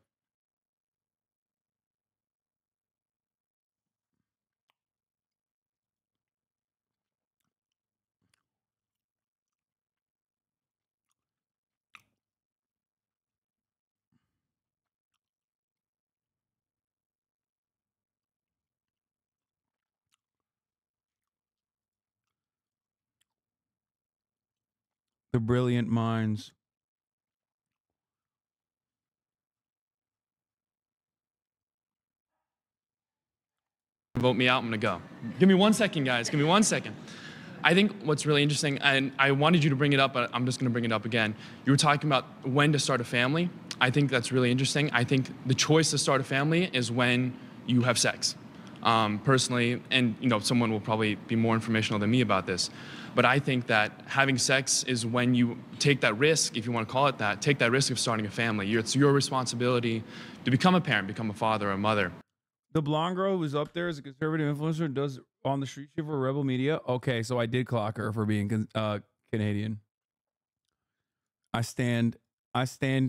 the brilliant minds. Vote me out, I'm gonna go. Give me 1 second, guys, give me 1 second. I think what's really interesting, and I wanted you to bring it up, but I'm just gonna bring it up again. You were talking about when to start a family. I think that's really interesting. I think the choice to start a family is when you have sex. Personally, and you know, someone will probably be more informational than me about this, but I think that having sex is when you take that risk, if you want to call it that, take that risk of starting a family. It's your responsibility to become a parent, become a father or a mother. The blonde girl who's up there as a conservative influencer does on the street shit for Rebel Media. Okay, so I did clock her for being Canadian. I stand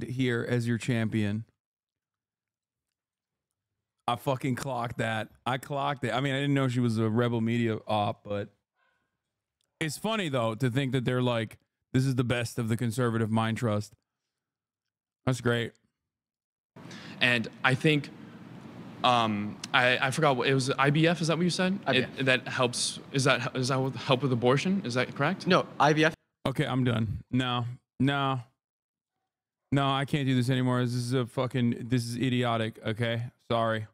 here as your champion. I fucking clocked that. I clocked it. I mean, I didn't know she was a Rebel Media op, but it's funny though to think that they're like, this is the best of the conservative mind trust. That's great. And I think I forgot what it was. IVF, is that what you said? IVF. That helps. Is that help with abortion? Is that correct? No, IVF. Okay, I'm done. No, I can't do this anymore. This is idiotic. Okay, sorry.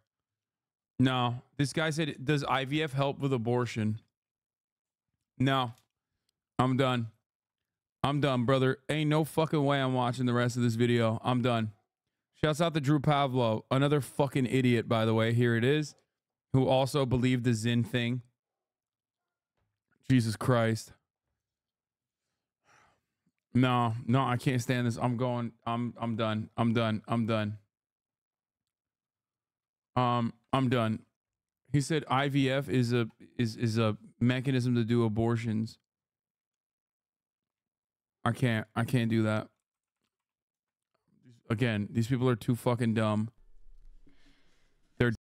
No, this guy said, does IVF help with abortion? No, I'm done. I'm done, brother. Ain't no fucking way I'm watching the rest of this video. I'm done. Shouts out to Drew Pavlo, another fucking idiot, by the way. Here it is, who also believed the Zin thing. Jesus Christ. No, I can't stand this. I'm done. I'm done. He said IVF is a mechanism to do abortions. I can't do that. Again, these people are too fucking dumb.